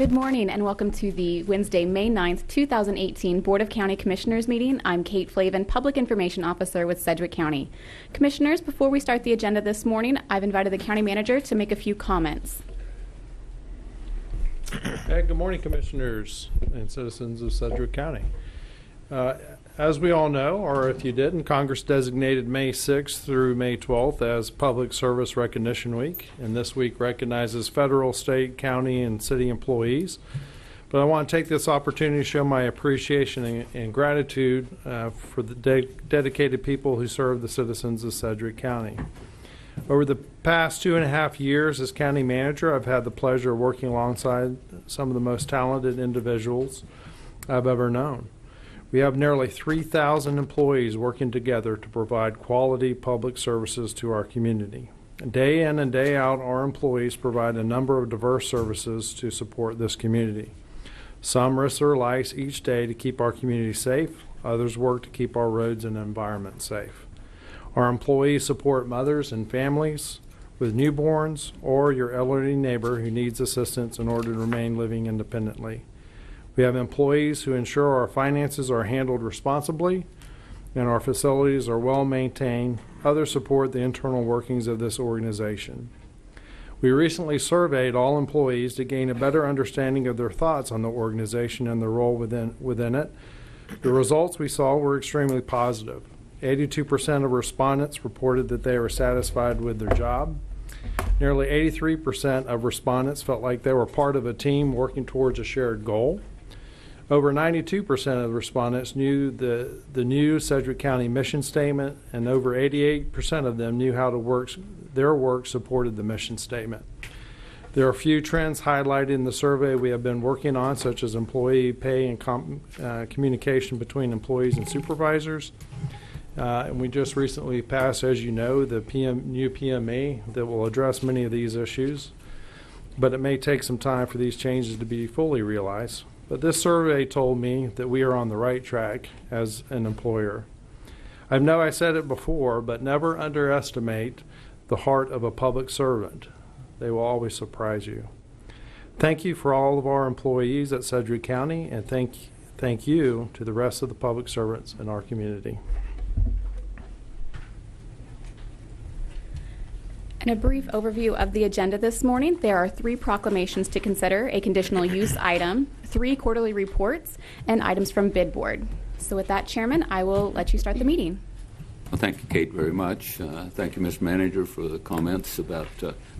Good morning and welcome to the Wednesday, May 9th, 2018 Board of County Commissioners meeting. I'm Kate Flavin, Public Information Officer with Sedgwick County. Commissioners, before we start the agenda this morning, I've invited the County Manager to make a few comments. Hey, good morning, Commissioners and citizens of Sedgwick County. As we all know, or if you didn't, Congress designated May 6th through May 12th as Public Service Recognition Week, and this week recognizes federal, state, county, and city employees. But I want to take this opportunity to show my appreciation and gratitude for the dedicated people who serve the citizens of Sedgwick County. Over the past 2.5 years as County Manager, I've had the pleasure of working alongside some of the most talented individuals I've ever known. We have nearly 3,000 employees working together to provide quality public services to our community. Day in and day out, our employees provide a number of diverse services to support this community. Some risk their lives each day to keep our community safe. Others work to keep our roads and environment safe. Our employees support mothers and families with newborns or your elderly neighbor who needs assistance in order to remain living independently. We have employees who ensure our finances are handled responsibly and our facilities are well maintained. Others support the internal workings of this organization. We recently surveyed all employees to gain a better understanding of their thoughts on the organization and their role within it. The results we saw were extremely positive. 82% of respondents reported that they were satisfied with their job. Nearly 83% of respondents felt like they were part of a team working towards a shared goal. Over 92% of respondents knew the new Sedgwick County mission statement, and over 88% of them knew how their work supported the mission statement. There are a few trends highlighted in the survey we have been working on, such as employee pay and communication between employees and supervisors. And we just recently passed, as you know, the new PME that will address many of these issues, but it may take some time for these changes to be fully realized. But this survey told me that we are on the right track as an employer. I know I said it before, but never underestimate the heart of a public servant. They will always surprise you. Thank you for all of our employees at Sedgwick County, and thank you to the rest of the public servants in our community. And a brief overview of the agenda this morning. There are 3 proclamations to consider, a conditional use item, 3 quarterly reports, and items from bid board. So with that, Chairman, I will let you start the meeting. Well, thank you, Kate, very much. Thank you, Mr. Manager, for the comments about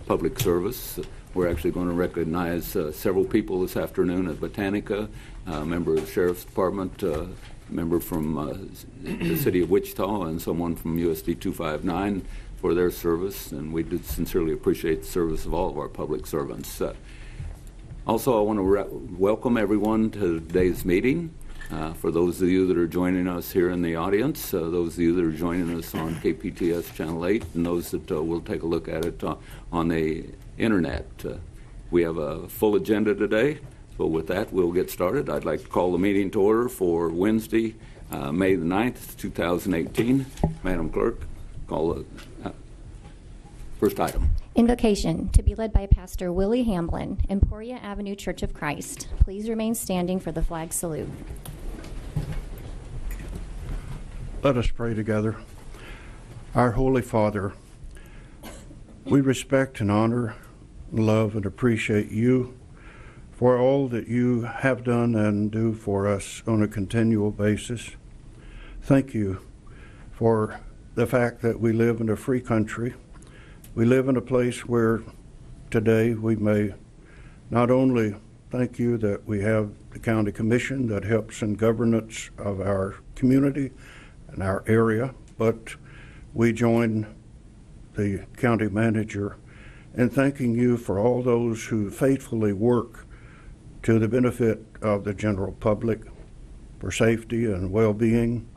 public service. We're actually going to recognize several people this afternoon at Botanica, a member of the Sheriff's Department, a member from the City of Wichita, and someone from USD 259 for their service, and we do sincerely appreciate the service of all of our public servants. Also, I want to welcome everyone to today's meeting. For those of you that are joining us here in the audience, those of you that are joining us on KPTS Channel 8, and those that will take a look at it on the internet. We have a full agenda today, so with that, we'll get started. I'd like to call the meeting to order for Wednesday, May the 9th, 2018. Madam Clerk, call the first item. Invocation to be led by Pastor Willie Hamblin, Emporia Avenue Church of Christ. Please remain standing for the flag salute. Let us pray together. Our Holy Father, we respect and honor, love, and appreciate you for all that you have done and do for us on a continual basis. Thank you for the fact that we live in a free country. We live in a place where today we may not only thank you that we have the county commission that helps in governance of our community and our area, but we join the county manager in thanking you for all those who faithfully work to the benefit of the general public, for safety and well-being,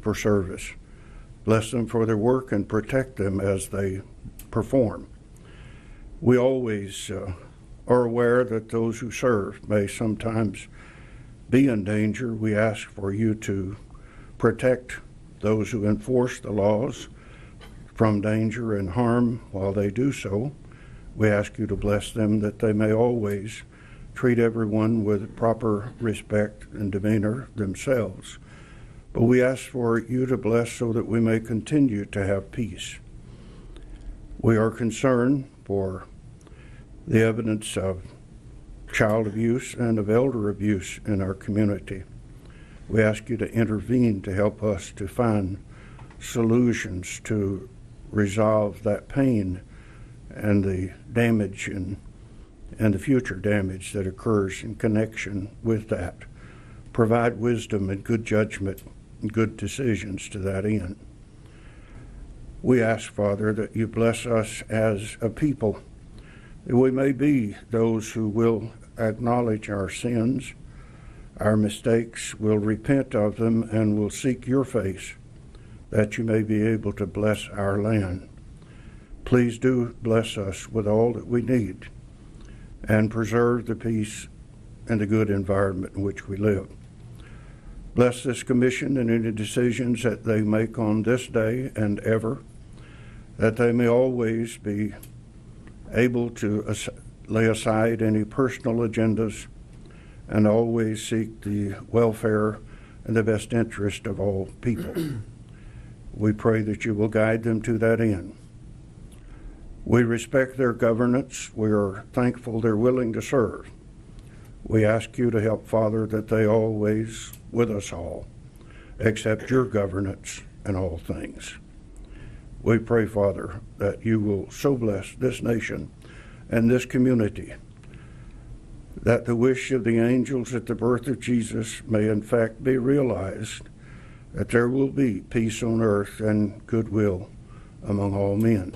for service. Bless them for their work and protect them as they perform. We always are aware that those who serve may sometimes be in danger. We ask for you to protect those who enforce the laws from danger and harm while they do so. We ask you to bless them that they may always treat everyone with proper respect and demeanor themselves. But we ask for you to bless so that we may continue to have peace. We are concerned for the evidence of child abuse and of elder abuse in our community. We ask you to intervene to help us to find solutions to resolve that pain and the damage and the future damage that occurs in connection with that. Provide wisdom and good judgment and good decisions to that end. We ask, Father, that you bless us as a people, that we may be those who will acknowledge our sins, our mistakes, will repent of them, and will seek your face, that you may be able to bless our land. Please do bless us with all that we need and preserve the peace and the good environment in which we live. Bless this commission and any decisions that they make on this day and ever, that they may always be able to lay aside any personal agendas and always seek the welfare and the best interest of all people. We pray that you will guide them to that end. We respect their governance. We are thankful they're willing to serve. We ask you to help, Father, that they always, with us all, accept your governance in all things. We pray, Father, that you will so bless this nation and this community that the wish of the angels at the birth of Jesus may in fact be realized, that there will be peace on earth and goodwill among all men.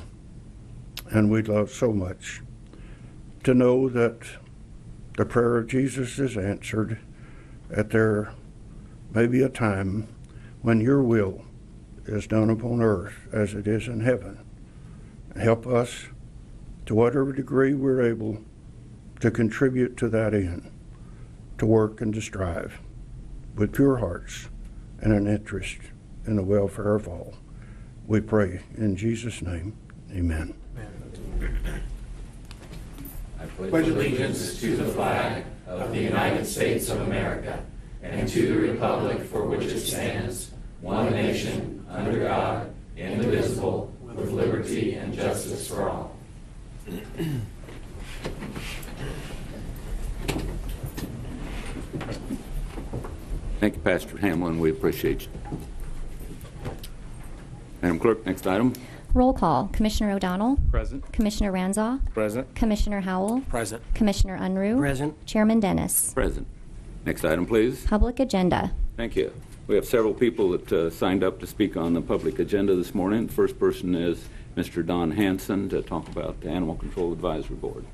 And we'd love so much to know that the prayer of Jesus is answered, that there may be a time when your will is done upon earth as it is in heaven. Help us to whatever degree we're able to contribute to that end, to work and to strive with pure hearts and an interest in the welfare of all. We pray in Jesus' name, amen. I pledge allegiance to the flag of the United States of America and to the republic for which it stands, one nation, under God, indivisible, with liberty and justice for all. Thank you, Pastor Hamlin. We appreciate you. Madam Clerk, next item. Roll call. Commissioner O'Donnell. Present. Commissioner Ranzau. Present. Commissioner Howell. Present. Commissioner Unruh. Present. Chairman Dennis. Present. Next item, please. Public agenda. Thank you. We have several people that signed up to speak on the public agenda this morning. The first person is Mr. Don Hanson to talk about the Animal Control Advisory Board.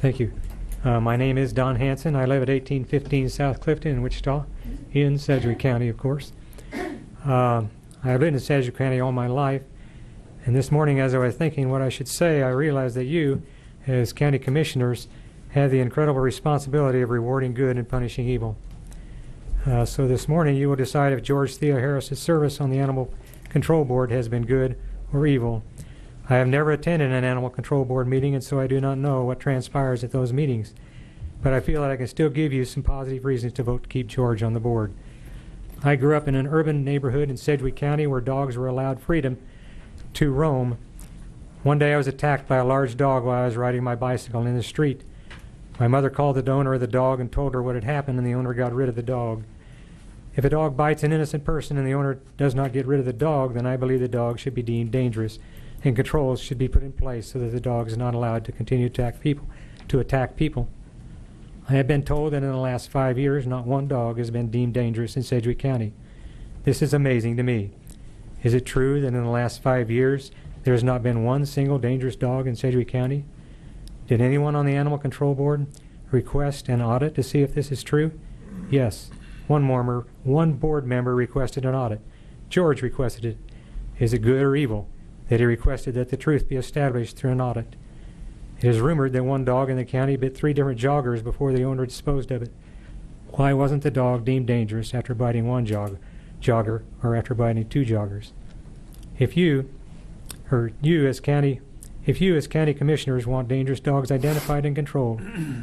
Thank you. My name is Don Hanson. I live at 1815 South Clifton in Wichita, in Sedgwick County, of course. I've lived in Sedgwick County all my life, and this morning as I was thinking what I should say, I realized that you, as county commissioners, have the incredible responsibility of rewarding good and punishing evil. So this morning you will decide if George Theo Harris's service on the Animal Control Board has been good or evil. I have never attended an Animal Control Board meeting, and so I do not know what transpires at those meetings. But I feel that I can still give you some positive reasons to vote to keep George on the board. I grew up in an urban neighborhood in Sedgwick County where dogs were allowed freedom to roam. One day I was attacked by a large dog while I was riding my bicycle in the street. My mother called the owner of the dog and told her what had happened, and the owner got rid of the dog. If a dog bites an innocent person and the owner does not get rid of the dog, then I believe the dog should be deemed dangerous, and controls should be put in place so that the dog is not allowed to continue to attack people. I have been told that in the last 5 years, not one dog has been deemed dangerous in Sedgwick County. This is amazing to me. Is it true that in the last 5 years, there has not been one single dangerous dog in Sedgwick County? Did anyone on the Animal Control Board request an audit to see if this is true? Yes. One board member requested an audit. George requested it. Is it good or evil that he requested that the truth be established through an audit? It is rumored that one dog in the county bit 3 different joggers before the owner disposed of it. Why wasn't the dog deemed dangerous after biting one jogger or after biting 2 joggers? If you, if you as county commissioners want dangerous dogs identified and controlled,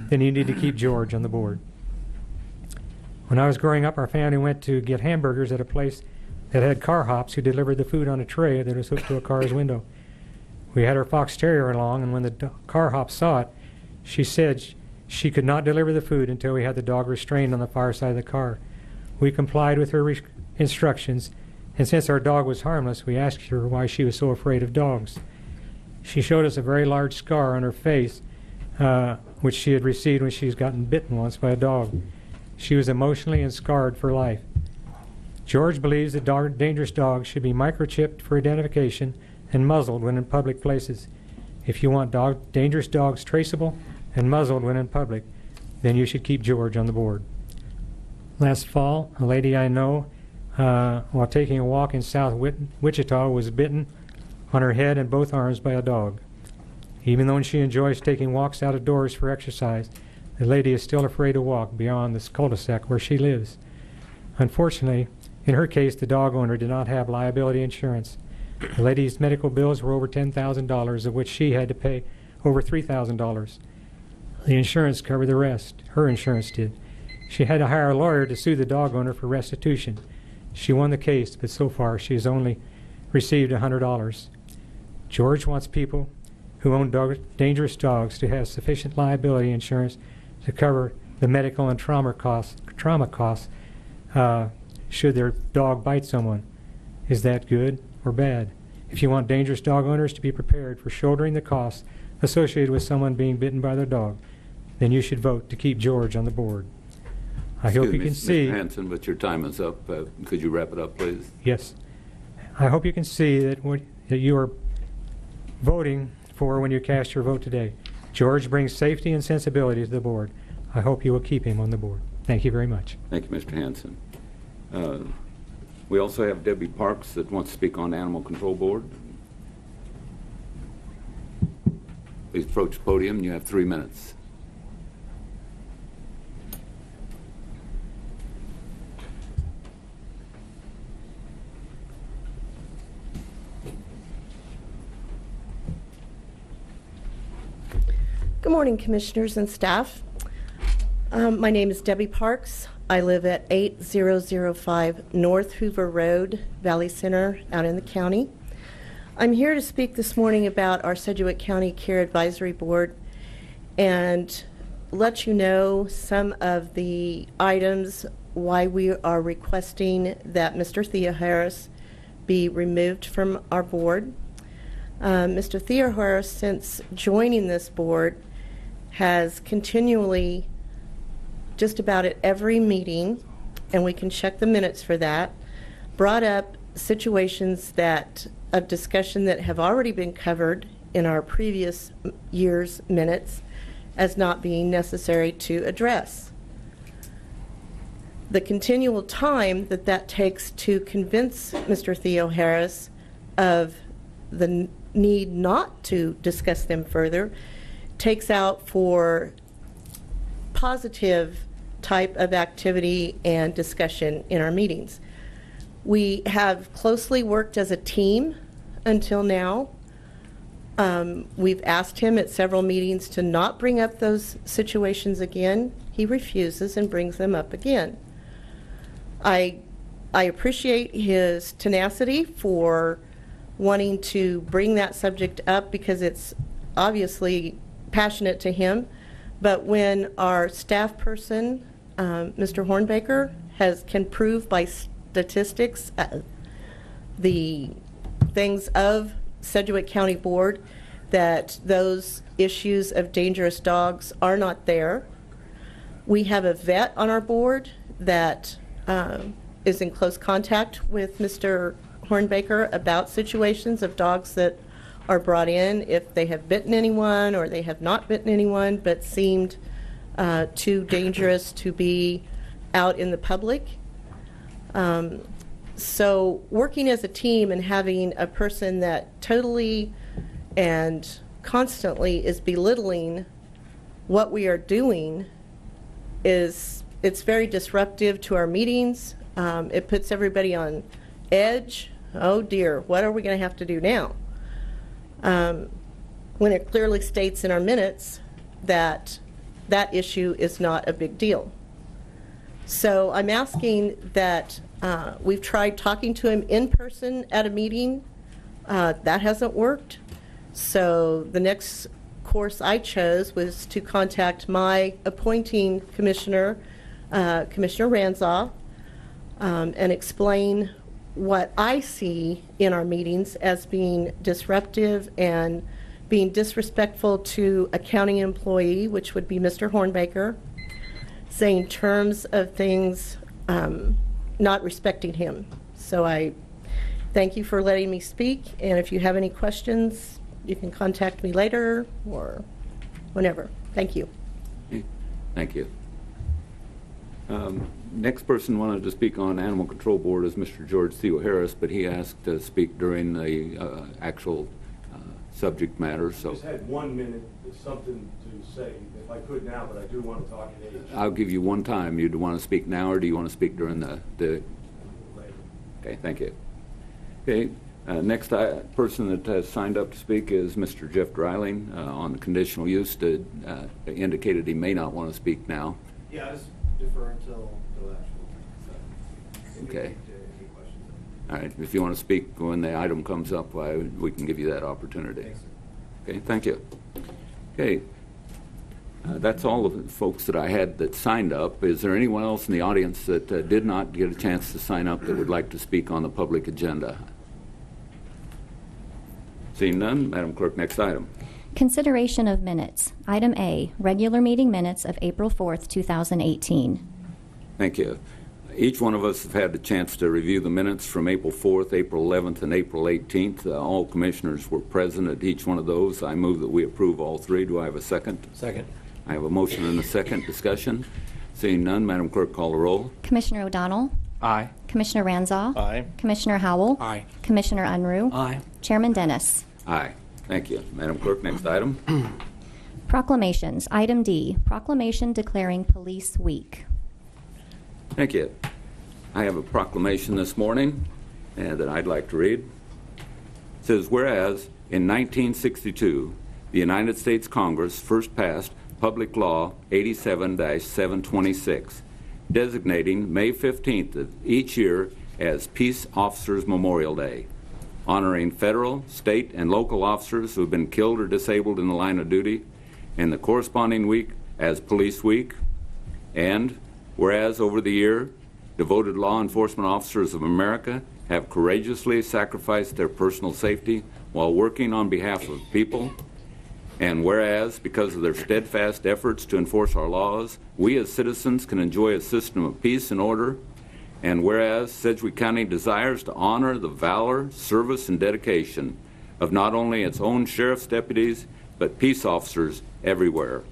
then you need to keep George on the board. When I was growing up, our family went to get hamburgers at a place that had car hops who delivered the food on a tray that was hooked to a car's window. We had our fox terrier along, and when the car hop saw it, she said she could not deliver the food until we had the dog restrained on the far side of the car. We complied with her instructions, and since our dog was harmless, we asked her why she was so afraid of dogs. She showed us a very large scar on her face, which she had received when she was gotten bitten once by a dog. She was emotionally and scarred for life. George believes that dangerous dogs should be microchipped for identification and muzzled when in public places. If you want dangerous dogs traceable and muzzled when in public, then you should keep George on the board. Last fall, a lady I know, while taking a walk in South Wichita, was bitten on her head and both arms by a dog. Even though she enjoys taking walks out of doors for exercise, the lady is still afraid to walk beyond this cul-de-sac where she lives. Unfortunately, in her case, the dog owner did not have liability insurance. The lady's medical bills were over $10,000, of which she had to pay over $3,000. The insurance covered the rest. Her insurance did. She had to hire a lawyer to sue the dog owner for restitution. She won the case, but so far she has only received $100. George wants people who own dangerous dogs to have sufficient liability insurance to cover the medical and trauma costs should their dog bite someone. Is that good or bad? If you want dangerous dog owners to be prepared for shouldering the costs associated with someone being bitten by their dog, then you should vote to keep George on the board. I hope you can see... Mr. Hanson, but your time is up. Could you wrap it up, please? Yes. I hope you can see that that you are voting for when you cast your vote today. George brings safety and sensibility to the board. I hope you will keep him on the board. Thank you very much. Thank you, Mr. Hanson. We also have Debbie Parks that wants to speak on the Animal Control Board. Please approach the podium. You have 3 minutes. Good morning, commissioners and staff. My name is Debbie Parks. I live at 8005 North Hoover Road, Valley Center, out in the county. I'm here to speak this morning about our Sedgwick County Care Advisory Board and let you know some of the items why we are requesting that Mr. Theo Harris be removed from our board. Mr. Theo Harris, since joining this board, has continually, just about at every meeting, and we can check the minutes for that, brought up situations of discussion that have already been covered in our previous year's minutes as not being necessary to address. The continual time that takes to convince Mr. Theo Harris of the need not to discuss them further takes out for positive type of activity and discussion in our meetings. We have closely worked as a team until now. We've asked him at several meetings to not bring up those situations again. He refuses and brings them up again. I appreciate his tenacity for wanting to bring that subject up because it's obviously passionate to him. But when our staff person, Mr. Hornbaker, can prove by statistics the things of Sedgwick County Board that those issues of dangerous dogs are not there. We have a vet on our board that is in close contact with Mr. Hornbaker about situations of dogs that are brought in if they have bitten anyone or they have not bitten anyone but seemed too dangerous to be out in the public. So working as a team and having a person that totally and constantly is belittling what we are doing it's very disruptive to our meetings. It puts everybody on edge. Oh dear, what are we going to have to do now? when it clearly states in our minutes that that issue is not a big deal. So I'm asking that we've tried talking to him in person at a meeting. That hasn't worked. So the next course I chose was to contact my appointing commissioner, Commissioner Ranzau, and explain what I see in our meetings as being disruptive and being disrespectful to a county employee, which would be Mr. Hornbaker, saying terms of things not respecting him. So I thank you for letting me speak, and if you have any questions, you can contact me later or whenever. Thank you. Thank you. Next person wanted to speak on Animal Control Board is Mr. George Theo Harris, but he asked to speak during the actual subject matter. So I just had 1 minute, something to say, if I could now, but I do want to talk at age. I'll give you one time. You do want to speak now, or do you want to speak during the Later. Okay, thank you. Okay, next person that has signed up to speak is Mr. Jeff Dreiling on the conditional use. Indicated he may not want to speak now. Yeah, I just defer until actual. Okay. Any questions? All right, if you want to speak when the item comes up, we can give you that opportunity. Thanks. Okay, thank you. Okay, that's all of the folks that I had that signed up. Is there anyone else in the audience that did not get a chance to sign up that would like to speak on the public agenda? Seeing none, Madam Clerk, next item. Consideration of minutes. Item A, regular meeting minutes of April 4th, 2018. Thank you. Each one of us have had the chance to review the minutes from April 4th, April 11th, and April 18th. All commissioners were present at each one of those. I move that we approve all three. Do I have a second? Second. I have a motion and a second. Discussion. Seeing none, Madam Clerk, call the roll. Commissioner O'Donnell? Aye. Commissioner Ranzau? Aye. Commissioner Howell? Aye. Commissioner Unruh? Aye. Chairman Dennis? Aye. Thank you. Madam Clerk, next item. Proclamations. Item D, proclamation declaring Police Week. Thank you. I have a proclamation this morning that I'd like to read. It says, whereas in 1962, the United States Congress first passed Public Law 87-726, designating May 15th of each year as Peace Officers Memorial Day, honoring federal, state, and local officers who have been killed or disabled in the line of duty, and the corresponding week as Police Week. And whereas over the year, devoted law enforcement officers of America have courageously sacrificed their personal safety while working on behalf of people. And whereas, because of their steadfast efforts to enforce our laws, we as citizens can enjoy a system of peace and order. And whereas Sedgwick County desires to honor the valor, service, and dedication of not only its own sheriff's deputies, but peace officers everywhere.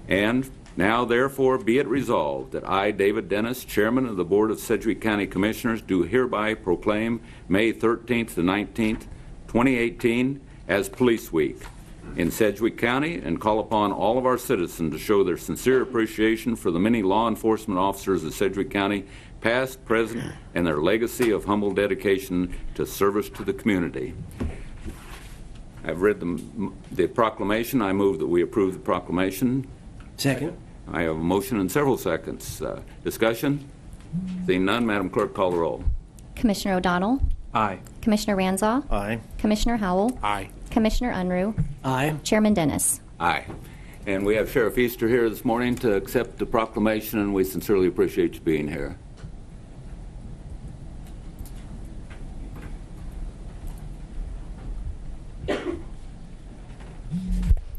And now, therefore, be it resolved that I, David Dennis, Chairman of the Board of Sedgwick County Commissioners, do hereby proclaim May 13th to 19th, 2018 as Police Week in Sedgwick County, and call upon all of our citizens to show their sincere appreciation for the many law enforcement officers of Sedgwick County, past, present, and their legacy of humble dedication to service to the community. I've read the proclamation. I move that we approve the proclamation. Second. I have a motion and several seconds. Discussion? Seeing none, Madam Clerk, call the roll. Commissioner O'Donnell? Aye. Commissioner Ranzau? Aye. Commissioner Howell? Aye. Commissioner Unruh? Aye. Chairman Dennis? Aye. And we have Sheriff Easter here this morning to accept the proclamation, and we sincerely appreciate you being here.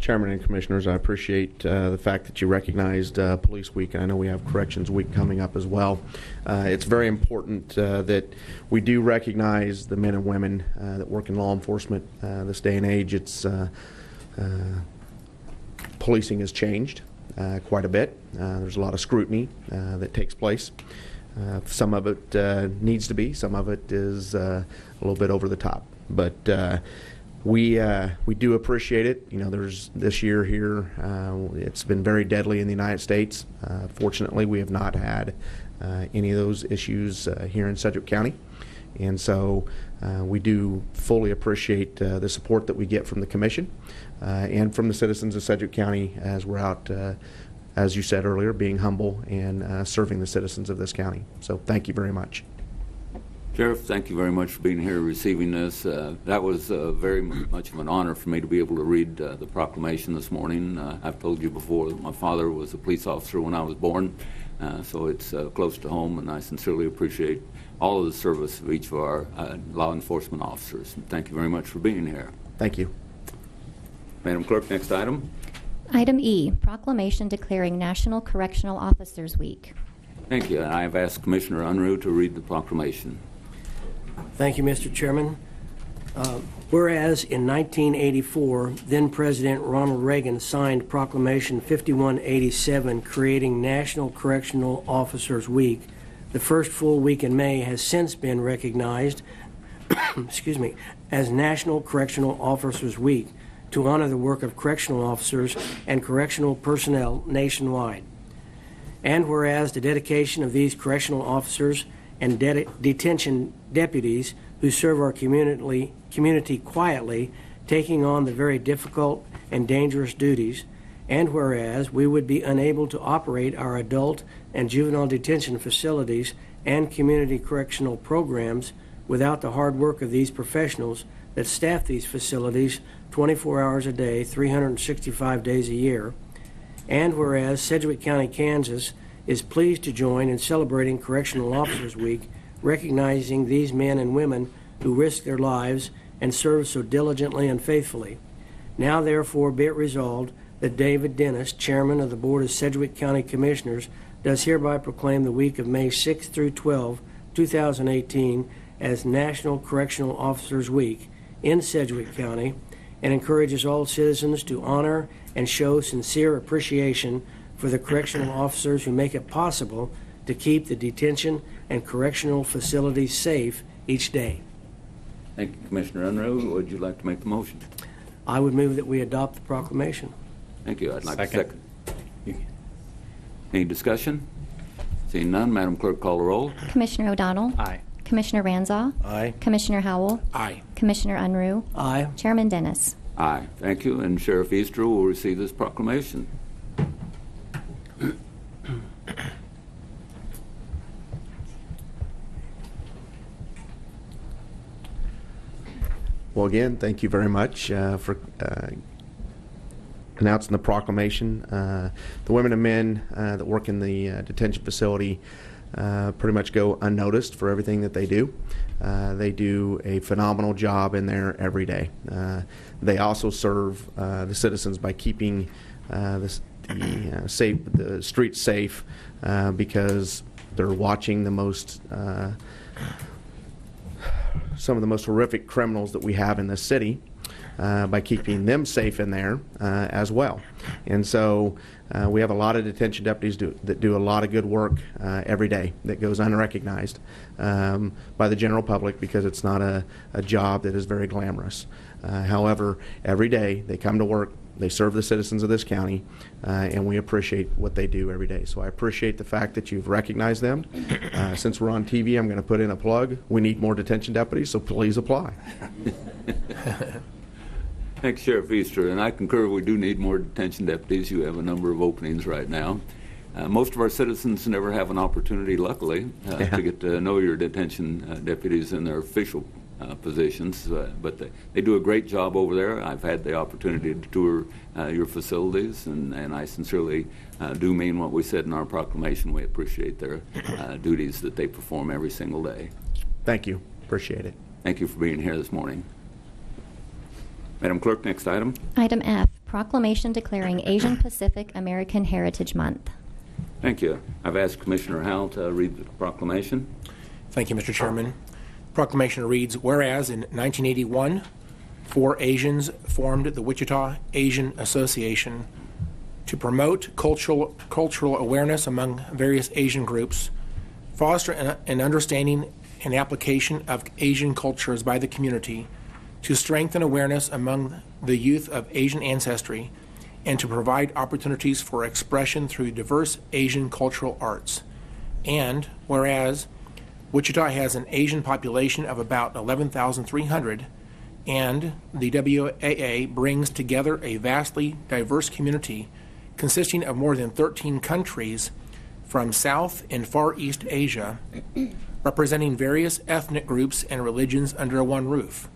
Chairman and Commissioners, I appreciate the fact that you recognized Police Week, and I know we have Corrections Week coming up as well. It's very important that we do recognize the men and women that work in law enforcement. This day and age, policing has changed quite a bit. There's a lot of scrutiny that takes place. Some of it needs to be, some of it is a little bit over the top. But we do appreciate it. You know, there's this year here, it's been very deadly in the United States. Fortunately, we have not had any of those issues here in Sedgwick County. And so We do fully appreciate the support that we get from the Commission and from the citizens of Sedgwick County as we're out, as you said earlier, being humble and serving the citizens of this county. So thank you very much. Sheriff, thank you very much for being here, receiving this. That was very much of an honor for me to be able to read the proclamation this morning. I've told you before that my father was a police officer when I was born, so it's close to home, and I sincerely appreciate all of the service of each of our law enforcement officers. And thank you very much for being here. Thank you. Madam Clerk, next item. Item E, proclamation declaring National Correctional Officers Week. Thank you. I have asked Commissioner Unruh to read the proclamation. Thank you, Mr. Chairman. Whereas in 1984, then-President Ronald Reagan signed Proclamation 5187 creating National Correctional Officers Week, the first full week in May has since been recognized as National Correctional Officers Week to honor the work of correctional officers and correctional personnel nationwide. And whereas the dedication of these correctional officers and detention deputies who serve our community quietly, taking on the very difficult and dangerous duties, and whereas we would be unable to operate our adult and juvenile detention facilities and community correctional programs without the hard work of these professionals that staff these facilities 24 hours a day, 365 days a year, and whereas Sedgwick County, Kansas is pleased to join in celebrating Correctional Officers Week, recognizing these men and women who risk their lives and serve so diligently and faithfully. Now, therefore, be it resolved that David Dennis, Chairman of the Board of Sedgwick County Commissioners, does hereby proclaim the week of May 6 through 12, 2018 as National Correctional Officers Week in Sedgwick County, and encourages all citizens to honor and show sincere appreciation for the correctional officers who make it possible to keep the detention and correctional facilities safe each day. Thank you, Commissioner Unruh. Would you like to make the motion? I would move that we adopt the proclamation. Thank you. I'd like to second. Any discussion? Seeing none, Madam Clerk, call the roll. Commissioner O'Donnell? Aye. Commissioner Ranzau? Aye. Commissioner Howell? Aye. Commissioner Unruh? Aye. Chairman Dennis? Aye. Thank you. And Sheriff Easter will receive this proclamation. Well, again, thank you very much for announcing the proclamation. The women and men that work in the detention facility pretty much go unnoticed for everything that they do. They do a phenomenal job in there every day. They also serve the citizens by keeping the streets safe because they're watching the most some of the most horrific criminals that we have in this city by keeping them safe in there as well. And so we have a lot of detention deputies that do a lot of good work every day that goes unrecognized by the general public because it's not a job that is very glamorous. However, every day they come to work, they serve the citizens of this county, and we appreciate what they do every day. So I appreciate the fact that you've recognized them. Since we're on TV, I'm going to put in a plug. We need more detention deputies, so please apply. Thanks, Sheriff Easter, and I concur we do need more detention deputies. You have a number of openings right now. Most of our citizens never have an opportunity, luckily, to get to know your detention deputies in their official positions, but they do a great job over there. I've had the opportunity to tour your facilities, and I sincerely do mean what we said in our proclamation. We appreciate their duties that they perform every single day. Thank you. Appreciate it. Thank you for being here this morning. Madam Clerk, next item. Item F, proclamation declaring Asian Pacific American Heritage Month. Thank you. I've asked Commissioner Howell to read the proclamation. Thank you, Mr. Chairman. Proclamation reads, whereas in 1981, 4 Asians formed the Wichita Asian Association to promote cultural awareness among various Asian groups, foster an understanding and application of Asian cultures by the community, to strengthen awareness among the youth of Asian ancestry, and to provide opportunities for expression through diverse Asian cultural arts. And whereas Wichita has an Asian population of about 11,300, and the WAA brings together a vastly diverse community consisting of more than 13 countries from South and Far East Asia, representing various ethnic groups and religions under one roof.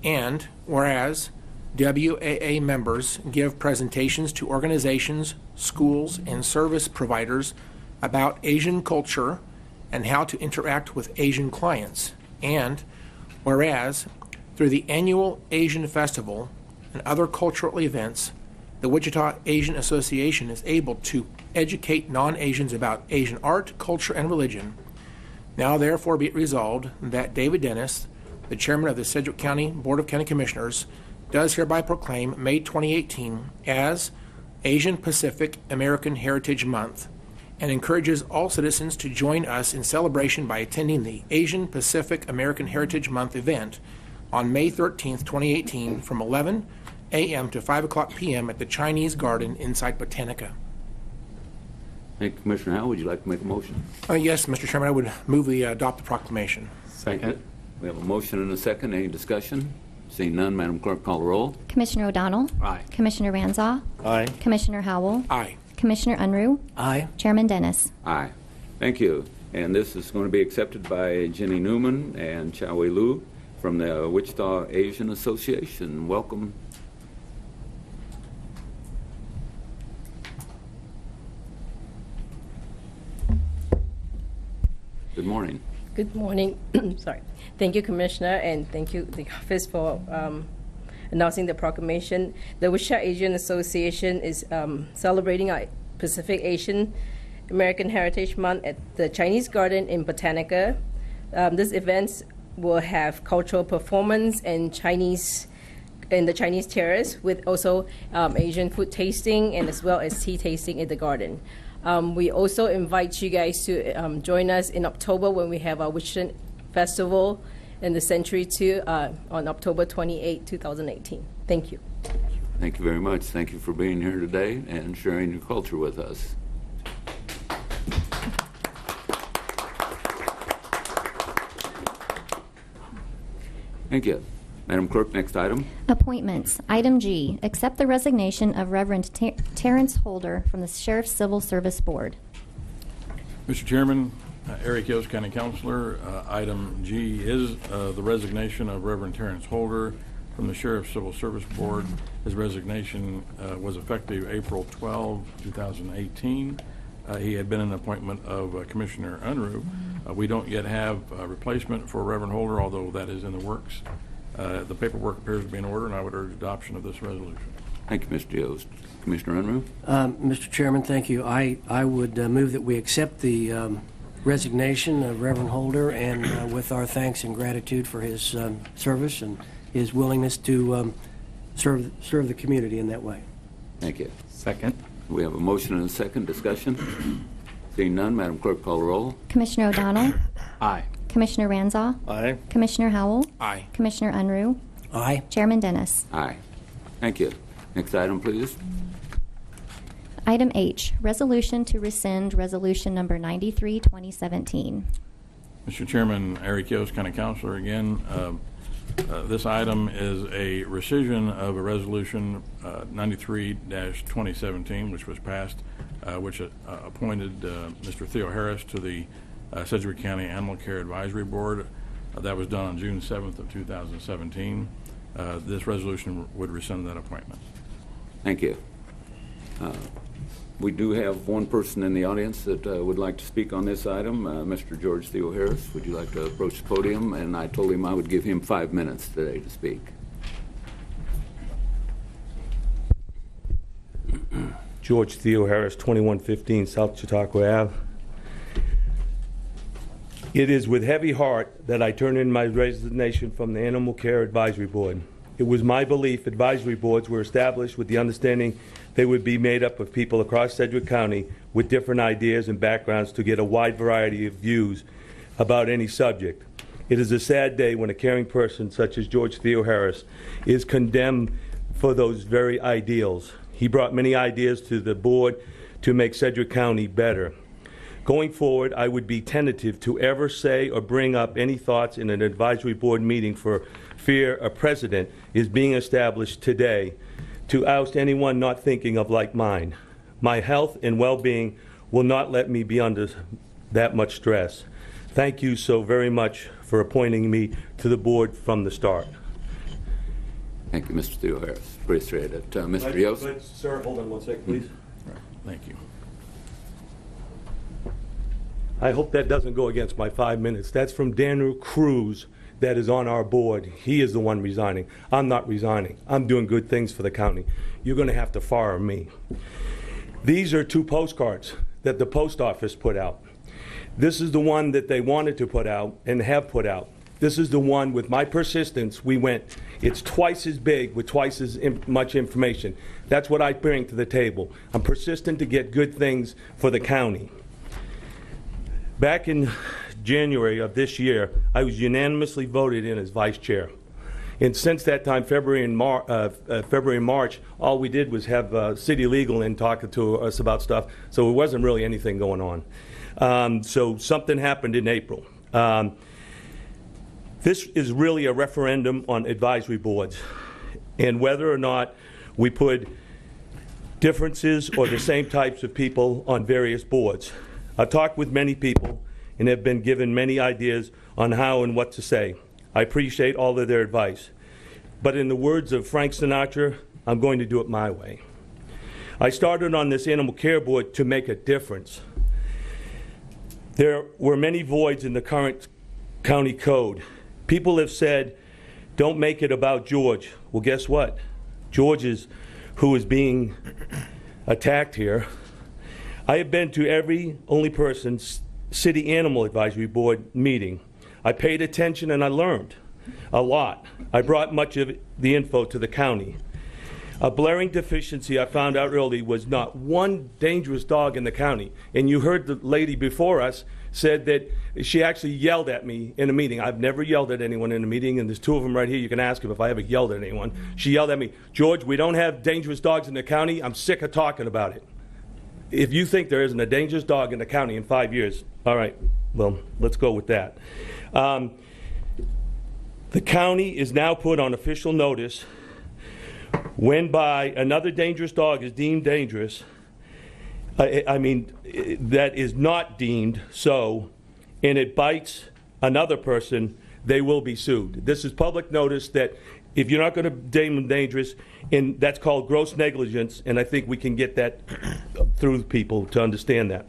And whereas WAA members give presentations to organizations, schools, and service providers about Asian culture and how to interact with Asian clients. And whereas through the annual Asian Festival and other cultural events, the Wichita Asian Association is able to educate non-Asians about Asian art, culture, and religion. Now therefore be it resolved that David Dennis, the chairman of the Sedgwick County Board of County Commissioners, does hereby proclaim May 2018 as Asian Pacific American Heritage Month and encourages all citizens to join us in celebration by attending the Asian Pacific American Heritage Month event on May 13, 2018 from 11 a.m. to 5 o'clock p.m. at the Chinese Garden inside Botanica. Thank you, Commissioner Howell. Would you like to make a motion? Yes, Mr. Chairman, I would move we adopt the proclamation. Second. We have a motion and a second. Any discussion? Seeing none, Madam Clerk, call the roll. Commissioner O'Donnell? Aye. Commissioner Ranzau? Aye. Commissioner Howell? Aye. Commissioner Unruh? Aye. Chairman Dennis? Aye. Thank you. And this is going to be accepted by Jenny Newman and Chow Wei Lu from the Wichita Asian Association. Welcome. Good morning. Good morning. Sorry. Thank you, Commissioner, and thank you, the office, for announcing the proclamation. The Wichita Asian Association is celebrating our Pacific Asian American Heritage Month at the Chinese Garden in Botanica. This event will have cultural performance and the Chinese terrace, with also Asian food tasting and as well as tea tasting in the garden. We also invite you guys to join us in October when we have our Wichita Festival in the Century 2 on October 28, 2018. Thank you. Thank you very much. Thank you for being here today and sharing your culture with us. Thank you. Madam Clerk, next item. Appointments. Item G, accept the resignation of Reverend Terrance Holder from the Sheriff's Civil Service Board. Mr. Chairman, Eric Hills, County Councilor. Item G is the resignation of Reverend Terrance Holder from the Sheriff's Civil Service Board. His resignation was effective April 12, 2018. He had been an appointment of Commissioner Unruh. We don't yet have a replacement for Reverend Holder, although that is in the works. The paperwork appears to be in order, and I would urge adoption of this resolution. Thank you, Mr. Yost. Commissioner Unruh? Mr. Chairman, thank you. I would move that we accept the resignation of Reverend Holder, and with our thanks and gratitude for his service and his willingness to serve the community in that way. Thank you. Second. We have a motion and a second. Discussion? Seeing none, Madam Clerk, call the roll. Commissioner O'Donnell? Aye. Commissioner Ranzau? Aye. Commissioner Howell? Aye. Commissioner Unruh? Aye. Chairman Dennis? Aye. Thank you. Next item, please. Item H, resolution to rescind resolution number 93, 2017. Mr. Chairman, Eric Hills, County Councilor again. This item is a rescission of a resolution 93-2017, which was passed, which appointed Mr. Theo Harris to the Sedgwick County Animal Care Advisory Board. That was done on June 7th of 2017. This resolution would rescind that appointment. Thank you. We do have one person in the audience that would like to speak on this item. Mr. George Theo Harris, would you like to approach the podium? And I told him I would give him 5 minutes today to speak. George Theo Harris, 2115 South Chautauqua Ave. It is with heavy heart that I turn in my resignation from the Animal Care Advisory Board. It was my belief advisory boards were established with the understanding they would be made up of people across Sedgwick County with different ideas and backgrounds to get a wide variety of views about any subject. It is a sad day when a caring person such as George Theo Harris is condemned for those very ideals. He brought many ideas to the board to make Sedgwick County better. Going forward, I would be tentative to ever say or bring up any thoughts in an advisory board meeting for fear a precedent is being established today to oust anyone not thinking of like mine. My health and well-being will not let me be under that much stress. Thank you so very much for appointing me to the board from the start. Thank you, Mr. Theo Harris. Appreciate it. Mr. Yost? Sir, hold on 1 second, please. Thank you. I hope that doesn't go against my 5 minutes. That's from Daniel Cruz that is on our board. He is the one resigning. I'm not resigning. I'm doing good things for the county. You're going to have to fire me. These are 2 postcards that the post office put out. This is the one that they wanted to put out and have put out. This is the one with my persistence we went. It's twice as big with twice as much information. That's what I bring to the table. I'm persistent to get good things for the county. Back in January of this year, I was unanimously voted in as vice chair. And since that time, February and March, all we did was have city legal in talking to us about stuff, so it wasn't really anything going on. So something happened in April. This is really a referendum on advisory boards and whether or not we put differences or the same types of people on various boards. I've talked with many people and have been given many ideas on how and what to say. I appreciate all of their advice. But in the words of Frank Sinatra, I'm going to do it my way. I started on this animal care board to make a difference. There were many voids in the current county code. People have said, don't make it about George. Well, guess what? George is who is being attacked here. I have been to every only person's city animal advisory board meeting. I paid attention and I learned a lot. I brought much of the info to the county. A blaring deficiency I found out early was not one dangerous dog in the county. And you heard the lady before us said that she actually yelled at me in a meeting. I've never yelled at anyone in a meeting, and there's 2 of them right here. You can ask them if I ever yelled at anyone. She yelled at me, George, we don't have dangerous dogs in the county. I'm sick of talking about it. If you think there isn't a dangerous dog in the county in 5 years, all right, well, let's go with that. The county is now put on official notice when by another dangerous dog is deemed dangerous, that is not deemed so, and it bites another person, they will be sued. This is public notice that if you're not going to deem them dangerous, and that's called gross negligence, and I think we can get that through people to understand that.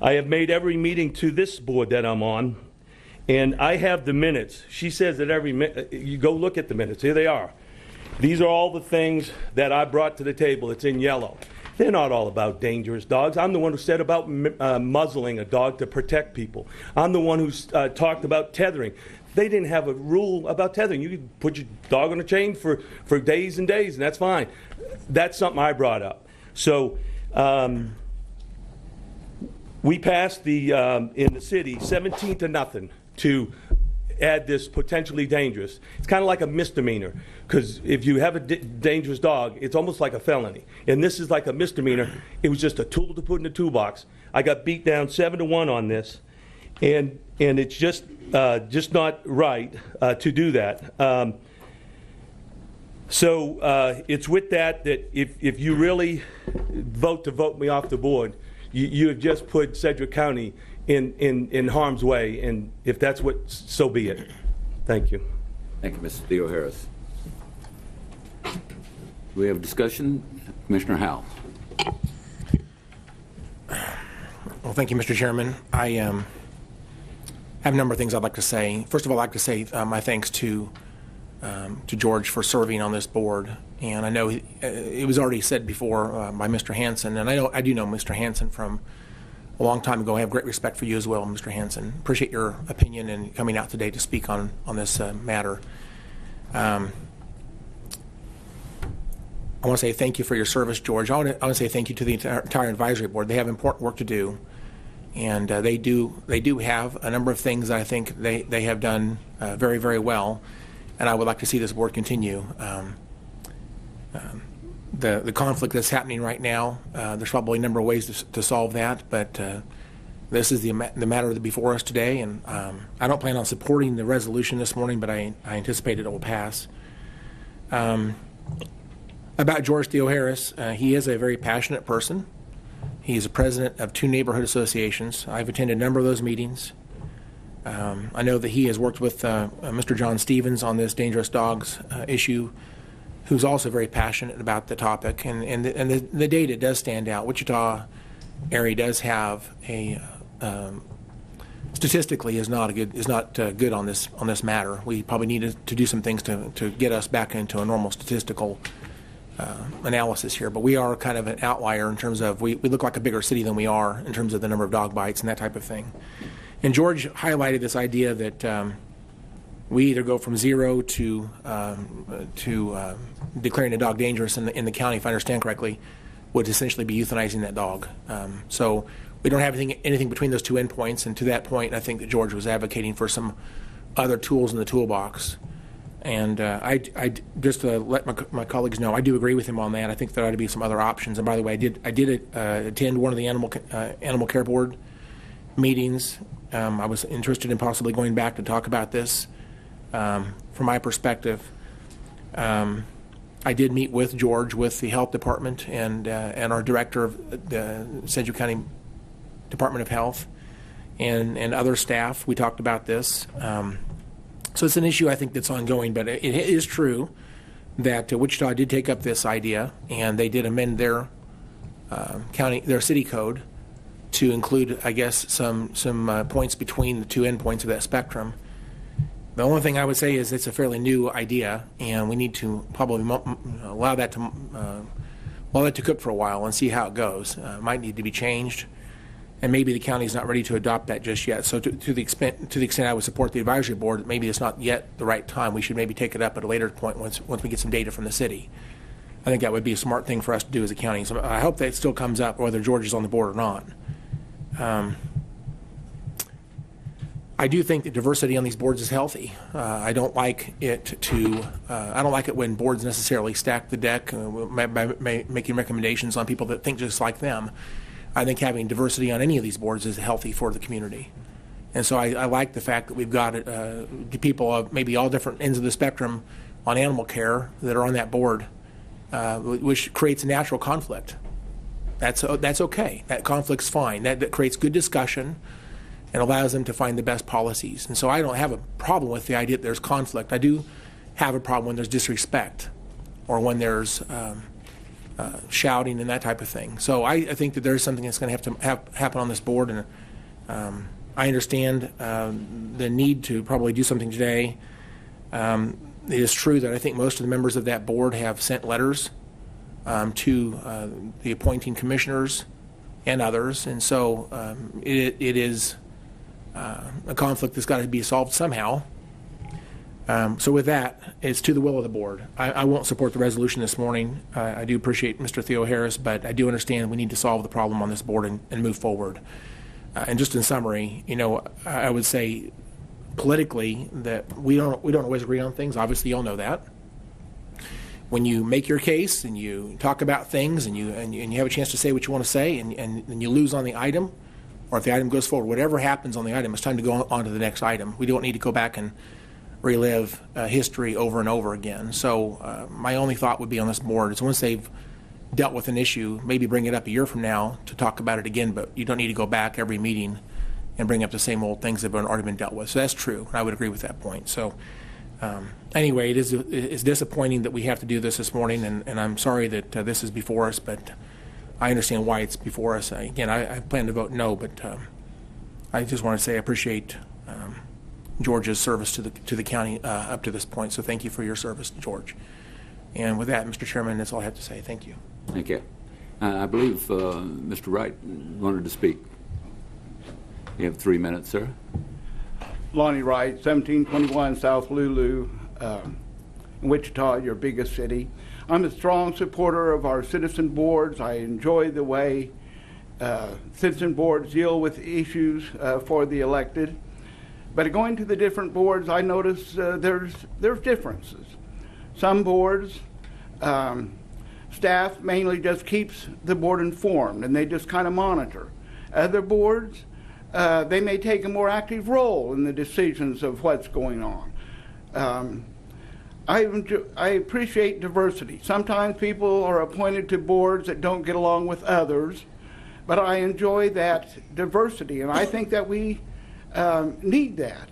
I have made every meeting to this board that I'm on, and I have the minutes. She says that every minute, you go look at the minutes, here they are. These are all the things that I brought to the table. It's in yellow. They're not all about dangerous dogs. I'm the one who said about muzzling a dog to protect people. I'm the one who talked about tethering. They didn't have a rule about tethering. You could put your dog on a chain for days and days, and that's fine. That's something I brought up. So we passed in the city 17-0 to add this potentially dangerous. It's kind of like a misdemeanor, because if you have a dangerous dog, it's almost like a felony. And this is like a misdemeanor. It was just a tool to put in the toolbox. I got beat down 7-1 on this, and it's just not right to do that. So it's with that if you really vote me off the board, you have just put Sedgwick County in harm's way, and if that's what, so be it. Thank you. Thank you, Mr. Theo Harris. We have discussion. Commissioner Howell. Well, thank you, Mr. Chairman. I have a number of things I'd like to say. First of all, I'd like to say my thanks to George for serving on this board. And I know it was already said before by Mr. Hansen, and I do know Mr. Hansen from a long time ago. I have great respect for you as well, Mr. Hansen. Appreciate your opinion and coming out today to speak on this matter. I want to say thank you for your service, George. I want to say thank you to the entire advisory board. They have important work to do, and they do have a number of things that I think they have done very, very well, and I would like to see this board continue. The conflict that's happening right now, there's probably a number of ways to solve that, but this is the matter before us today, and I don't plan on supporting the resolution this morning, but I anticipate it will pass. About George Theoharis, he is a very passionate person. He is a president of 2 neighborhood associations. I've attended a number of those meetings. I know that he has worked with Mr. John Stevens on this dangerous dogs issue, who's also very passionate about the topic. And the data does stand out. Wichita area does have a statistically is not good on this matter. We probably need to do some things to get us back into a normal statistical analysis here. But we are kind of an outlier in terms of we look like a bigger city than we are in terms of the number of dog bites and that type of thing. And George highlighted this idea that we either go from 0 to declaring a dog dangerous in the county, if I understand correctly, would essentially be euthanizing that dog. So we don't have anything between those 2 endpoints. And to that point, I think that George was advocating for some other tools in the toolbox. And I just to let my colleagues know, I do agree with him on that. I think there ought to be some other options. And by the way, I did attend one of the animal care board meetings. I was interested in possibly going back to talk about this. From my perspective, I did meet with George with the health department and our director of the Sedgwick County Department of Health and other staff. We talked about this. So it's an issue I think that's ongoing, but it is true that Wichita did take up this idea and they did amend their city code to include, I guess, some points between the 2 endpoints of that spectrum. The only thing I would say is it's a fairly new idea, and we need to probably allow that to cook for a while and see how it goes. It might need to be changed, and maybe the county is not ready to adopt that just yet. So to the extent I would support the advisory board, maybe it's not yet the right time. We should maybe take it up at a later point once we get some data from the city. I think that would be a smart thing for us to do as a county. So I hope that still comes up, whether George is on the board or not. I do think that diversity on these boards is healthy. I don't like it when boards necessarily stack the deck by making recommendations on people that think just like them. I think having diversity on any of these boards is healthy for the community. And so I like the fact that we've got people of maybe all different ends of the spectrum on animal care that are on that board, which creates a natural conflict. That's okay. That conflict's fine. That creates good discussion and allows them to find the best policies. And so I don't have a problem with the idea that there's conflict. I do have a problem when there's disrespect or when there's shouting and that type of thing. So I think that there's something that's going to have to happen on this board, and I understand the need to probably do something today. It is true that I think most of the members of that board have sent letters to the appointing commissioners and others, and so it is a conflict that's got to be solved somehow. So with that, it's to the will of the board. I won't support the resolution this morning. I do appreciate Mr. Theoharis, but I do understand we need to solve the problem on this board and move forward. And just in summary, I would say politically that we don't always agree on things. Obviously, you all know that. When you make your case and you talk about things and you have a chance to say what you want to say and you lose on the item, or if the item goes forward, whatever happens on the item, it's time to go on to the next item. We don't need to go back and relive history over and over again. So my only thought would be on this board is once they've dealt with an issue, maybe bring it up a year from now to talk about it again, but you don't need to go back every meeting and bring up the same old things that have already been dealt with. So that's true, and I would agree with that point. So anyway, it's disappointing that we have to do this morning, and I'm sorry that this is before us, but I understand why it's before us. Again, I plan to vote no, but I just want to say I appreciate George's service to the county up to this point. So thank you for your service, George. And with that, Mr. Chairman, that's all I have to say. Thank you. Thank you. I believe Mr. Wright wanted to speak. You have 3 minutes, sir. Lonnie Wright, 1721 South Lulu, in Wichita, your biggest city. I'm a strong supporter of our citizen boards. I enjoy the way citizen boards deal with issues for the elected. But going to the different boards, I notice there's differences. Some boards, staff mainly just keeps the board informed, and they just kind of monitor. Other boards, they may take a more active role in the decisions of what's going on. I appreciate diversity. Sometimes people are appointed to boards that don't get along with others, but I enjoy that diversity, and I think that we need that.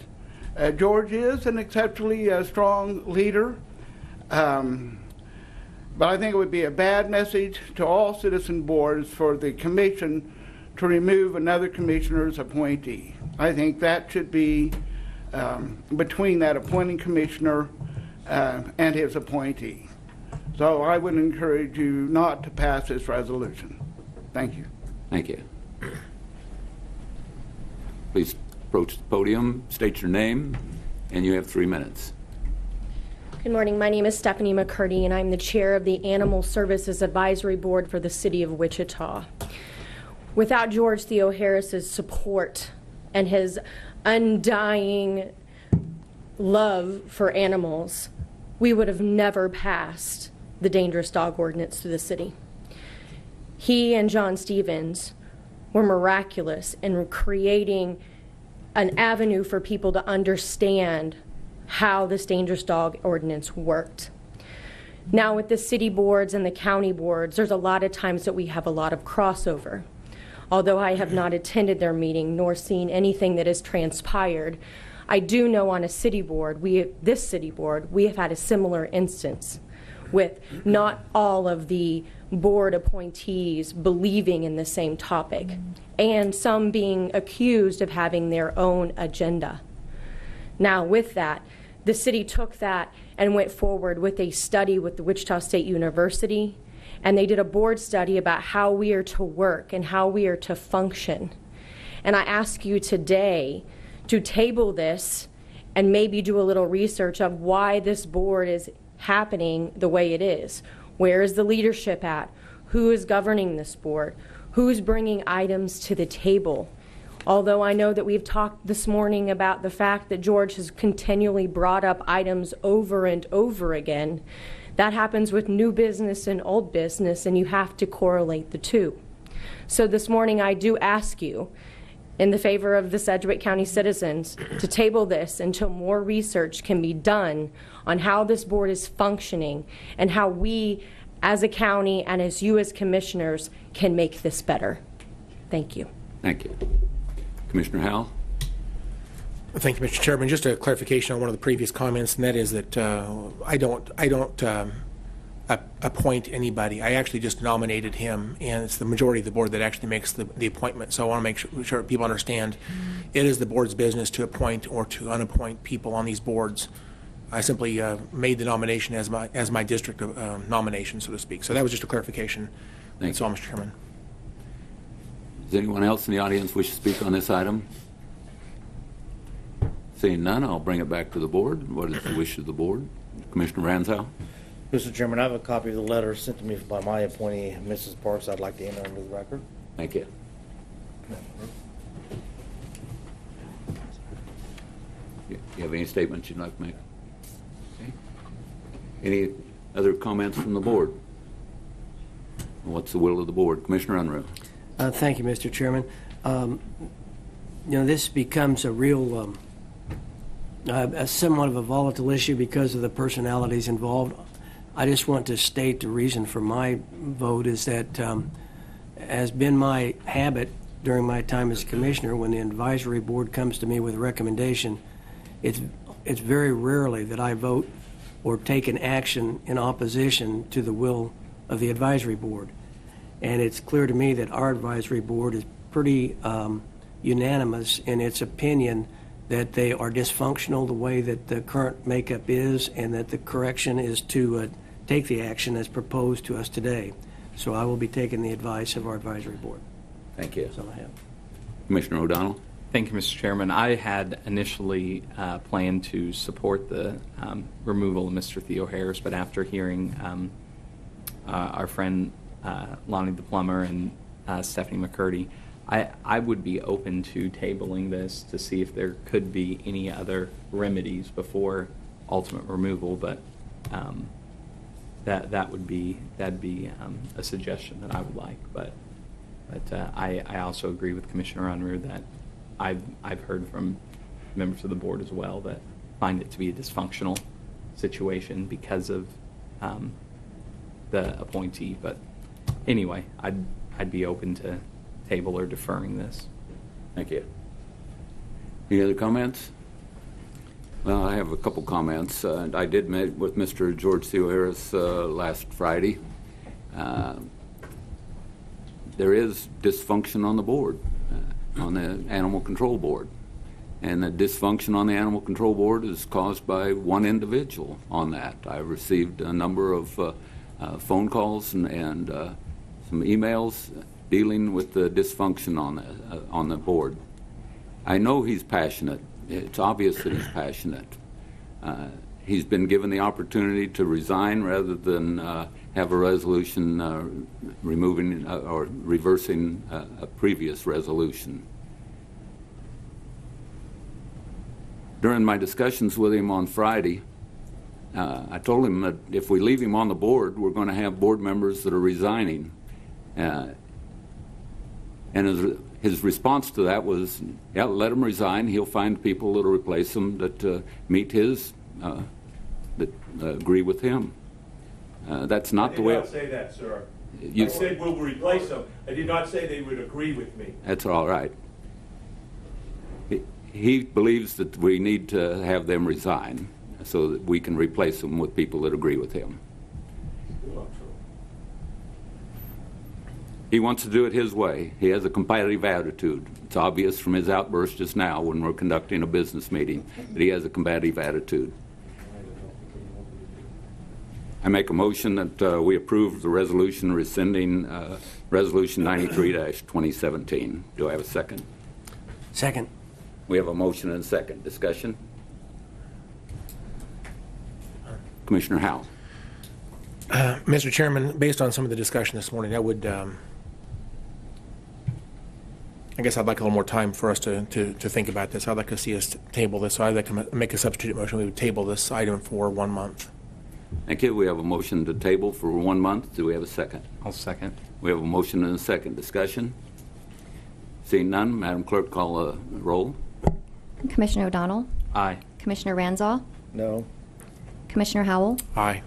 George is an exceptionally strong leader, but I think it would be a bad message to all citizen boards for the commission to remove another commissioner's appointee. I think that should be between that appointing commissioner and his appointee. So I would encourage you not to pass this resolution. Thank you. Thank you. Please approach the podium, state your name, and you have 3 minutes. Good morning. My name is Stephanie McCurdy, and I'm the chair of the Animal Services Advisory Board for the City of Wichita. Without George Theoharis's support and his undying love for animals, we would have never passed the dangerous dog ordinance to the city. He and John Stevens were miraculous in creating an avenue for people to understand how this dangerous dog ordinance worked. Now with the city boards and the county boards, there's a lot of times that we have a lot of crossover. Although I have not attended their meeting nor seen anything that has transpired, I do know on a city board, this city board, we have had a similar instance with not all of the board appointees believing in the same topic, and some being accused of having their own agenda. Now with that, the city took that and went forward with a study with the Wichita State University, and they did a board study about how we are to work and how we are to function. And I ask you today to table this and maybe do a little research of why this board is happening the way it is. Where is the leadership at? Who is governing this board? Who's bringing items to the table? Although I know that we've talked this morning about the fact that George has continually brought up items over and over again, that happens with new business and old business, and you have to correlate the two. So this morning I do ask you, in the favor of the Sedgwick County citizens, to table this until more research can be done on how this board is functioning and how we as a county and as you as commissioners can make this better. Thank you. Thank you. Commissioner Howell. Thank you, Mr. Chairman. Just a clarification on one of the previous comments, and that is that I don't appoint anybody. I actually just nominated him, and it's the majority of the board that actually makes the appointment. So I want to make sure people understand it is the board's business to appoint or to unappoint people on these boards. I simply made the nomination as my district nomination, so to speak. So that was just a clarification. That's all, Mr. Chairman. Does anyone else in the audience wish to speak on this item? Seeing none, I'll bring it back to the board. What is the wish of the board? Commissioner Ranzow. Mr. Chairman, I have a copy of the letter sent to me by my appointee, Mrs. Parks. I'd like to enter into the record. Thank you. You have any statements you'd like to make? Okay. Any other comments from the board? What's the will of the board? Commissioner Unruh. Thank you, Mr. Chairman. This becomes a real, somewhat of a volatile issue because of the personalities involved. I just want to state the reason for my vote is that has been my habit during my time as commissioner. When the advisory board comes to me with a recommendation, it's very rarely that I vote or take an action in opposition to the will of the advisory board. And it's clear to me that our advisory board is pretty unanimous in its opinion that they are dysfunctional the way that the current makeup is, and that the correction is to take the action as proposed to us today. So I will be taking the advice of our advisory board. Thank you. That's all I have. Commissioner O'Donnell. Thank you, Mr. Chairman. I had initially planned to support the removal of Mr. Theoharis, but after hearing our friend Lonnie the Plumber and Stephanie McCurdy, I would be open to tabling this to see if there could be any other remedies before ultimate removal, but that'd be a suggestion that I would like. But I also agree with Commissioner Unruh that I've heard from members of the board as well that find it to be a dysfunctional situation because of the appointee. But anyway, I'd be open to table or deferring this. Thank you. Any other comments? Well, I have a couple comments. I did meet with Mr. George Theoharis last Friday. There is dysfunction on the board, on the Animal Control Board. And the dysfunction on the Animal Control Board is caused by one individual on that. I received a number of phone calls and some emails dealing with the dysfunction on the board. I know he's passionate. It's obvious that he's passionate. He's been given the opportunity to resign rather than have a resolution removing or reversing a previous resolution. During my discussions with him on Friday, I told him that if we leave him on the board, we're going to have board members that are resigning. And his response to that was, yeah, let him resign. He'll find people that will replace him that meet his, that agree with him. That's not the way. I did not say that, sir. I said we'll replace them. I did not say they would agree with me. That's all right. He believes that we need to have them resign so that we can replace them with people that agree with him. He wants to do it his way. He has a competitive attitude. It's obvious from his outburst just now when we're conducting a business meeting that he has a combative attitude. I make a motion that we approve the resolution rescinding Resolution 93-2017. Do I have a second? Second. We have a motion and a second. Discussion? Commissioner Howell. Mr. Chairman, based on some of the discussion this morning, I would, I guess I'd like a little more time for us to think about this. I'd like to see us table this. So I'd like to make a substitute motion. We would table this item for 1 month. Thank you. We have a motion to table for 1 month. Do we have a second? I'll second. We have a motion and a second. Discussion? Seeing none, Madam Clerk, call a roll. Commissioner O'Donnell? Aye. Commissioner Ranzau? No. Commissioner Howell? Aye.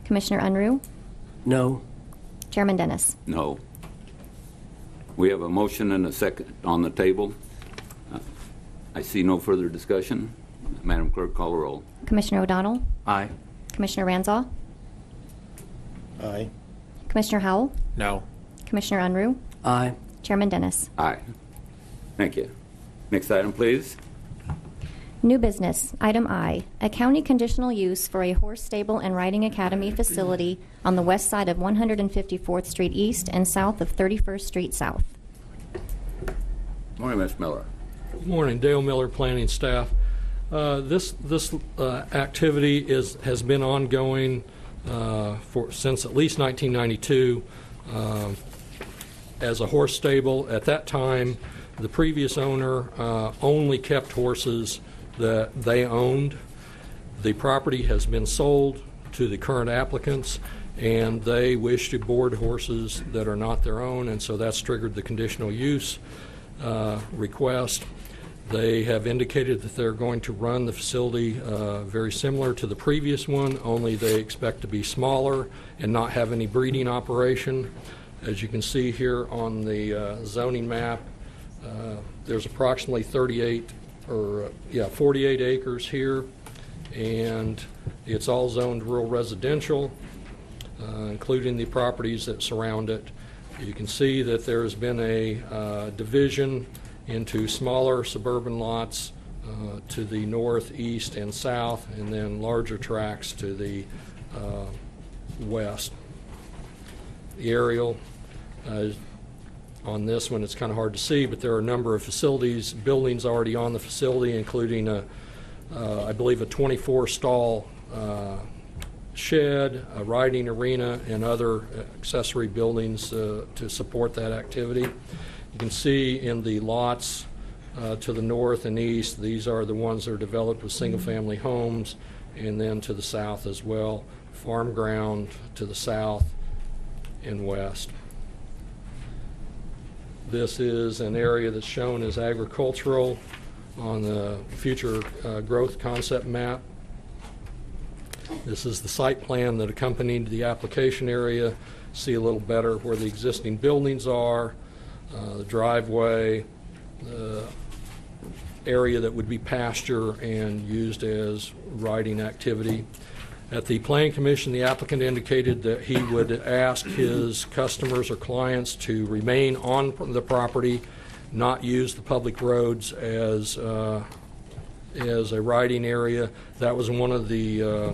Commissioner Unruh? No. Chairman Dennis? No. We have a motion and a second on the table. I see no further discussion. Madam Clerk, call a roll. Commissioner O'Donnell? Aye. Commissioner Ranzau? Aye. Commissioner Howell? No. Commissioner Unruh? Aye. Chairman Dennis? Aye. Thank you. Next item, please. New business. Item I, a county conditional use for a horse stable and riding academy facility on the west side of 154th Street East and south of 31st Street South. Morning, Ms. Miller. Good morning. Dale Miller, planning staff. This activity has been ongoing since at least 1992 as a horse stable. At that time, the previous owner only kept horses that they owned. The property has been sold to the current applicants, and they wish to board horses that are not their own, and so that's triggered the conditional use request. They have indicated that they're going to run the facility very similar to the previous one, only they expect to be smaller and not have any breeding operation. As you can see here on the zoning map, there's approximately 48 acres here, and it's all zoned rural residential, including the properties that surround it. You can see that there has been a division into smaller suburban lots to the north, east, and south, and then larger tracts to the west. The aerial on this one, it's kind of hard to see, but there are a number of buildings already on the facility, including I believe a 24-stall shed, a riding arena, and other accessory buildings to support that activity. You can see in the lots to the north and east, these are the ones that are developed with single-family homes, and then to the south as well, farm ground to the south and west. This is an area that's shown as agricultural on the future growth concept map. This is the site plan that accompanied the application area. See a little better where the existing buildings are, the driveway, the area that would be pasture and used as riding activity. At the Planning Commission, the applicant indicated that he would ask his customers or clients to remain on the property, not use the public roads as a riding area. That was one of the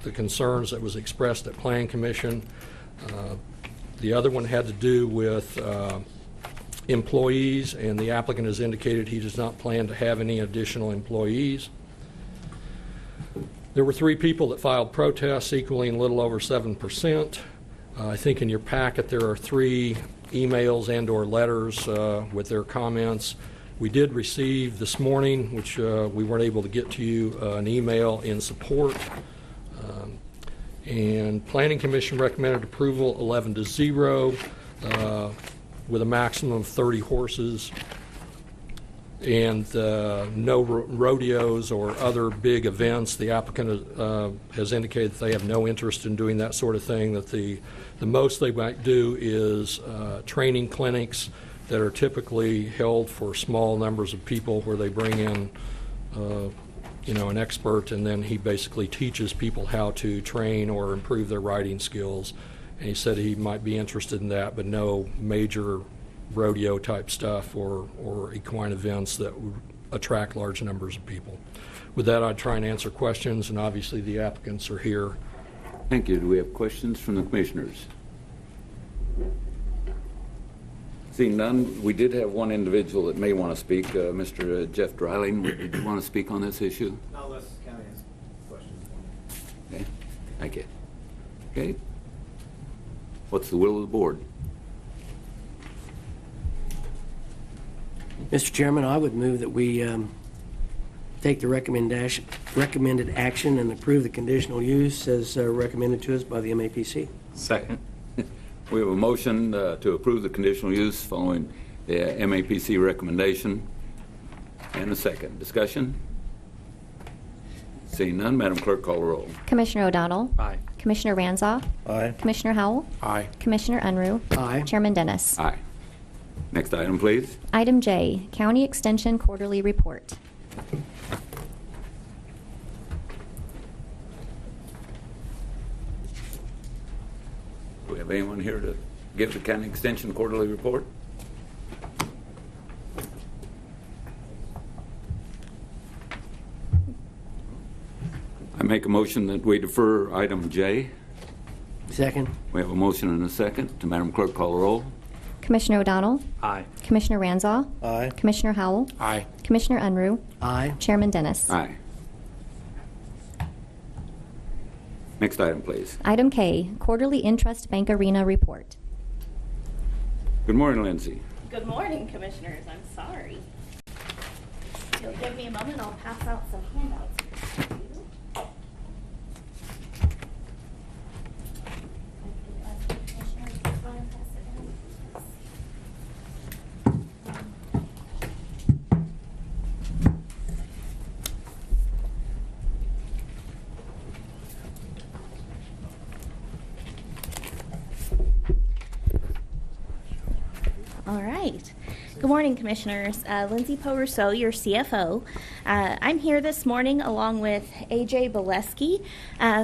concerns that was expressed at Planning Commission. The other one had to do with employees, and the applicant has indicated he does not plan to have any additional employees. There were 3 people that filed protests equaling a little over 7%. I think in your packet there are 3 emails and or letters with their comments. We did receive this morning, which we weren't able to get to you, an email in support. And Planning Commission recommended approval 11-0 with a maximum of 30 horses and no rodeos or other big events. The applicant has indicated that they have no interest in doing that sort of thing, that the most they might do is training clinics that are typically held for small numbers of people where they bring in an expert, and then he basically teaches people how to train or improve their riding skills. And he said he might be interested in that, but no major rodeo type stuff or equine events that would attract large numbers of people. With that, I'd try and answer questions, and obviously the applicants are here. Thank you. Do we have questions from the commissioners? Seeing none, we did have one individual that may want to speak, Mr. Jeff Dreiling. Did you want to speak on this issue? Not unless the county has questions for me. Okay. Thank you. Okay. What's the will of the board? Mr. Chairman, I would move that we take the recommended action and approve the conditional use as recommended to us by the MAPC. Second. We have a motion to approve the conditional use following the MAPC recommendation, and a second. Discussion? Seeing none, Madam Clerk, call the roll. Commissioner O'Donnell. Aye. Commissioner Ranzau. Aye. Commissioner Howell. Aye. Commissioner Unruh. Aye. Chairman Dennis. Aye. Next item, please. Item J, County Extension Quarterly Report. Do we have anyone here to give the county extension quarterly report? I make a motion that we defer item J. Second. We have a motion and a second. To Madam Clerk, call the roll. Commissioner O'Donnell. Aye. Commissioner Ranzau. Aye. Commissioner Howell. Aye. Commissioner Unruh. Aye. Chairman Dennis. Aye. Next item, please. Item K, Quarterly INTRUST Bank Arena Report. Good morning, Lindsay. Good morning, Commissioners. I'm sorry. If you'll give me a moment, I'll pass out some handouts. All right. Good morning, Commissioners. Lindsay Poe-Rousseau, your CFO. I'm here this morning along with AJ Bileski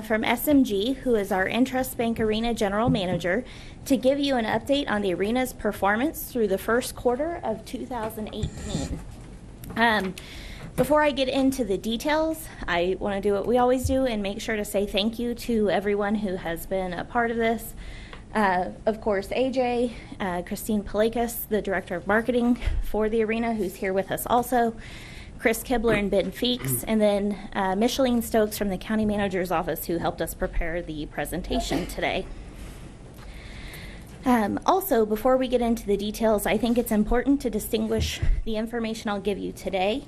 from SMG, who is our INTRUST Bank Arena General Manager, to give you an update on the arena's performance through the first quarter of 2018. Before I get into the details, I want to do what we always do and make sure to say thank you to everyone who has been a part of this. Of course, AJ, Christine Palakas, the Director of Marketing for the arena, who's here with us also, Chris Kibler and Ben Feeks, and then Micheline Stokes from the County Manager's Office, who helped us prepare the presentation today. Also, before we get into the details, I think it's important to distinguish the information I'll give you today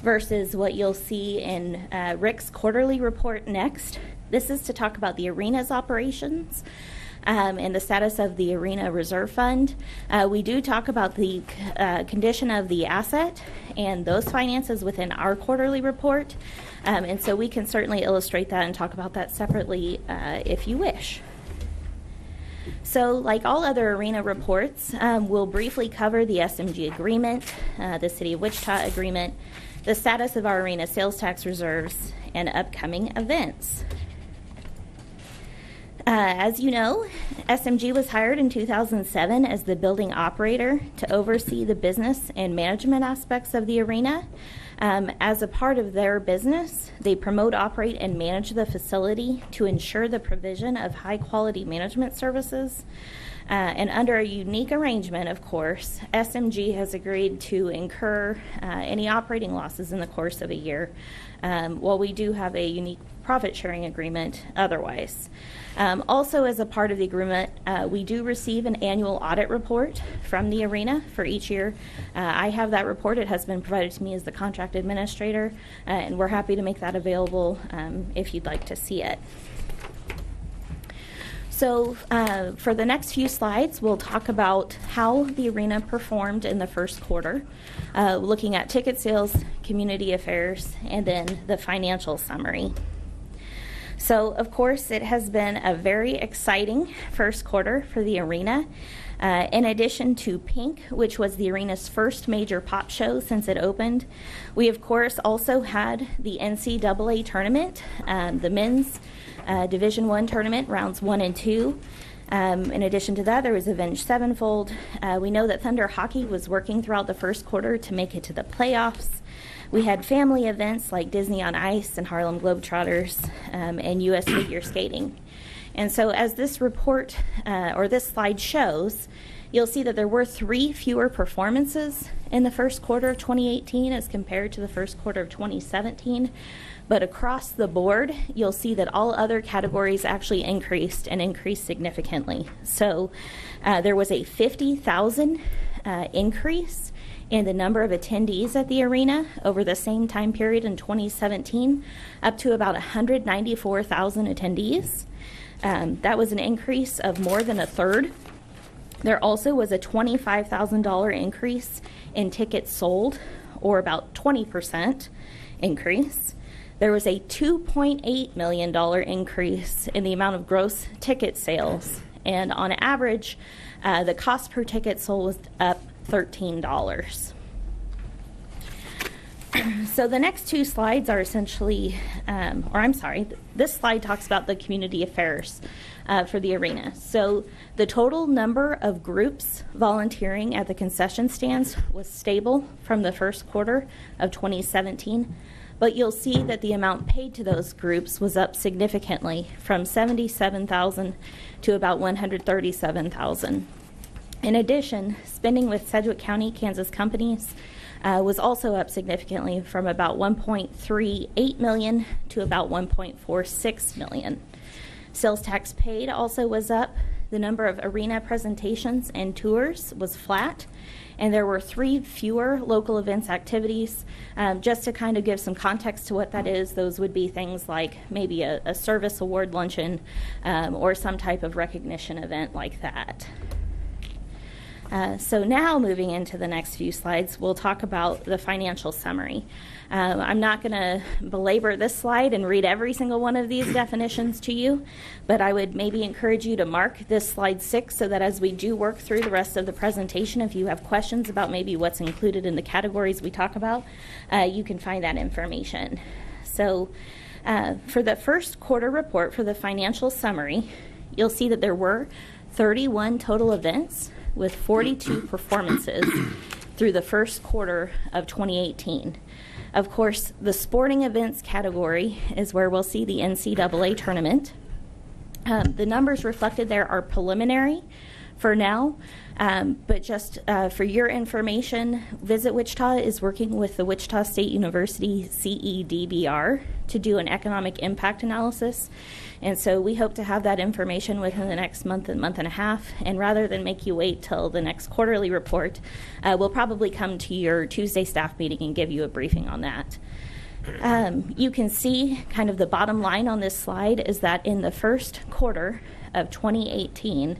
versus what you'll see in Rick's quarterly report next. This is to talk about the arena's operations. and the status of the Arena Reserve Fund. We do talk about the condition of the asset and those finances within our quarterly report, and so we can certainly illustrate that and talk about that separately if you wish. So, like all other Arena reports, we'll briefly cover the SMG agreement, the City of Wichita agreement, the status of our Arena sales tax reserves, and upcoming events. As you know, SMG was hired in 2007 as the building operator to oversee the business and management aspects of the arena. As a part of their business, they promote, operate, and manage the facility to ensure the provision of high-quality management services. And under a unique arrangement, of course, SMG has agreed to incur any operating losses in the course of a year, while we do have a unique profit-sharing agreement otherwise. Also, as a part of the agreement, we do receive an annual audit report from the arena for each year. I have that report. It has been provided to me as the contract administrator, and we're happy to make that available if you'd like to see it. So for the next few slides, we'll talk about how the arena performed in the first quarter, looking at ticket sales, community affairs, and then the financial summary. So, of course, it has been a very exciting first quarter for the arena. In addition to Pink, which was the arena's first major pop show since it opened, we, of course, also had the NCAA tournament, the men's Division I tournament, rounds 1 and 2. In addition to that, there was Avenged Sevenfold. We know that Thunder Hockey was working throughout the first quarter to make it to the playoffs. We had family events like Disney on Ice and Harlem Globetrotters and U.S. figure skating. And so as this report or this slide shows, you'll see that there were 3 fewer performances in the first quarter of 2018 as compared to the first quarter of 2017. But across the board, you'll see that all other categories actually increased and increased significantly. So there was a 50,000 increase in the number of attendees at the arena over the same time period in 2017, up to about 194,000 attendees. That was an increase of more than a third. There also was a $25,000 increase in tickets sold, or about 20% increase. There was a $2.8 million increase in the amount of gross ticket sales, and on average, the cost per ticket sold was up $13. So the next 2 slides are essentially, this slide talks about the community affairs for the arena. So the total number of groups volunteering at the concession stands was stable from the first quarter of 2017, but you'll see that the amount paid to those groups was up significantly from $77,000 to about $137,000. In addition, spending with Sedgwick County, Kansas companies was also up significantly from about $1.38 million to about $1.46 million. Sales tax paid also was up. The number of arena presentations and tours was flat, and there were 3 fewer local events activities. Just to kind of give some context to what that is, those would be things like maybe a service award luncheon or some type of recognition event like that. So now moving into the next few slides, we'll talk about the financial summary. I'm not going to belabor this slide and read every single one of these definitions to you, but I would maybe encourage you to mark this slide 6 so that as we do work through the rest of the presentation, if you have questions about maybe what's included in the categories we talk about, you can find that information. So for the first quarter report for the financial summary, you'll see that there were 31 total events with 42 performances through the first quarter of 2018. Of course, the sporting events category is where we'll see the NCAA tournament. The numbers reflected there are preliminary for now, but just for your information, Visit Wichita is working with the Wichita State University CEDBR to do an economic impact analysis. And so we hope to have that information within the next month and a half. And rather than make you wait till the next quarterly report, we'll probably come to your Tuesday staff meeting and give you a briefing on that. You can see kind of the bottom line on this slide is that in the first quarter, of 2018,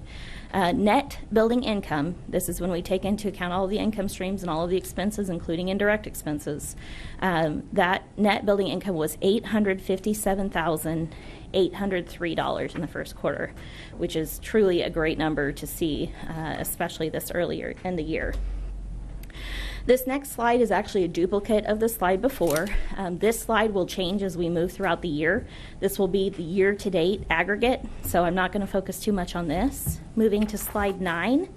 net building income, this is when we take into account all of the income streams and all of the expenses, including indirect expenses, that net building income was $857,803 in the first quarter, which is truly a great number to see, especially this earlier in the year. This next slide is actually a duplicate of the slide before. This slide will change as we move throughout the year. This will be the year-to-date aggregate, so I'm not going to focus too much on this. Moving to slide 9,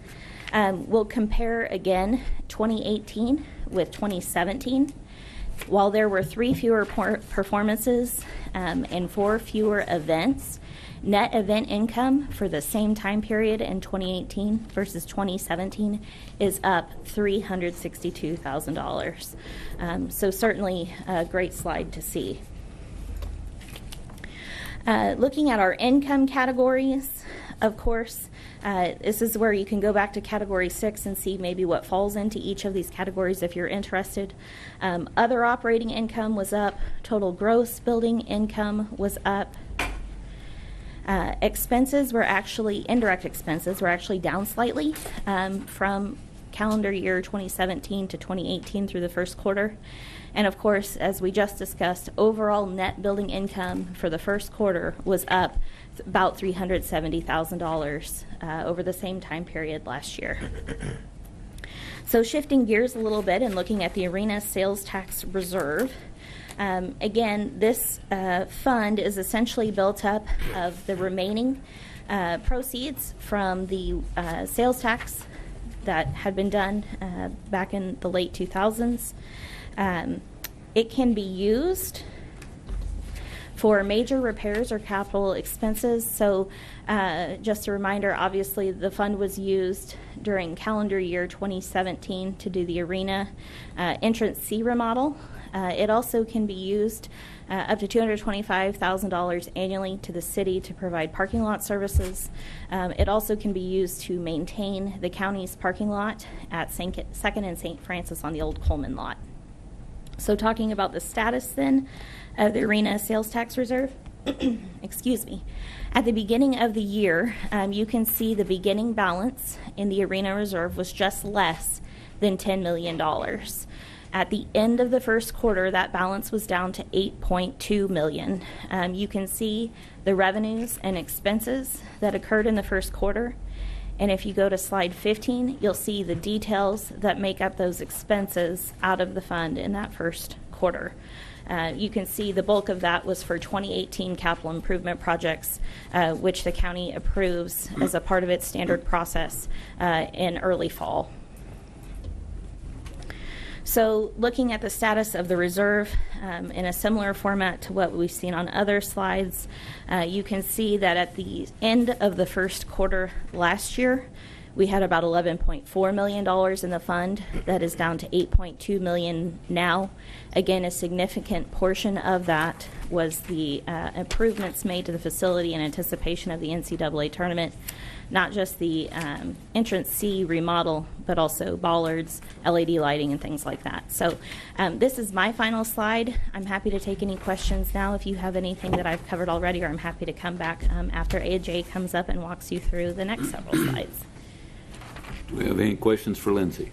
we'll compare again 2018 with 2017. While there were 3 fewer performances and 4 fewer events, net event income for the same time period in 2018 versus 2017 is up $362,000. So certainly a great slide to see. Looking at our income categories, of course, this is where you can go back to category 6 and see maybe what falls into each of these categories if you're interested. Other operating income was up. Total gross building income was up. Expenses were actually, indirect expenses were actually down slightly from calendar year 2017 to 2018 through the first quarter. And of course, as we just discussed, overall net building income for the first quarter was up about $370,000 over the same time period last year. So shifting gears a little bit and looking at the arena sales tax reserve. Again, this fund is essentially built up of the remaining proceeds from the sales tax that had been done back in the late 2000s. It can be used for major repairs or capital expenses. So just a reminder, obviously the fund was used during calendar year 2017 to do the arena entrance C remodel. It also can be used up to $225,000 annually to the city to provide parking lot services. It also can be used to maintain the county's parking lot at 2nd and St. Francis on the old Coleman lot. So talking about the status then of the arena sales tax reserve, excuse me. At the beginning of the year, you can see the beginning balance in the arena reserve was just less than $10 million. At the end of the first quarter, that balance was down to $8.2 million. You can see the revenues and expenses that occurred in the first quarter. And if you go to slide 15, you'll see the details that make up those expenses out of the fund in that first quarter. You can see the bulk of that was for 2018 capital improvement projects, which the county approves as a part of its standard process in early fall. So looking at the status of the reserve in a similar format to what we've seen on other slides, you can see that at the end of the first quarter last year, we had about $11.4 million in the fund. That is down to $8.2 million now. Again, a significant portion of that was the improvements made to the facility in anticipation of the NCAA tournament. Not just the entrance C remodel, but also bollards, LED lighting, and things like that. So this is my final slide. I'm happy to take any questions now if you have anything that I've covered already, or I'm happy to come back after AJ comes up and walks you through the next several slides. Do we have any questions for Lindsay?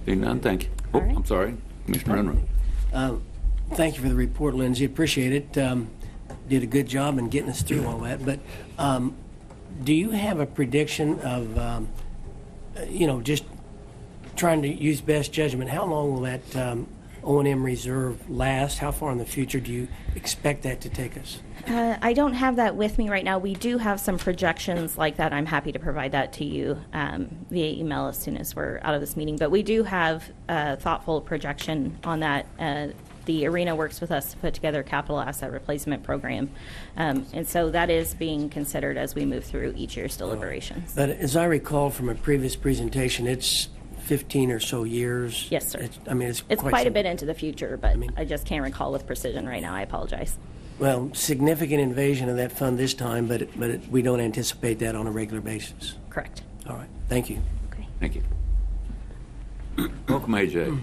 Being none, thank you. Oh, right. I'm sorry, Commissioner Unruh. Thank you for the report, Lindsay. Appreciate it. Did a good job in getting us through all that. But do you have a prediction of, just trying to use best judgment, how long will that O&M reserve last? How far in the future do you expect that to take us? I don't have that with me right now. We do have some projections like that. I'm happy to provide that to you via email as soon as we're out of this meeting. But we do have a thoughtful projection on that. The arena works with us to put together a capital asset replacement program. And so that is being considered as we move through each year's deliberations. But as I recall from a previous presentation, it's 15 or so years. Yes, sir. It's quite a bit into the future, but I just can't recall with precision right now. I apologize. Well, significant invasion of that fund this time, but we don't anticipate that on a regular basis. Correct. All right. Thank you. Okay. Thank you. Welcome, AJ.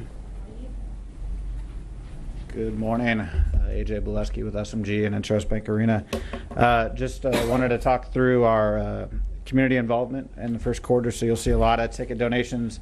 Good morning. AJ Bolesky with SMG and INTRUST Bank Arena. Just wanted to talk through our community involvement in the first quarter. So you'll see a lot of ticket donations.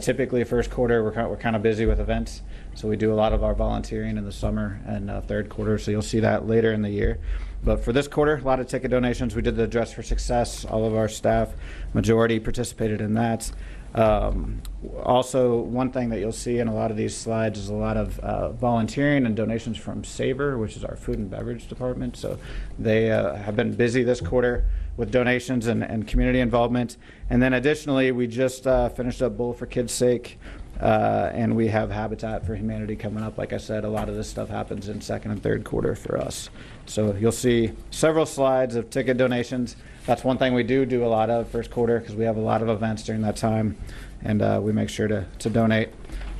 Typically, first quarter we're kind of busy with events, so we do a lot of our volunteering in the summer and third quarter. So you'll see that later in the year. But for this quarter, a lot of ticket donations. We did the Dress for Success. All of our staff, majority participated in that. Also, one thing that you'll see in a lot of these slides is a lot of volunteering and donations from Savor, which is our food and beverage department. So they have been busy this quarter with donations and community involvement. And then additionally, we just finished up Bowl for Kids' Sake, and we have Habitat for Humanity coming up. Like I said, a lot of this stuff happens in second and third quarter for us. So you'll see several slides of ticket donations. That's one thing we do a lot of first quarter because we have a lot of events during that time, and we make sure to donate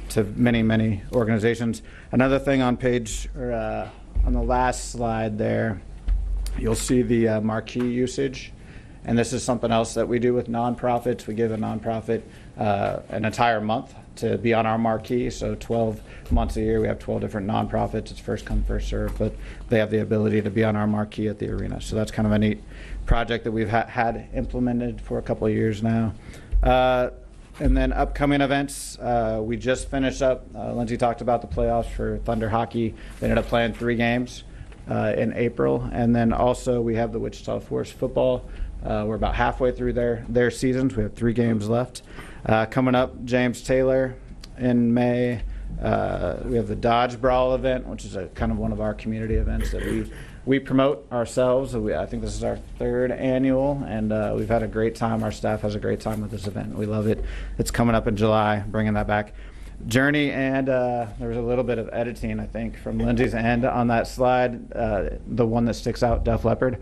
to many organizations. Another thing on on the last slide there, you'll see the marquee usage, and this is something else that we do with nonprofits. We give a nonprofit an entire month to be on our marquee. So 12 months a year, we have 12 different nonprofits. It's first come, first serve, but they have the ability to be on our marquee at the arena. So that's kind of a neat project that we've had implemented for a couple of years now. And then upcoming events, we just finished up. Lindsay talked about the playoffs for Thunder Hockey. They ended up playing 3 games in April. And then also we have the Wichita Forest football. We're about halfway through their seasons. We have 3 games left. Coming up, James Taylor in May. We have the Dodge Brawl event, which is kind of one of our community events that we promote ourselves. I think this is our 3rd annual, and we've had a great time. Our staff has a great time with this event. We love it. It's coming up in July, bringing that back. Journey, and there was a little bit of editing, I think, from Lindsay's end on that slide. The one that sticks out, Def Leppard,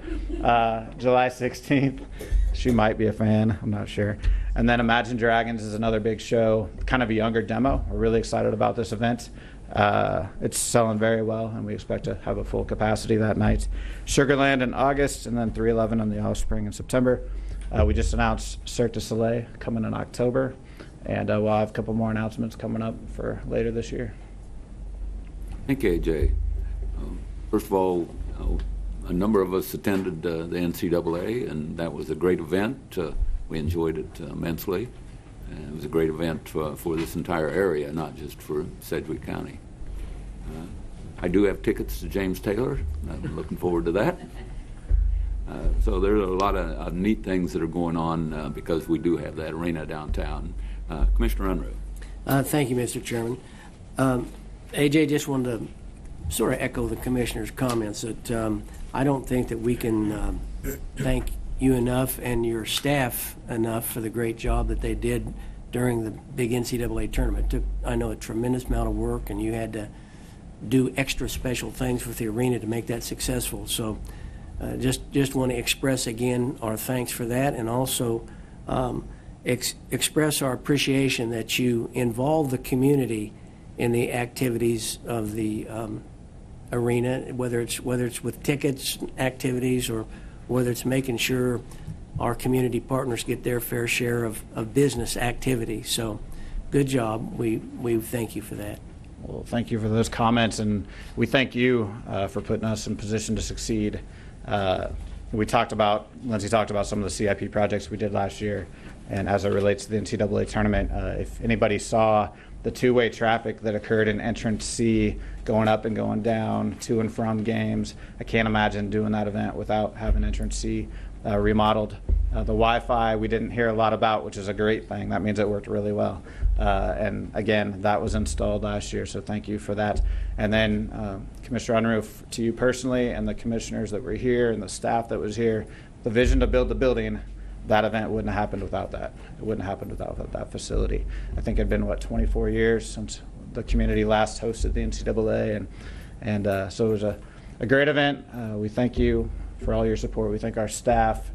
July 16th. She might be a fan, I'm not sure. And then Imagine Dragons is another big show, kind of a younger demo. We're really excited about this event. It's selling very well, and we expect to have a full capacity that night. Sugarland in August, and then 311 on the Offspring in September. We just announced Cirque du Soleil coming in October, and we'll have a couple more announcements coming up for later this year. Thank you, AJ. First of all, a number of us attended the NCAA, and that was a great event. We enjoyed it immensely. And it was a great event for this entire area, not just for Sedgwick County. I do have tickets to James Taylor. I'm looking forward to that. So there's a lot of neat things that are going on because we do have that arena downtown. Commissioner Unruh. Thank you, Mr. Chairman. AJ, just wanted to sort of echo the Commissioner's comments that I don't think that we can thank you enough and your staff enough for the great job that they did during the big NCAA tournament. It took, I know, a tremendous amount of work, and you had to do extra special things with the arena to make that successful. So just want to express again our thanks for that, and also express our appreciation that you involve the community in the activities of the arena, whether it's with tickets, activities, or whether it's making sure our community partners get their fair share of business activity. So good job. We thank you for that. Well, thank you for those comments, and we thank you for putting us in position to succeed. Lindsay talked about some of the CIP projects we did last year, and as it relates to the NCAA tournament, if anybody saw the 2-way traffic that occurred in entrance C going up and going down to and from games, I can't imagine doing that event without having entrance C remodeled. The Wi-Fi we didn't hear a lot about, which is a great thing. That means it worked really well. And again, that was installed last year, so thank you for that. And then Commissioner Unruh, to you personally and the commissioners that were here and the staff that was here, the vision to build the building, that event wouldn't have happened without that. It wouldn't have happened without that facility. I think it had been, 24 years since the community last hosted the NCAA, and so it was a great event. We thank you for all your support. We thank our staff.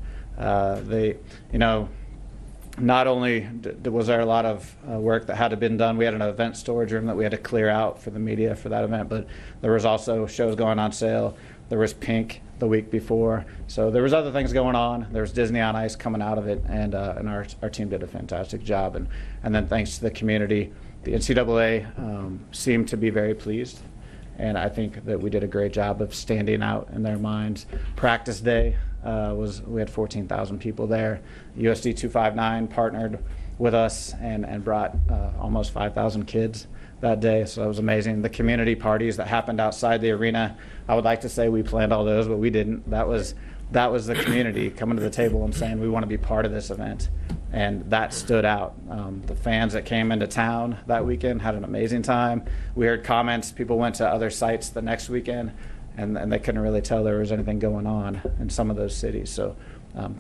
Not only was there a lot of work that had to been done, we had an event storage room that we had to clear out for the media for that event, but there was also shows going on sale. There was Pink the week before, so there was other things going on. There was Disney on Ice coming out of it, and our team did a fantastic job. And then thanks to the community, the NCAA seemed to be very pleased, and I think that we did a great job of standing out in their minds. Practice day we had 14,000 people there. USD 259 partnered with us and brought almost 5,000 kids that day, so that was amazing. The community parties that happened outside the arena, I would like to say we planned all those, but we didn't. That was the community coming to the table and saying we want to be part of this event, and that stood out. The fans that came into town that weekend had an amazing time. We heard comments, people went to other sites the next weekend, and they couldn't really tell there was anything going on in some of those cities. So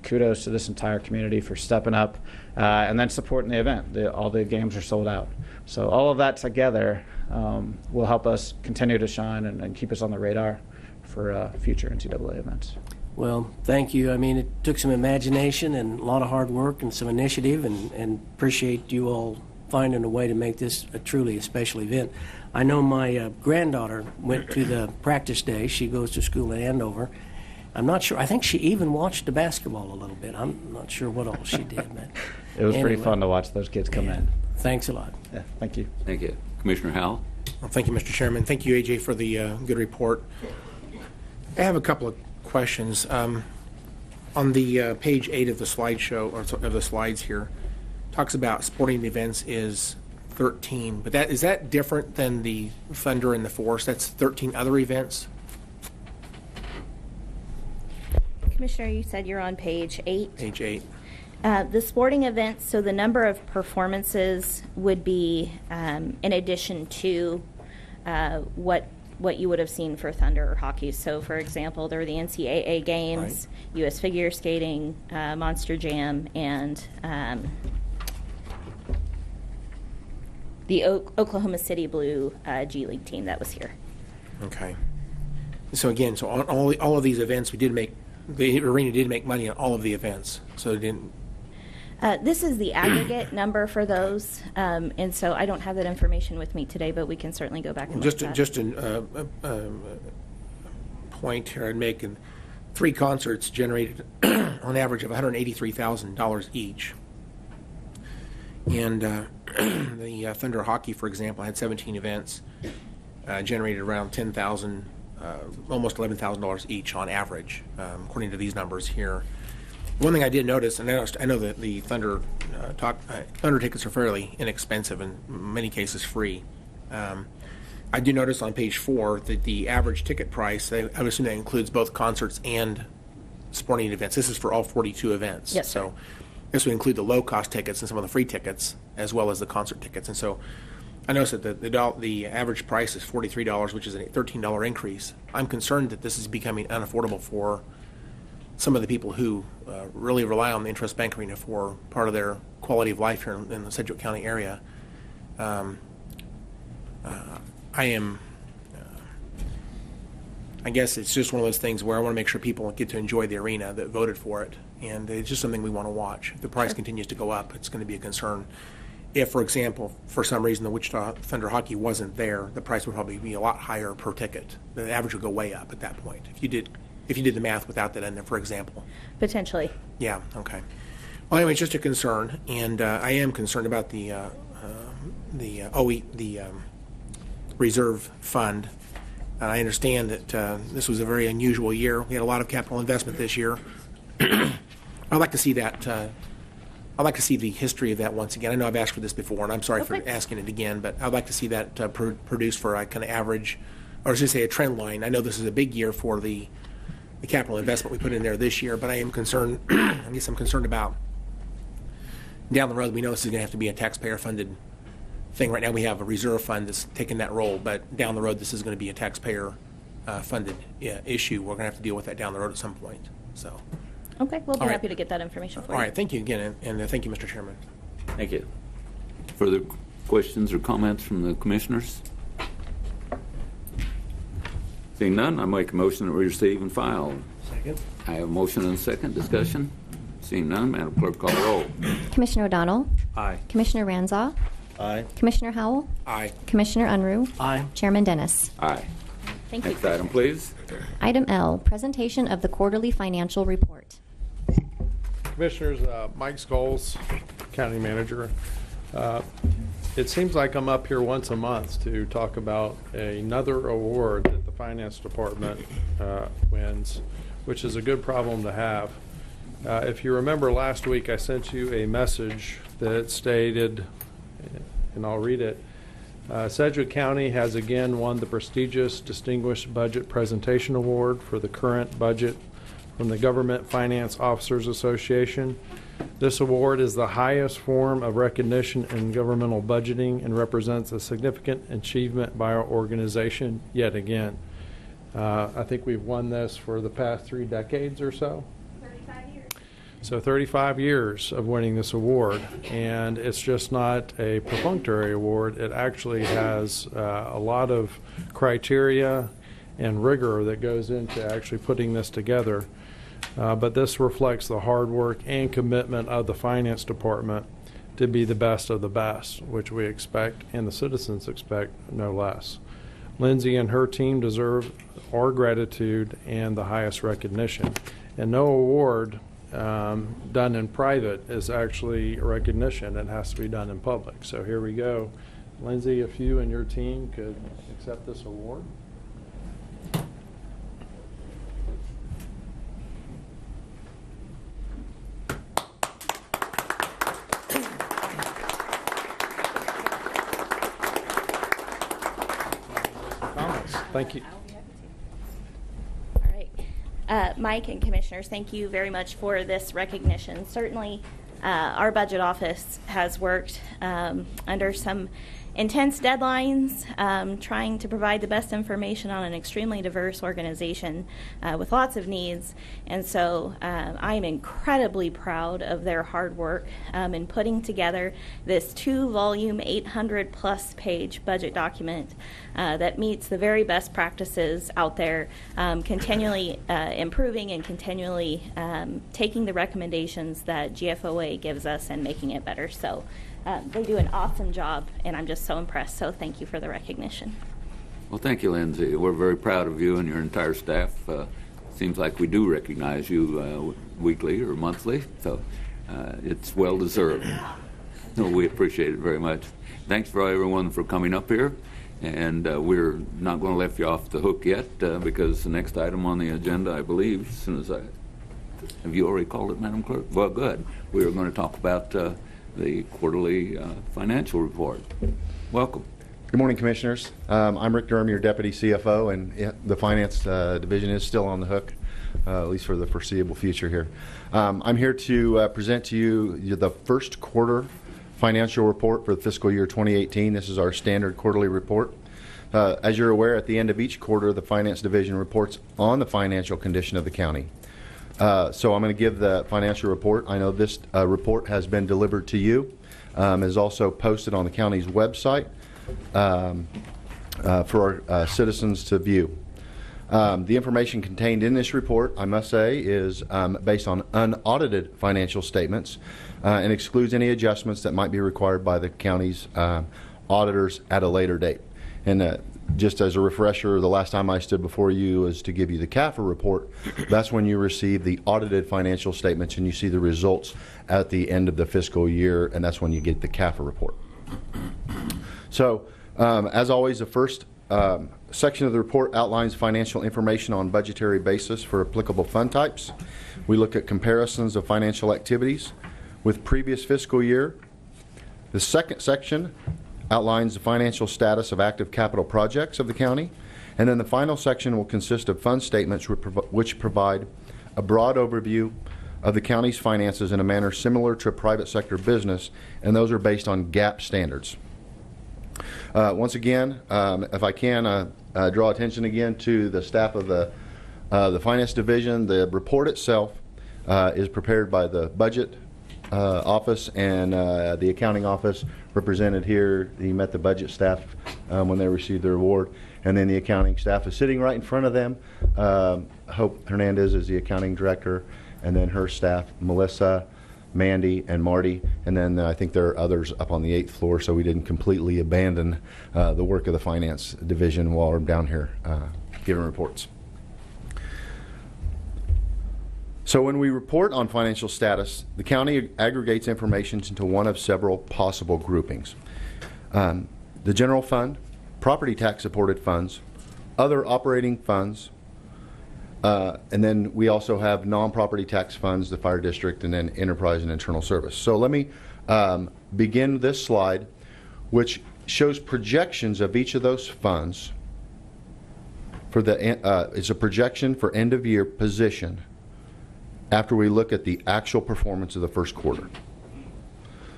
kudos to this entire community for stepping up and then supporting the event. All the games are sold out. So all of that together will help us continue to shine and keep us on the radar for future NCAA events. Well, thank you. I mean, it took some imagination and a lot of hard work and some initiative, and appreciate you all finding a way to make this truly a special event. I know my granddaughter went to the practice day. She goes to school in Andover. I'm not sure. I think she even watched the basketball a little bit. I'm not sure what all she did. But it was pretty fun to watch those kids come in. Thanks a lot. Yeah, thank you. Thank you. Commissioner Howell? Well, thank you, Mr. Chairman. Thank you, AJ, for the good report. I have a couple of questions. On the page 8 of the slideshow, or of the slides here, talks about sporting events is 13, but is that different than the Thunder and the Force? That's 13 other events? Commissioner, you said you're on page 8. Page 8. The sporting events, so the number of performances would be in addition to what you would have seen for Thunder or hockey. So, for example, there are the NCAA games, right, U.S. figure skating, Monster Jam, and the Oklahoma City Blue G League team that was here. Okay. So again, so on all of these events, the arena did make money on all of the events. So it didn't. This is the aggregate number for those, and so I don't have that information with me today, but we can certainly go back and look at that. Just a point here I'd make, 3 concerts generated on average of $183,000 each. And the Thunder Hockey, for example, had 17 events, generated around $10,000, almost $11,000 each on average, according to these numbers here. One thing I did notice, and I know that the Thunder tickets are fairly inexpensive and in many cases free. I do notice on page 4 that the average ticket price, I would assume that includes both concerts and sporting events. This is for all 42 events. Yes. So this would include the low-cost tickets and some of the free tickets, as well as the concert tickets. And so I noticed that the average price is $43, which is a $13 increase. I'm concerned that this is becoming unaffordable for some of the people who really rely on the INTRUST Bank Arena for part of their quality of life here in the Sedgwick County area. I guess it's just one of those things where I want to make sure people get to enjoy the arena that voted for it, and it's just something we want to watch. If the price continues to go up, it's going to be a concern. If, for example, for some reason the Wichita Thunder Hockey wasn't there, the price would probably be a lot higher per ticket. The average would go way up at that point. If you did the math without that in there, for example. Potentially. Yeah, okay. Well, anyway, it's just a concern, and I am concerned about the reserve fund. I understand that this was a very unusual year. We had a lot of capital investment this year. I'd like to see that. I'd like to see the history of that once again. I know I've asked for this before, and I'm sorry for asking it again, but I'd like to see that produced for a kind of average, or should I say a trend line. I know this is a big year for the capital investment we put in there this year, but I am concerned. I guess I'm concerned about down the road. We know this is going to have to be a taxpayer-funded thing. Right now we have a reserve fund that's taking that role, but down the road this is going to be a taxpayer-funded issue. We're going to have to deal with that down the road at some point. So. Okay, we'll be happy to get that information for you. All right, thank you again, and thank you, Mr. Chairman. Thank you. Further questions or comments from the commissioners? Seeing none, I make a motion that we receive and file. Second. I have a motion and a second. Discussion? Seeing none, Madam Clerk, call the roll. Commissioner O'Donnell? Aye. Commissioner Ranzau? Aye. Commissioner Howell? Aye. Commissioner Unruh? Aye. Chairman Dennis? Aye. Thank you. Next item, please. Item L, presentation of the quarterly financial report. Commissioners, Mike Scholes, County Manager. It seems like I'm up here once a month to talk about another award that the Finance Department wins, which is a good problem to have. If you remember last week, I sent you a message that stated, and I'll read it, Sedgwick County has again won the prestigious Distinguished Budget Presentation Award for the current budget from the Government Finance Officers Association. This award is the highest form of recognition in governmental budgeting and represents a significant achievement by our organization yet again. I think we've won this for the past 3 decades or so. 35 years. So 35 years of winning this award, and it's just not a perfunctory award. It actually has a lot of criteria and rigor that goes into actually putting this together. But this reflects the hard work and commitment of the Finance Department to be the best of the best, which we expect and the citizens expect no less. Lindsay and her team deserve our gratitude and the highest recognition. And no award done in private is actually a recognition. It has to be done in public. So here we go. Lindsay, if you and your team could accept this award. Thank you. All right. Mike and Commissioners, thank you very much for this recognition. Certainly, our budget office has worked under some intense deadlines, trying to provide the best information on an extremely diverse organization with lots of needs. And so I am incredibly proud of their hard work in putting together this 2-volume, 800-plus page budget document that meets the very best practices out there, continually improving and continually taking the recommendations that GFOA gives us and making it better. So they do an awesome job, and I'm just so impressed. So thank you for the recognition. Well, thank you, Lindsay. We're very proud of you and your entire staff. Seems like we do recognize you weekly or monthly, so it's well deserved. No, we appreciate it very much. Thanks for everyone for coming up here, and we're not going to let you off the hook yet because the next item on the agenda, I believe, as soon as have you already called it, Madam Clerk? Well, good. We are going to talk about the quarterly financial report. Welcome. Good morning, Commissioners. I'm Rick Durham, your Deputy CFO, and the Finance Division is still on the hook, at least for the foreseeable future here. I'm here to present to you the first quarter financial report for the fiscal year 2018. This is our standard quarterly report. As you're aware, at the end of each quarter, the Finance Division reports on the financial condition of the county. So I'm going to give the financial report. I know this report has been delivered to you, is also posted on the county's website for our citizens to view. The information contained in this report, I must say, is based on unaudited financial statements and excludes any adjustments that might be required by the county's auditors at a later date. And just as a refresher, the last time I stood before you was to give you the CAFR report. That's when you receive the audited financial statements and you see the results at the end of the fiscal year, and that's when you get the CAFR report. So, as always, the first section of the report outlines financial information on budgetary basis for applicable fund types. We look at comparisons of financial activities with previous fiscal year. The second section outlines the financial status of active capital projects of the county. And then the final section will consist of fund statements which provide a broad overview of the county's finances in a manner similar to a private sector business, and those are based on GAAP standards. Once again, if I can, draw attention again to the staff of the Finance Division. The report itself is prepared by the Budget Office and the Accounting Office represented here. He met the budget staff when they received their award, and then the accounting staff is sitting right in front of them. Hope Hernandez is the accounting director, and then her staff, Melissa, Mandy, and Marty, and then I think there are others up on the 8th floor, so we didn't completely abandon the work of the Finance Division while we're down here giving reports. So when we report on financial status, the county aggregates information into one of several possible groupings. The general fund, property tax supported funds, other operating funds, and then we also have non-property tax funds, the fire district, and then enterprise and internal service. So let me begin this slide, which shows projections of each of those funds. For the it's a projection for end of year position after we look at the actual performance of the first quarter.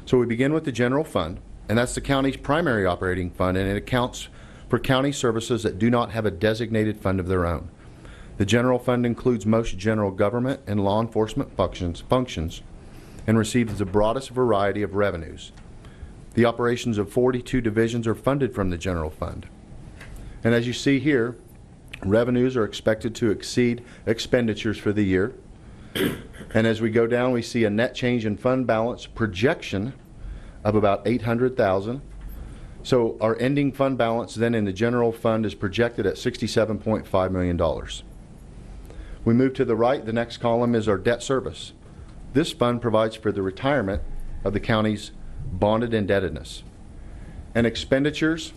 So we begin with the general fund, and that's the county's primary operating fund, and it accounts for county services that do not have a designated fund of their own. The general fund includes most general government and law enforcement functions and receives the broadest variety of revenues. The operations of 42 divisions are funded from the general fund. And as you see here, revenues are expected to exceed expenditures for the year. And as we go down, we see a net change in fund balance projection of about $800,000. So our ending fund balance then in the general fund is projected at $67.5 million. We move to the right. The next column is our debt service. This fund provides for the retirement of the county's bonded indebtedness. And expenditures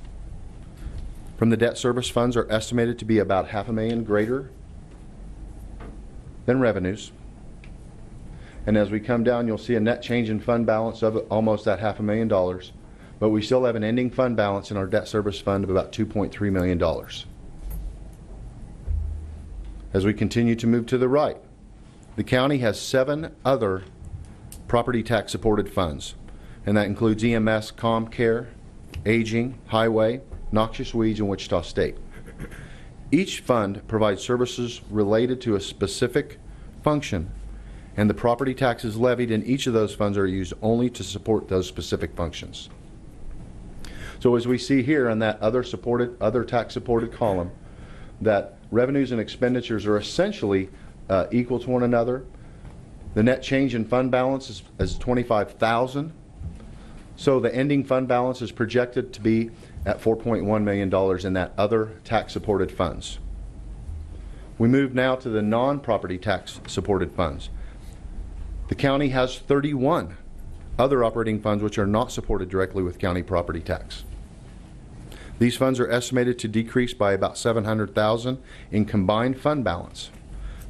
from the debt service funds are estimated to be about $500,000 greater than revenues. And as we come down, you'll see a net change in fund balance of almost that $500,000, but we still have an ending fund balance in our debt service fund of about $2.3 million. As we continue to move to the right, the county has 7 other property tax supported funds, and that includes EMS, ComCare, Aging, Highway, Noxious Weeds, and Wichita State. Each fund provides services related to a specific function, and the property taxes levied in each of those funds are used only to support those specific functions. So as we see here in that other tax supported column, that revenues and expenditures are essentially equal to one another. The net change in fund balance is $25,000. So the ending fund balance is projected to be at $4.1 million in that other tax supported funds. We move now to the non-property tax supported funds. The county has 31 other operating funds which are not supported directly with county property tax. These funds are estimated to decrease by about $700,000 in combined fund balance.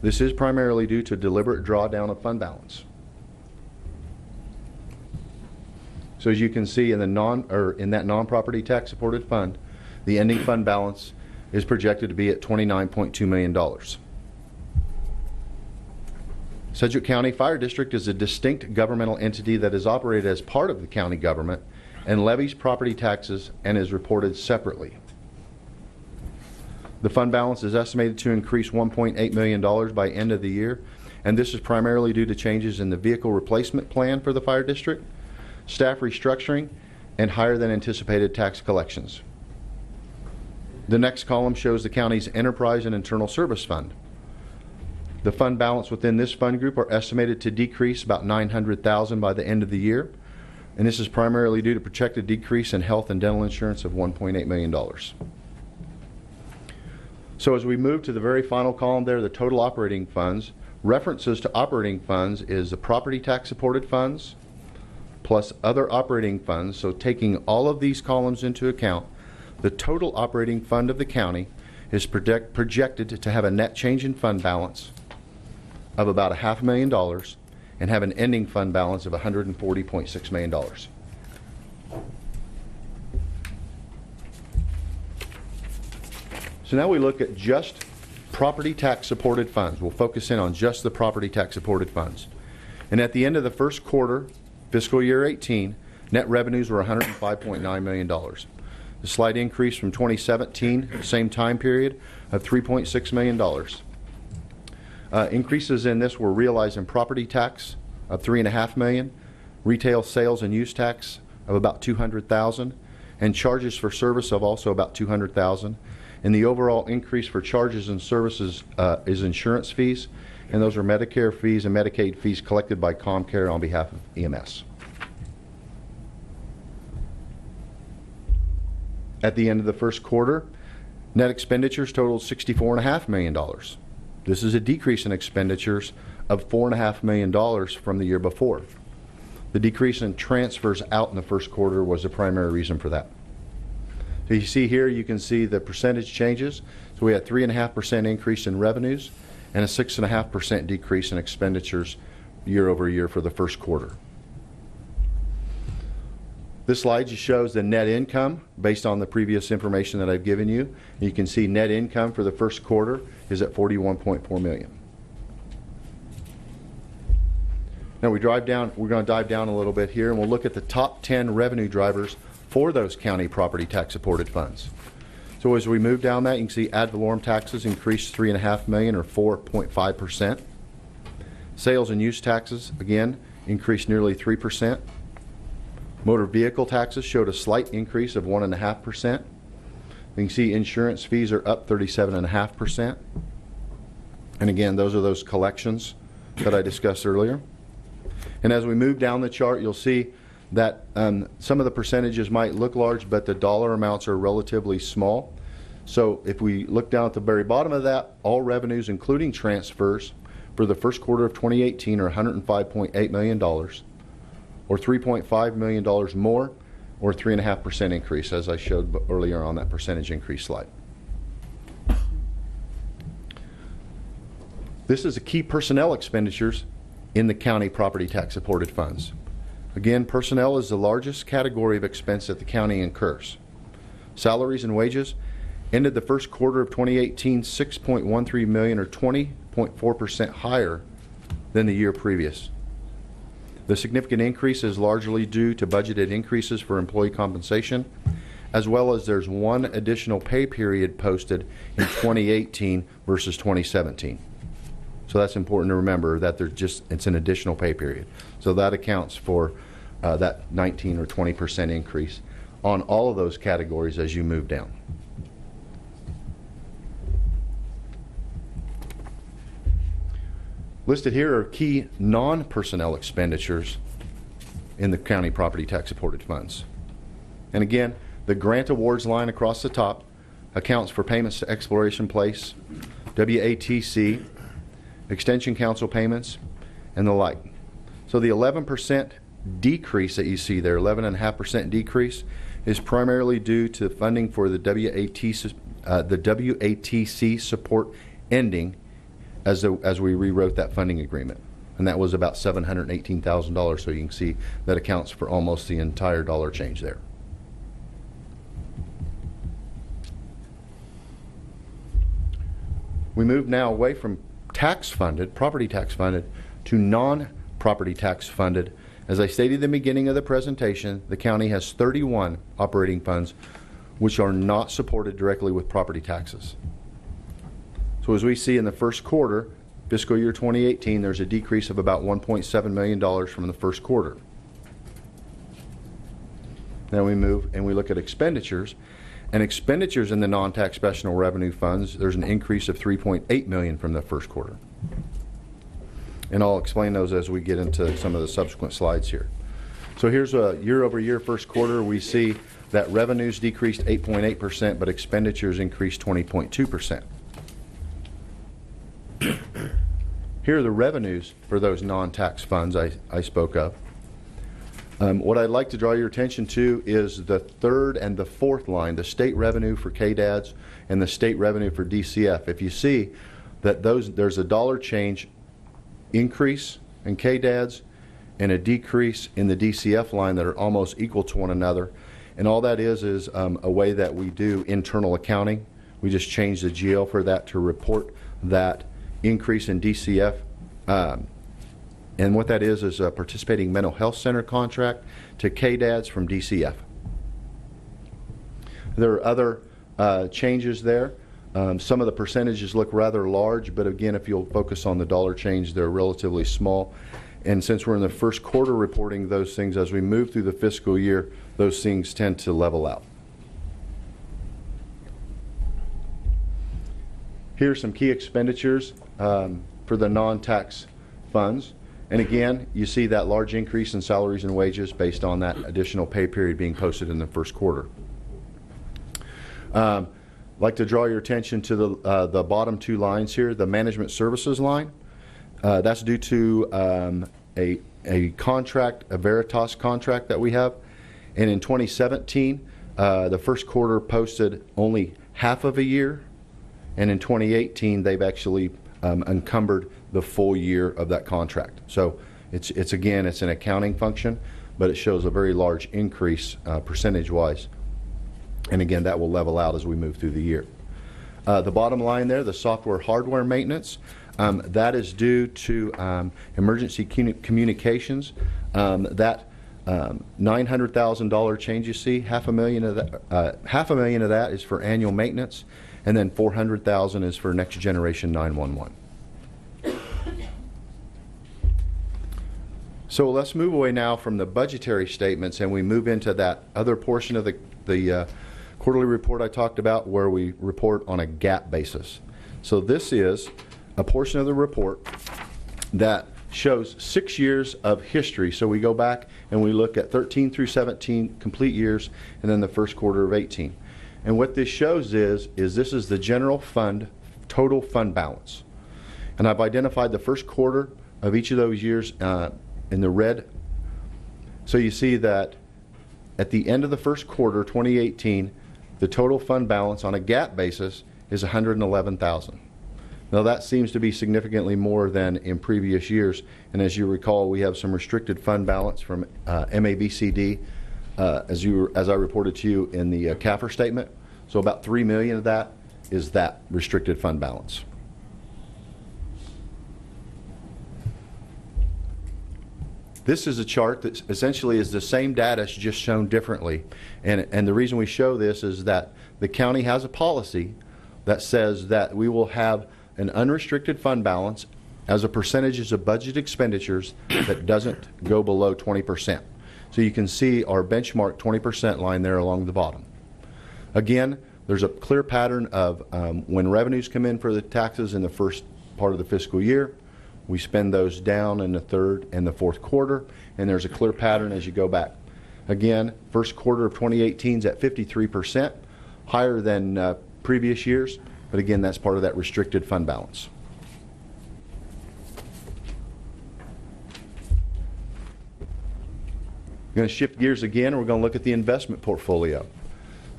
This is primarily due to deliberate drawdown of fund balance. So as you can see in that non-property tax supported fund, the ending fund balance is projected to be at $29.2 million. Sedgwick County Fire District is a distinct governmental entity that is operated as part of the county government and levies property taxes and is reported separately. The fund balance is estimated to increase $1.8 million by end of the year, and this is primarily due to changes in the vehicle replacement plan for the fire district, staff restructuring, and higher than anticipated tax collections. The next column shows the county's enterprise and internal service fund. The fund balance within this fund group are estimated to decrease about $900,000 by the end of the year, and this is primarily due to projected decrease in health and dental insurance of $1.8 million. So as we move to the very final column there, the total operating funds, references to operating funds is the property tax supported funds plus other operating funds. So taking all of these columns into account, the total operating fund of the county is projected to have a net change in fund balance of about $500,000 and have an ending fund balance of $140.6 million. So now we look at just property tax supported funds. We'll focus in on just the property tax supported funds. And at the end of the first quarter, fiscal year 18, net revenues were $105.9 million. A slight increase from 2017, same time period, of $3.6 million. Increases in this were realized in property tax of $3.5 million, retail sales and use tax of about $200,000, and charges for service of also about $200,000. And the overall increase for charges and services is insurance fees, and those are Medicare fees and Medicaid fees collected by ComCare on behalf of EMS. At the end of the first quarter, net expenditures totaled $64.5 million. This is a decrease in expenditures of $4.5 million from the year before. The decrease in transfers out in the first quarter was the primary reason for that. So you see here, you can see the percentage changes. So we had 3.5% increase in revenues and a 6.5% decrease in expenditures year over year for the first quarter. This slide just shows the net income based on the previous information that I've given you. You can see net income for the first quarter is at $41.4 million. Now we're going to dive down a little bit here, and we'll look at the top 10 revenue drivers for those county property tax supported funds. So as we move down that, you can see ad valorem taxes increased $3.5 million or 4.5%. Sales and use taxes, again, increased nearly 3%. Motor vehicle taxes showed a slight increase of 1.5%. You can see insurance fees are up 37.5%. And again, those are those collections that I discussed earlier. And as we move down the chart, you'll see that some of the percentages might look large, but the dollar amounts are relatively small. So if we look down at the very bottom of that, all revenues, including transfers, for the first quarter of 2018 are $105.8 million, or $3.5 million more, or 3.5% increase, as I showed earlier on that percentage increase slide. This is the key personnel expenditures in the county property tax supported funds. Again, personnel is the largest category of expense that the county incurs. Salaries and wages ended the first quarter of 2018 $6.13 million, or 20.4% higher than the year previous. The significant increase is largely due to budgeted increases for employee compensation, as well as there's one additional pay period posted in 2018 versus 2017. So that's important to remember, that it's an additional pay period. So that accounts for that 19 or 20% increase on all of those categories as you move down. Listed here are key non-personnel expenditures in the county property tax supported funds. And again, the grant awards line across the top accounts for payments to Exploration Place, WATC, Extension Council payments, and the like. So the 11% decrease that you see there, 11.5% decrease, is primarily due to funding for the WATC support ending as we rewrote that funding agreement. And that was about $718,000, so you can see that accounts for almost the entire dollar change there. We move now away from tax-funded, property tax-funded, to non-property tax-funded. As I stated at the beginning of the presentation, the county has 31 operating funds which are not supported directly with property taxes. So as we see in the first quarter, fiscal year 2018, there's a decrease of about $1.7 million from the first quarter. Now we move and we look at expenditures. And expenditures in the non-tax special revenue funds, there's an increase of $3.8 million from the first quarter. And I'll explain those as we get into some of the subsequent slides here. So here's a year-over-year first quarter. We see that revenues decreased 8.8%, but expenditures increased 20.2%. Here are the revenues for those non-tax funds I spoke of. What I'd like to draw your attention to is the third and the fourth line, the state revenue for KDADS and the state revenue for DCF. If you see that there's a dollar change increase in KDADS and a decrease in the DCF line that are almost equal to one another. And all that is a way that we do internal accounting. We just change the GL for that to report that increase in DCF. And what that is a participating mental health center contract to KDADS from DCF. There are other changes there. Some of the percentages look rather large, but again, if you'll focus on the dollar change, they're relatively small. And since we're in the first quarter reporting those things, as we move through the fiscal year, those things tend to level out. Here are some key expenditures for the non-tax funds. And again, you see that large increase in salaries and wages based on that additional pay period being posted in the first quarter. I'd like to draw your attention to the bottom two lines here, the management services line. That's due to a contract, a Veritas contract that we have. And in 2017, The first quarter posted only half of a year, and in 2018 they've actually encumbered the full year of that contract. So it's again, it's an accounting function, but it shows a very large increase percentage-wise. And again, that will level out as we move through the year. The bottom line there, the software hardware maintenance, that is due to emergency communications. That $900,000 change you see, $500,000 of that is for annual maintenance, and then $400,000 is for next generation 911. So let's move away now from the budgetary statements, and we move into that other portion of the quarterly report I talked about, where we report on a GAAP basis. So this is a portion of the report that shows 6 years of history. So we go back and we look at 13 through 17 complete years, and then the first quarter of 18. And what this shows is this is the general fund, total fund balance. And I've identified the first quarter of each of those years in the red. So you see that at the end of the first quarter, 2018, the total fund balance on a GAAP basis is $111,000. Now that seems to be significantly more than in previous years, and as you recall, we have some restricted fund balance from MABCD, as I reported to you in the CAFR statement. So about $3 million of that is that restricted fund balance. This is a chart that essentially is the same data, it's just shown differently. And the reason we show this is that the county has a policy that says that we will have an unrestricted fund balance as a percentage of budget expenditures that doesn't go below 20%. So you can see our benchmark 20% line there along the bottom. Again, there's a clear pattern of when revenues come in for the taxes in the first part of the fiscal year, we spend those down in the third and the fourth quarter, and there's a clear pattern as you go back. Again, first quarter of 2018 is at 53%, higher than previous years, but again, that's part of that restricted fund balance. We're going to shift gears again, and we're going to look at the investment portfolio.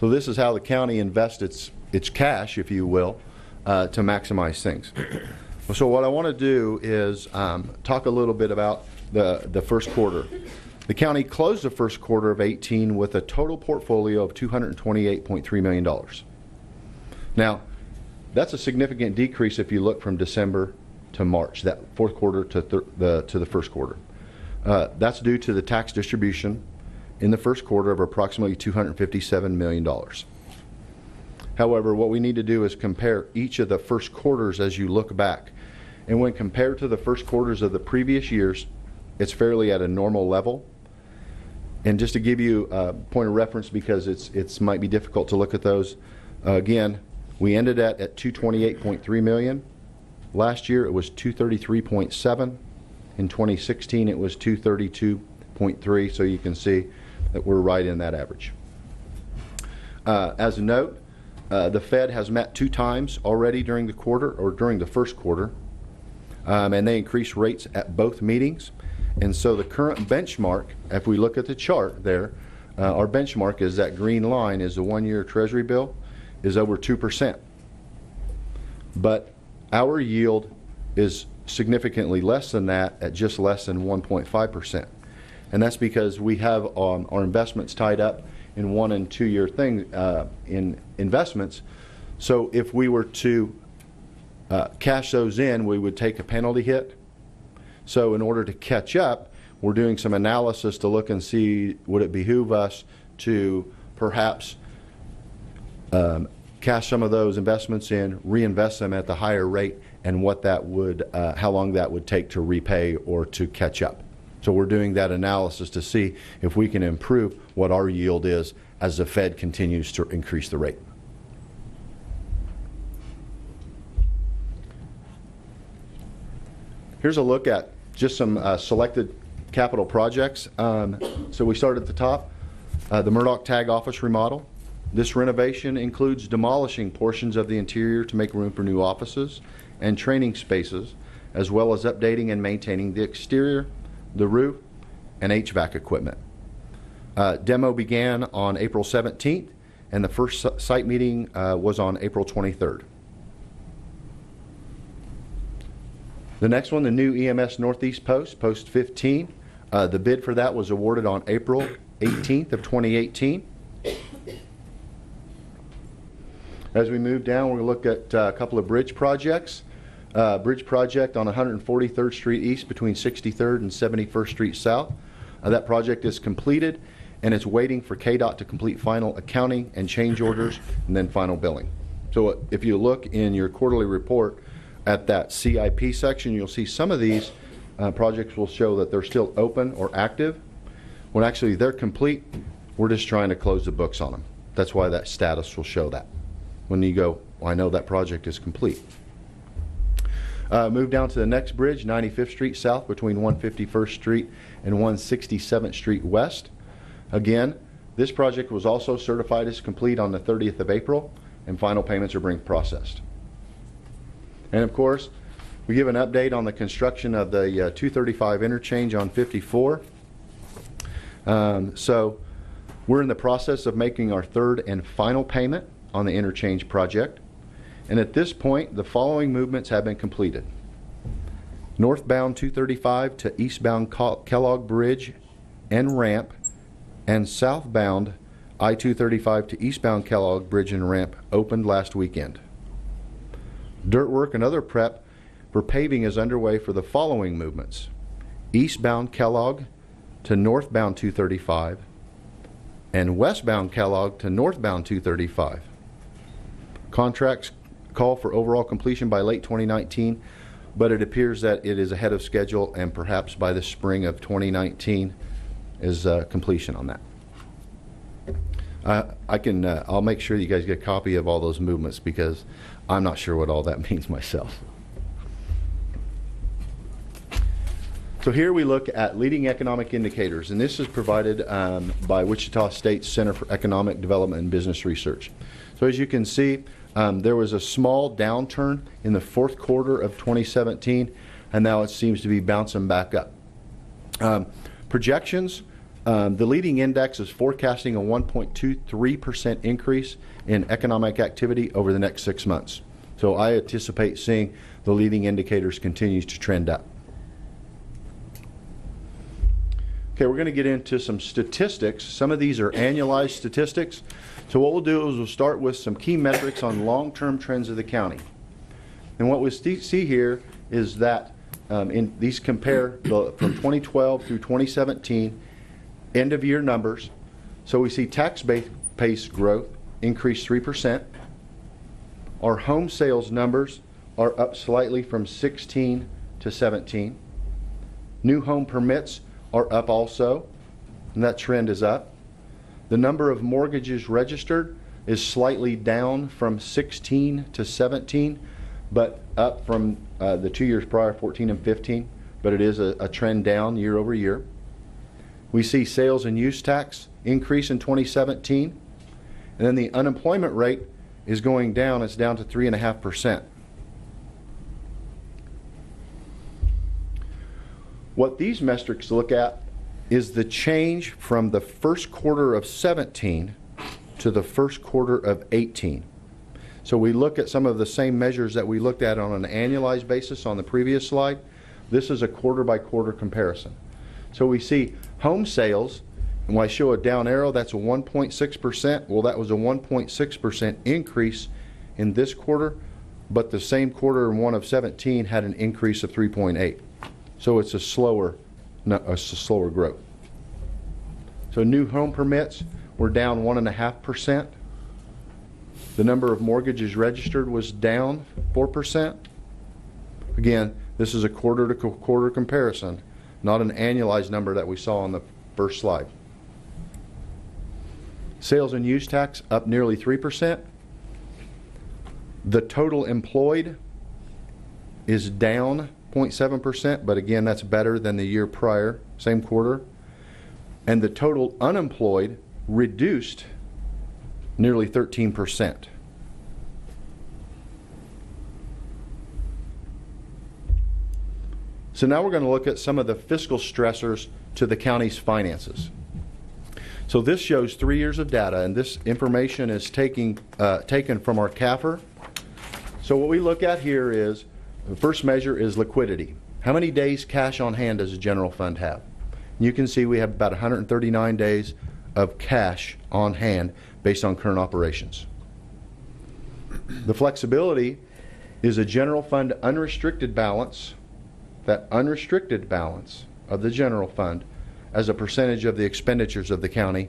So this is how the county invests its cash, if you will, to maximize things. So what I want to do is talk a little bit about the first quarter. The county closed the first quarter of 18 with a total portfolio of $228.3 million. Now, that's a significant decrease if you look from December to March, that fourth quarter to the first quarter. That's due to the tax distribution in the first quarter of approximately $257 million. However, what we need to do is compare each of the first quarters as you look back. And when compared to the first quarters of the previous years, it's fairly at a normal level. And just to give you a point of reference, because it's might be difficult to look at those, again, we ended at $228.3 million. Last year it was $233.7. In 2016 it was $232.3. So you can see that we're right in that average. As a note, the Fed has met 2 times already during the quarter, or during the first quarter, and they increased rates at both meetings. And so the current benchmark, if we look at the chart there, our benchmark is that green line is the 1-year Treasury bill is over 2%. But our yield is significantly less than that at just less than 1.5%. And that's because we have our investments tied up in 1- and 2-year things in investments. So if we were to cash those in, we would take a penalty hit. So in order to catch up, we're doing some analysis to look and see, would it behoove us to perhaps cash some of those investments in, reinvest them at the higher rate, and what that would, how long that would take to repay or to catch up. So we're doing that analysis to see if we can improve what our yield is as the Fed continues to increase the rate. Here's a look at just some selected capital projects. So we start at the top, the Murdoch Tag Office remodel. This renovation includes demolishing portions of the interior to make room for new offices and training spaces, as well as updating and maintaining the exterior, the roof, and HVAC equipment. Demo began on April 17th, and the first site meeting was on April 23rd. The next one, the new EMS Northeast Post, Post 15. The bid for that was awarded on April 18th of 2018. As we move down, we'll look at a couple of bridge projects. Bridge project on 143rd Street East between 63rd and 71st Street South. That project is completed, and it's waiting for KDOT to complete final accounting and change orders and then final billing. So if you look in your quarterly report at that CIP section, you'll see some of these projects will show that they're still open or active. When actually they're complete, we're just trying to close the books on them. That's why that status will show that. When you go, well, I know that project is complete. Move down to the next bridge, 95th Street South between 151st Street and 167th Street West. Again, this project was also certified as complete on the 30th of April, and final payments are being processed. And of course, we give an update on the construction of the 235 interchange on 54. So we're in the process of making our third and final payment on the interchange project. And at this point, the following movements have been completed. Northbound 235 to eastbound Kellogg Bridge and ramp, and southbound I-235 to eastbound Kellogg Bridge and ramp opened last weekend. Dirt work and other prep for paving is underway for the following movements. Eastbound Kellogg to northbound 235 and westbound Kellogg to northbound 235. Contracts call for overall completion by late 2019, but it appears that it is ahead of schedule, and perhaps by the spring of 2019 is completion on that. I'll make sure you guys get a copy of all those movements, because I'm not sure what all that means myself. So here we look at leading economic indicators, and this is provided by Wichita State Center for Economic Development and Business Research. So as you can see, there was a small downturn in the fourth quarter of 2017, and now it seems to be bouncing back up. Projections, the leading index is forecasting a 1.23% increase in economic activity over the next 6 months. So I anticipate seeing the leading indicators continue to trend up. Okay, we're going to get into some statistics. Some of these are annualized statistics. So what we'll do is we'll start with some key metrics on long-term trends of the county. And what we see here is that these compare from 2012 through 2017 end-of-year numbers. So we see tax-based growth increased 3%. Our home sales numbers are up slightly from 16 to 17. New home permits are up also, and that trend is up. The number of mortgages registered is slightly down from 16 to 17, but up from the 2 years prior, 14 and 15, but it is a trend down year over year. We see sales and use tax increase in 2017, and then the unemployment rate is going down. It's down to 3.5%. What these metrics look at is the change from the first quarter of 17 to the first quarter of 18. So we look at some of the same measures that we looked at on an annualized basis on the previous slide. This is a quarter by quarter comparison. So we see home sales, and when I show a down arrow, that's a 1.6%. Well, that was a 1.6% increase in this quarter, but the same quarter in one of 17 had an increase of 3.8. So it's a slower growth. So new home permits were down 1.5%. The number of mortgages registered was down 4%. Again, this is a quarter to quarter comparison, not an annualized number that we saw on the first slide. Sales and use tax up nearly 3%. The total employed is down 0.7%, but again, that's better than the year prior, same quarter. And the total unemployed reduced nearly 13%. So now we're going to look at some of the fiscal stressors to the county's finances. So this shows 3 years of data, and this information is taken from our CAFR. So what we look at here is, the first measure is liquidity. How many days cash on hand does the general fund have? You can see we have about 139 days of cash on hand based on current operations. The flexibility is a general fund unrestricted balance, that unrestricted balance of the general fund as a percentage of the expenditures of the county,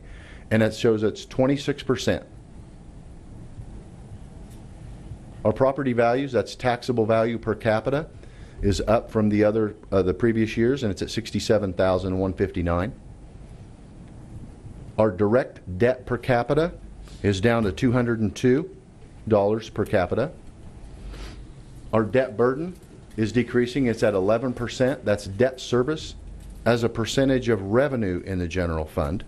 and it shows it's 26%. Our property values, that's taxable value per capita, is up from the previous years, and it's at $67,159. Our direct debt per capita is down to $202 per capita. Our debt burden is decreasing. It's at 11%. That's debt service as a percentage of revenue in the general fund.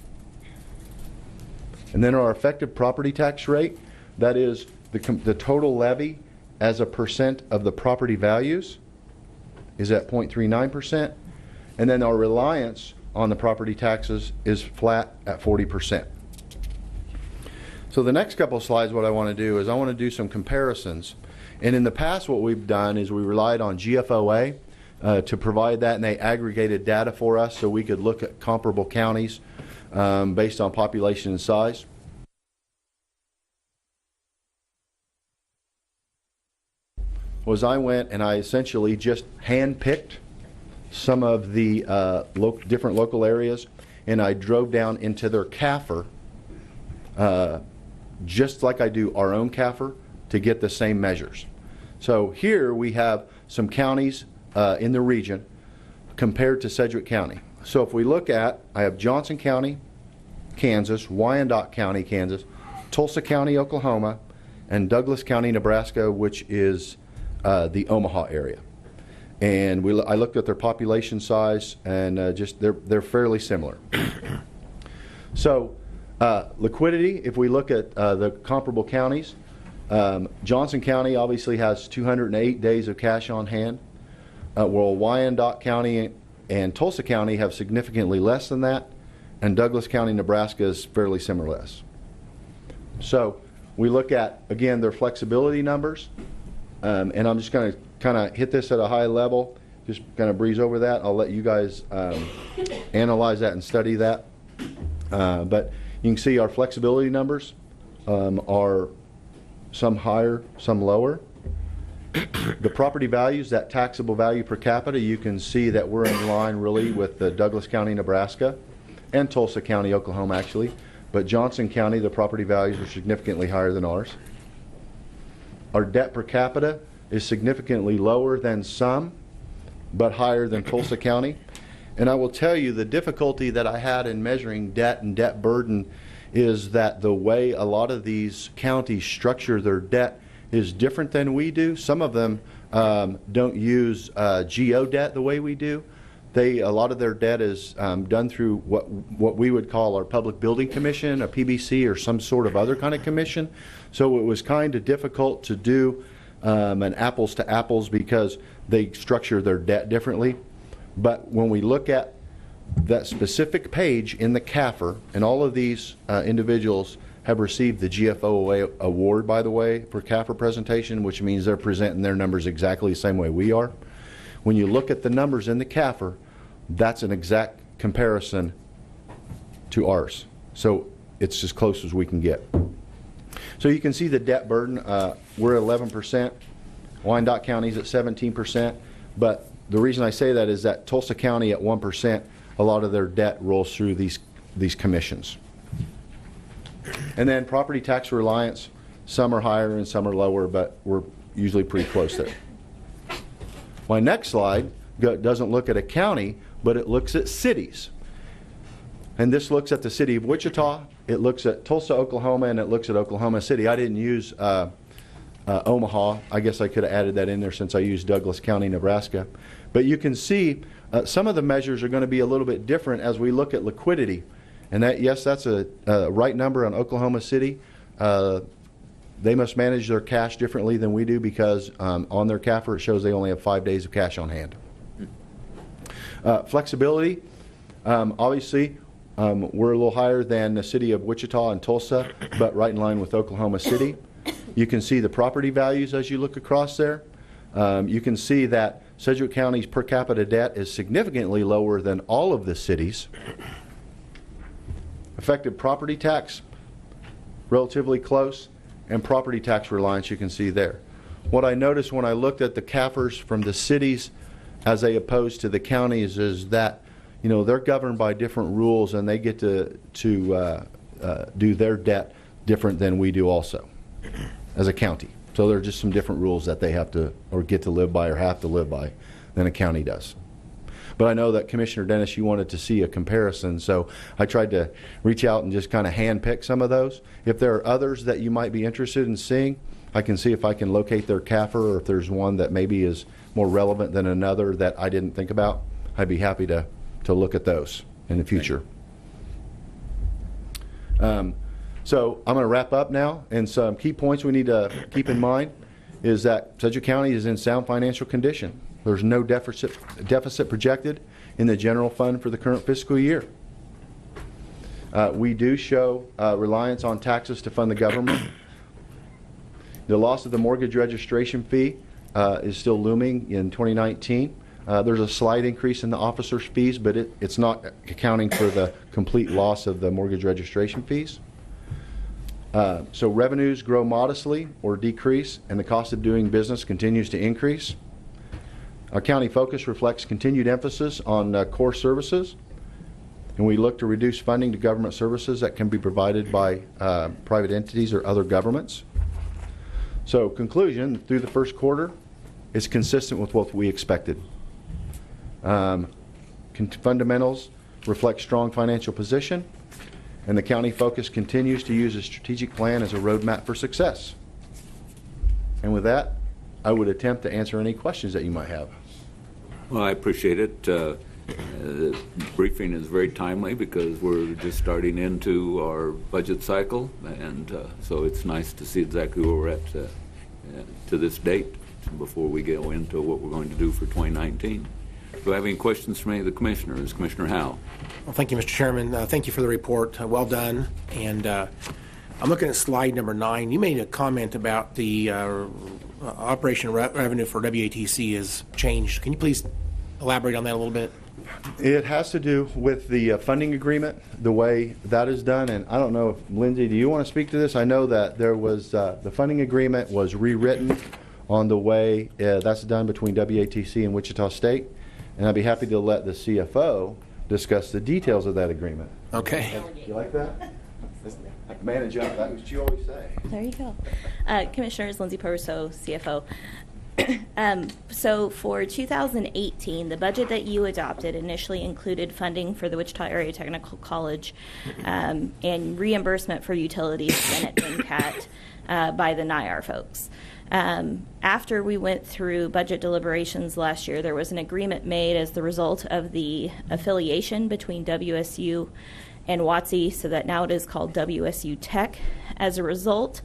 And then our effective property tax rate, that is the total levy as a percent of the property values, is at 0.39%. And then our reliance on the property taxes is flat at 40%. So the next couple of slides, what I want to do is I want to do some comparisons. And in the past, what we've done is we relied on GFOA to provide that, and they aggregated data for us so we could look at comparable counties based on population and size. Was I went and I essentially just hand-picked some of the different local areas, and I drove down into their CAFR, just like I do our own CAFR, to get the same measures. So here we have some counties in the region compared to Sedgwick County. So if we look at, I have Johnson County, Kansas, Wyandotte County, Kansas, Tulsa County, Oklahoma, and Douglas County, Nebraska, which is the Omaha area. And I looked at their population size, and they're fairly similar. So liquidity, if we look at the comparable counties, Johnson County obviously has 208 days of cash on hand. While Wyandotte County and Tulsa County have significantly less than that, and Douglas County, Nebraska is fairly similar. So we look at, again, their flexibility numbers. And I'm just going to kind of hit this at a high level, just kind of breeze over that. I'll let you guys analyze that and study that. But you can see our flexibility numbers are some higher, some lower. The property values, that taxable value per capita, you can see that we're in line really with the Douglas County, Nebraska, and Tulsa County, Oklahoma actually. But Johnson County, the property values are significantly higher than ours. Our debt per capita is significantly lower than some, but higher than Tulsa County. And I will tell you, the difficulty that I had in measuring debt and debt burden is that the way a lot of these counties structure their debt is different than we do. Some of them don't use GO debt the way we do. A lot of their debt is done through what we would call our Public Building Commission, a PBC, or some sort of other kind of commission. So it was kind of difficult to do an apples to apples because they structure their debt differently. But when we look at that specific page in the CAFR, and all of these individuals have received the GFOA award, by the way, for CAFR presentation, which means they're presenting their numbers exactly the same way we are. When you look at the numbers in the CAFR, that's an exact comparison to ours. So it's as close as we can get. So you can see the debt burden. We're at 11%. Wyandotte County's at 17%. But the reason I say that is that Tulsa County at 1%, a lot of their debt rolls through these commissions. And then property tax reliance, some are higher and some are lower, but we're usually pretty close there. My next slide doesn't look at a county, but it looks at cities. And this looks at the city of Wichita, it looks at Tulsa, Oklahoma, and it looks at Oklahoma City. I didn't use Omaha. I guess I could have added that in there since I used Douglas County, Nebraska. But you can see some of the measures are going to be a little bit different as we look at liquidity. And that, yes, that's a right number on Oklahoma City. They must manage their cash differently than we do because on their CAFR it shows they only have 5 days of cash on hand. Flexibility, obviously, We're a little higher than the city of Wichita and Tulsa, but right in line with Oklahoma City. You can see the property values as you look across there. You can see that Sedgwick County's per capita debt is significantly lower than all of the cities. Effective property tax, relatively close, and property tax reliance you can see there. What I noticed when I looked at the CAFRs from the cities as they opposed to the counties is that, you know, they're governed by different rules and they get to do their debt different than we do also as a county. So there are just some different rules that they have to or get to live by or have to live by than a county does. But I know that Commissioner Dennis, you wanted to see a comparison, so I tried to reach out and just kind of hand pick some of those. If there are others that you might be interested in seeing, I can see if I can locate their CAFR, or if there's one that maybe is more relevant than another that I didn't think about. I'd be happy to look at those in the future. So I'm going to wrap up now, and some key points we need to keep in mind is that Sedgwick County is in sound financial condition. There's no deficit projected in the general fund for the current fiscal year. We do show reliance on taxes to fund the government. The loss of the mortgage registration fee is still looming in 2019. There's a slight increase in the officer's fees, but it's not accounting for the complete loss of the mortgage registration fees. So revenues grow modestly or decrease, and the cost of doing business continues to increase. Our county focus reflects continued emphasis on core services, and we look to reduce funding to government services that can be provided by private entities or other governments. So conclusion, through the first quarter, is consistent with what we expected. Fundamentals reflect strong financial position, and the county focus continues to use a strategic plan as a roadmap for success. And with that, I would attempt to answer any questions that you might have. Well, I appreciate it. The briefing is very timely because we're just starting into our budget cycle, and so it's nice to see exactly where we're at to this date before we go into what we're going to do for 2019. Do I have any questions from any of the commissioners? Commissioner Howe. Well, thank you, Mr. Chairman. Thank you for the report. Well done. And I'm looking at slide number 9. You made a comment about the operation revenue for WATC has changed. Can you please elaborate on that a little bit? It has to do with the funding agreement, the way that is done. And I don't know if, Lindsay, do you want to speak to this? I know that there was, the funding agreement was rewritten on the way that's done between WATC and Wichita State. And I'd be happy to let the CFO discuss the details of that agreement. Okay. You like that? Manage up. That's what you always say. There you go. Commissioners, Lindsay Peruso, CFO. So for 2018, the budget that you adopted initially included funding for the Wichita Area Technical College and reimbursement for utilities spent at NCAT by the NIAR folks. After we went through budget deliberations last year, there was an agreement made as the result of the affiliation between WSU and WOTC, so that now it is called WSU Tech. As a result,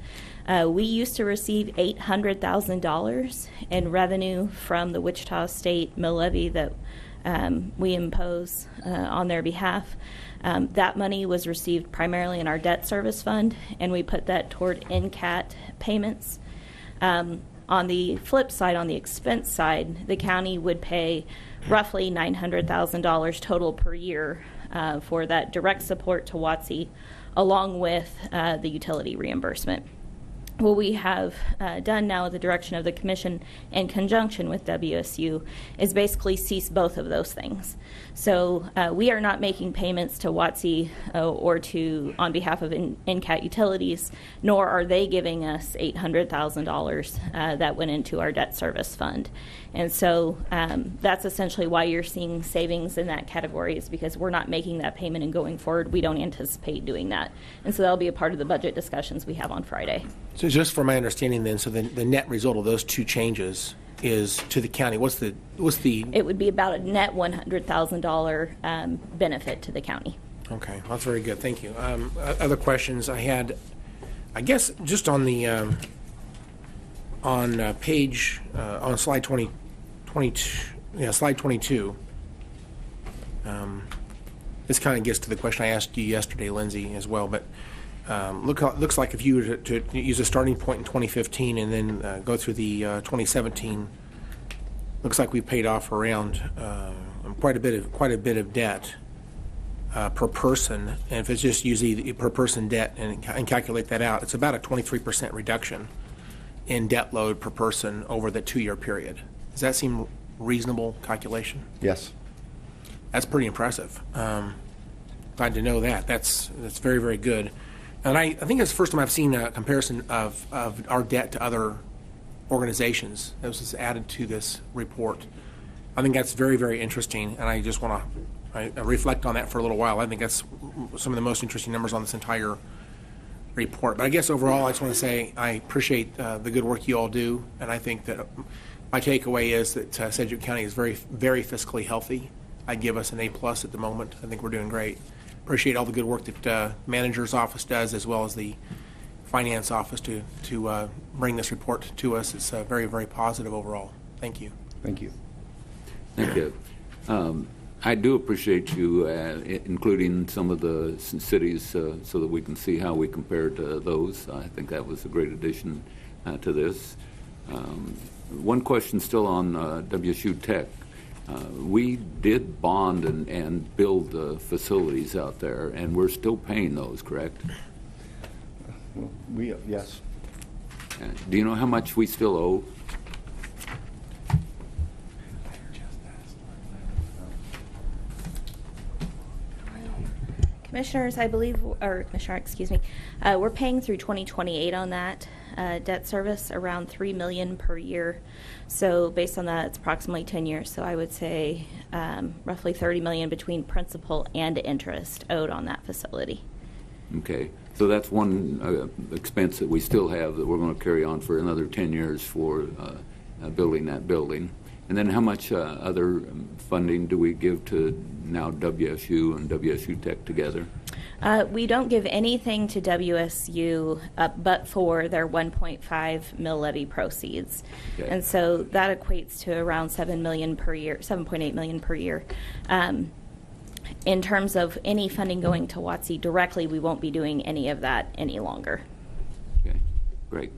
we used to receive $800,000 in revenue from the Wichita State mill levy that we impose on their behalf. That money was received primarily in our debt service fund, and we put that toward NCAT payments. On the flip side, on the expense side, the county would pay roughly $900,000 total per year for that direct support to WOTC, along with the utility reimbursement. What we have done now at the direction of the Commission in conjunction with WSU is basically cease both of those things. So we are not making payments to WOTC or on behalf of NCAT Utilities, nor are they giving us $800,000 that went into our debt service fund. And so that's essentially why you're seeing savings in that category, is because we're not making that payment, and going forward, we don't anticipate doing that. And so that'll be a part of the budget discussions we have on Friday. So just for my understanding then, so the net result of those two changes is to the county. What's the? It would be about a net $100,000 benefit to the county. Okay, well, that's very good. Thank you. Other questions I had, I guess, just on the on page on slide 22. 22. this kind of gets to the question I asked you yesterday, Lindsay, as well. But looks like if you were to use a starting point in 2015 and then go through the 2017, looks like we paid off around quite a bit of debt per person. And if it's just use the per person debt and calculate that out, it's about a 23% reduction in debt load per person over the 2-year period. Does that seem reasonable calculation? Yes. That's pretty impressive. Glad to know that. That's very, very good. And I think it's the first time I've seen a comparison of our debt to other organizations that was just added to this report. I think that's very, very interesting, and I just want to reflect on that for a little while. I think that's some of the most interesting numbers on this entire report. But I guess overall, I just want to say I appreciate the good work you all do, and I think that my takeaway is that Sedgwick County is very, very fiscally healthy. I'd give us an A+ at the moment. I think we're doing great. Appreciate all the good work that manager's office does, as well as the finance office to bring this report to us. It's very, very positive overall. Thank you. Thank you. Thank you. I do appreciate you including some of the cities so that we can see how we compare to those. I think that was a great addition to this. One question still on WSU Tech. We did bond and build the facilities out there, and we're still paying those, correct? Yes. Do you know how much we still owe? Commissioners, I believe, or Commissioner, excuse me, we're paying through 2028 on that debt service, around $3 million per year. So based on that, it's approximately 10 years. So I would say roughly $30 million between principal and interest owed on that facility. Okay, so that's one expense that we still have that we're going to carry on for another 10 years for building that building. And then how much other funding do we give to now WSU and WSU Tech together? We don't give anything to WSU but for their 1.5 mill levy proceeds. Okay. And so that equates to around $7 million per year, $7.8 million per year. In terms of any funding going to WOTC directly, we won't be doing any of that any longer. Okay, great.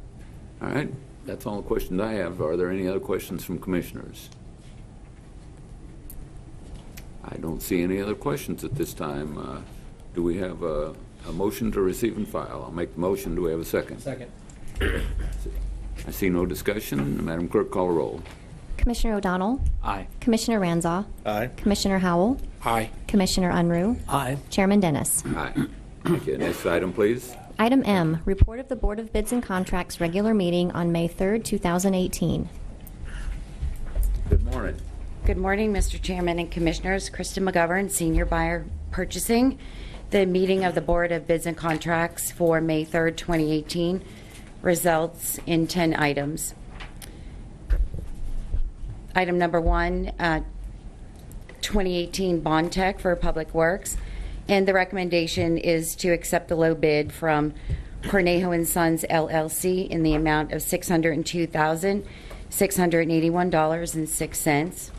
All right, that's all the questions I have. Are there any other questions from commissioners? I don't see any other questions at this time. Do we have a motion to receive and file? I'll make the motion. Do we have a second? Second. I see no discussion. Madam Clerk, call a roll. Commissioner O'Donnell? Aye. Commissioner Ranzau? Aye. Commissioner Howell? Aye. Commissioner Unruh? Aye. Chairman Dennis? Aye. Okay, next item, please. Item M, report of the Board of Bids and Contracts regular meeting on May 3rd, 2018. Good morning. Good morning, Mr. Chairman and Commissioners. Kristen McGovern, Senior Buyer Purchasing. The meeting of the Board of Bids and Contracts for May 3rd, 2018 results in 10 items. Item number 1, 2018 bond tech for Public Works. And the recommendation is to accept the low bid from Cornejo & Sons, LLC in the amount of $602,681.06.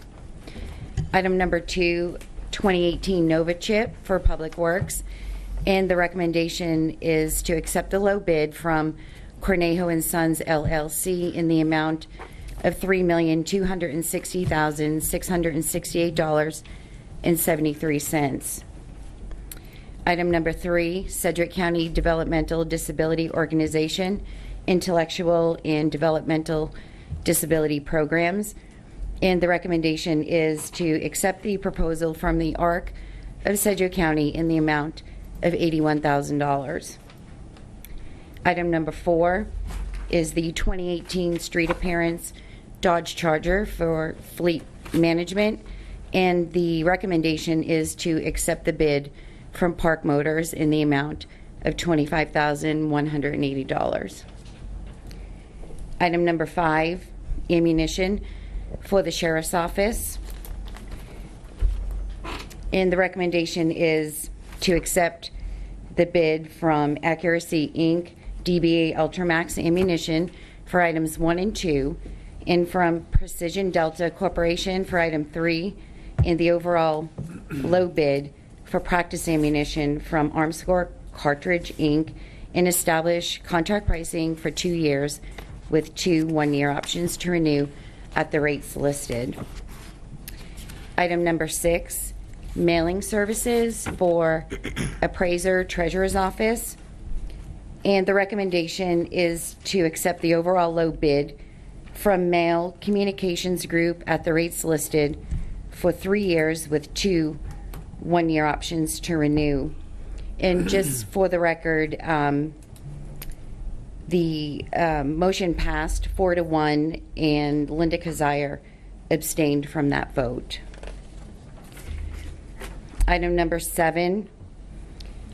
Item number 2, 2018 Nova Chip for Public Works. And the recommendation is to accept the low bid from Cornejo & Sons, LLC in the amount of $3,260,668.73. Item number 3, Sedgwick County Developmental Disability Organization, Intellectual and Developmental Disability Programs. And the recommendation is to accept the proposal from the ARC of Sedgwick County in the amount of $81,000. Item number 4 is the 2018 Street Appearance Dodge Charger for Fleet Management, and the recommendation is to accept the bid from Park Motors in the amount of $25,180. Item number 5, ammunition for the Sheriff's Office, and the recommendation is to accept the bid from Accuracy Inc., DBA Ultramax Ammunition for items 1 and 2, and from Precision Delta Corporation for item 3, and the overall low bid for practice ammunition from Armscore Cartridge, Inc., and establish contract pricing for 2 years with 2 one-year options to renew at the rates listed. Item number 6, mailing services for appraiser, treasurer's office. And the recommendation is to accept the overall low bid from Mail Communications Group at the rates listed for 3 years with 2 one-year options to renew. And just for the record, the motion passed 4-1, and Linda Kazire abstained from that vote. Item number 7,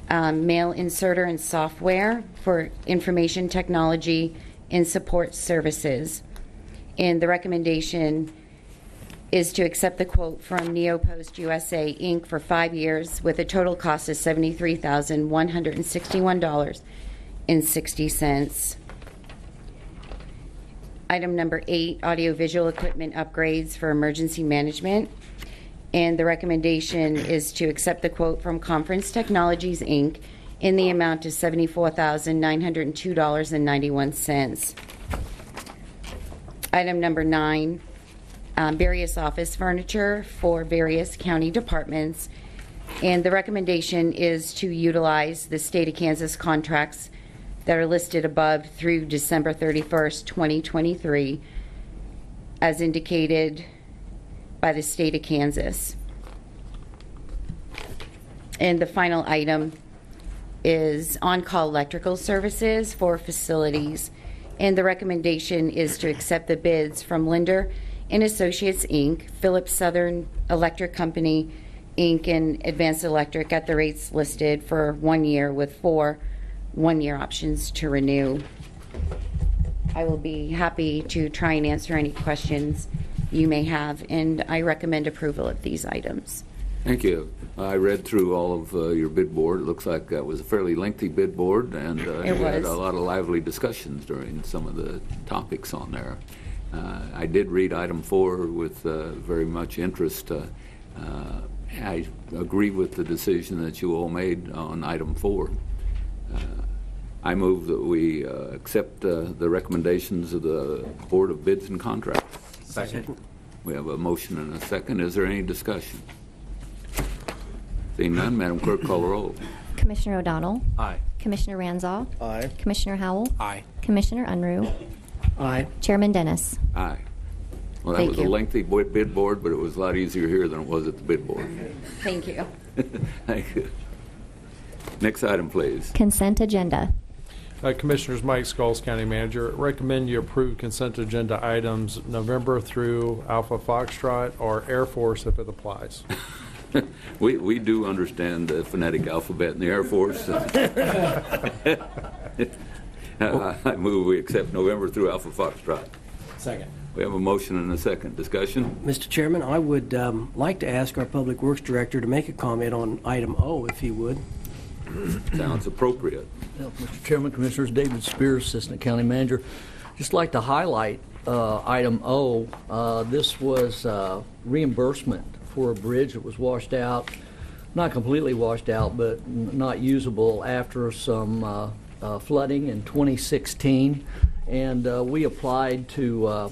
mail inserter and software for information technology and support services. And the recommendation is to accept the quote from NeoPost USA, Inc. for 5 years with a total cost of $73,161.60. Item number 8, audiovisual equipment upgrades for emergency management. And the recommendation is to accept the quote from Conference Technologies, Inc. in the amount of $74,902.91. Item number 9, various office furniture for various county departments. And the recommendation is to utilize the state of Kansas contracts that are listed above through December 31st, 2023, as indicated by the state of Kansas. And the final item is on-call electrical services for facilities. And the recommendation is to accept the bids from Linder and Associates, Inc., Phillips Southern Electric Company, Inc., and Advanced Electric at the rates listed for 1 year with 4 one-year options to renew. I will be happy to try and answer any questions you may have, and I recommend approval of these items. Thank you. I read through all of your bid board. It looks like that was a fairly lengthy bid board, and you had a lot of lively discussions during some of the topics on there. I did read item 4 with very much interest. I agree with the decision that you all made on item 4. I move that we accept the recommendations of the Board of Bids and Contracts. Second. We have a motion and a second. Is there any discussion? Seeing none, Madam Clerk, call the roll. Commissioner O'Donnell. Aye. Commissioner Ranzau. Aye. Commissioner Howell. Aye. Commissioner Unruh. Aye. Chairman Dennis. Aye. Well, that Thank was you. a lengthy bid board, but it was a lot easier here than it was at the bid board. Thank you. Thank you. Next item, please. Consent agenda. Commissioners, Mike Scholes, County Manager. Recommend you approve consent agenda items November through Alpha Foxtrot or Air Force if it applies. We do understand the phonetic alphabet in the Air Force. I move we accept November through Alpha Foxtrot. Second. We have a motion and a second. Discussion? Mr. Chairman, I would like to ask our Public Works Director to make a comment on item O, if he would. Sounds appropriate. Mr. Chairman, Commissioners, David Spears, Assistant County Manager. Just like to highlight item O. This was reimbursement for a bridge that was washed out, not completely washed out, but not usable after some flooding in 2016. And we applied to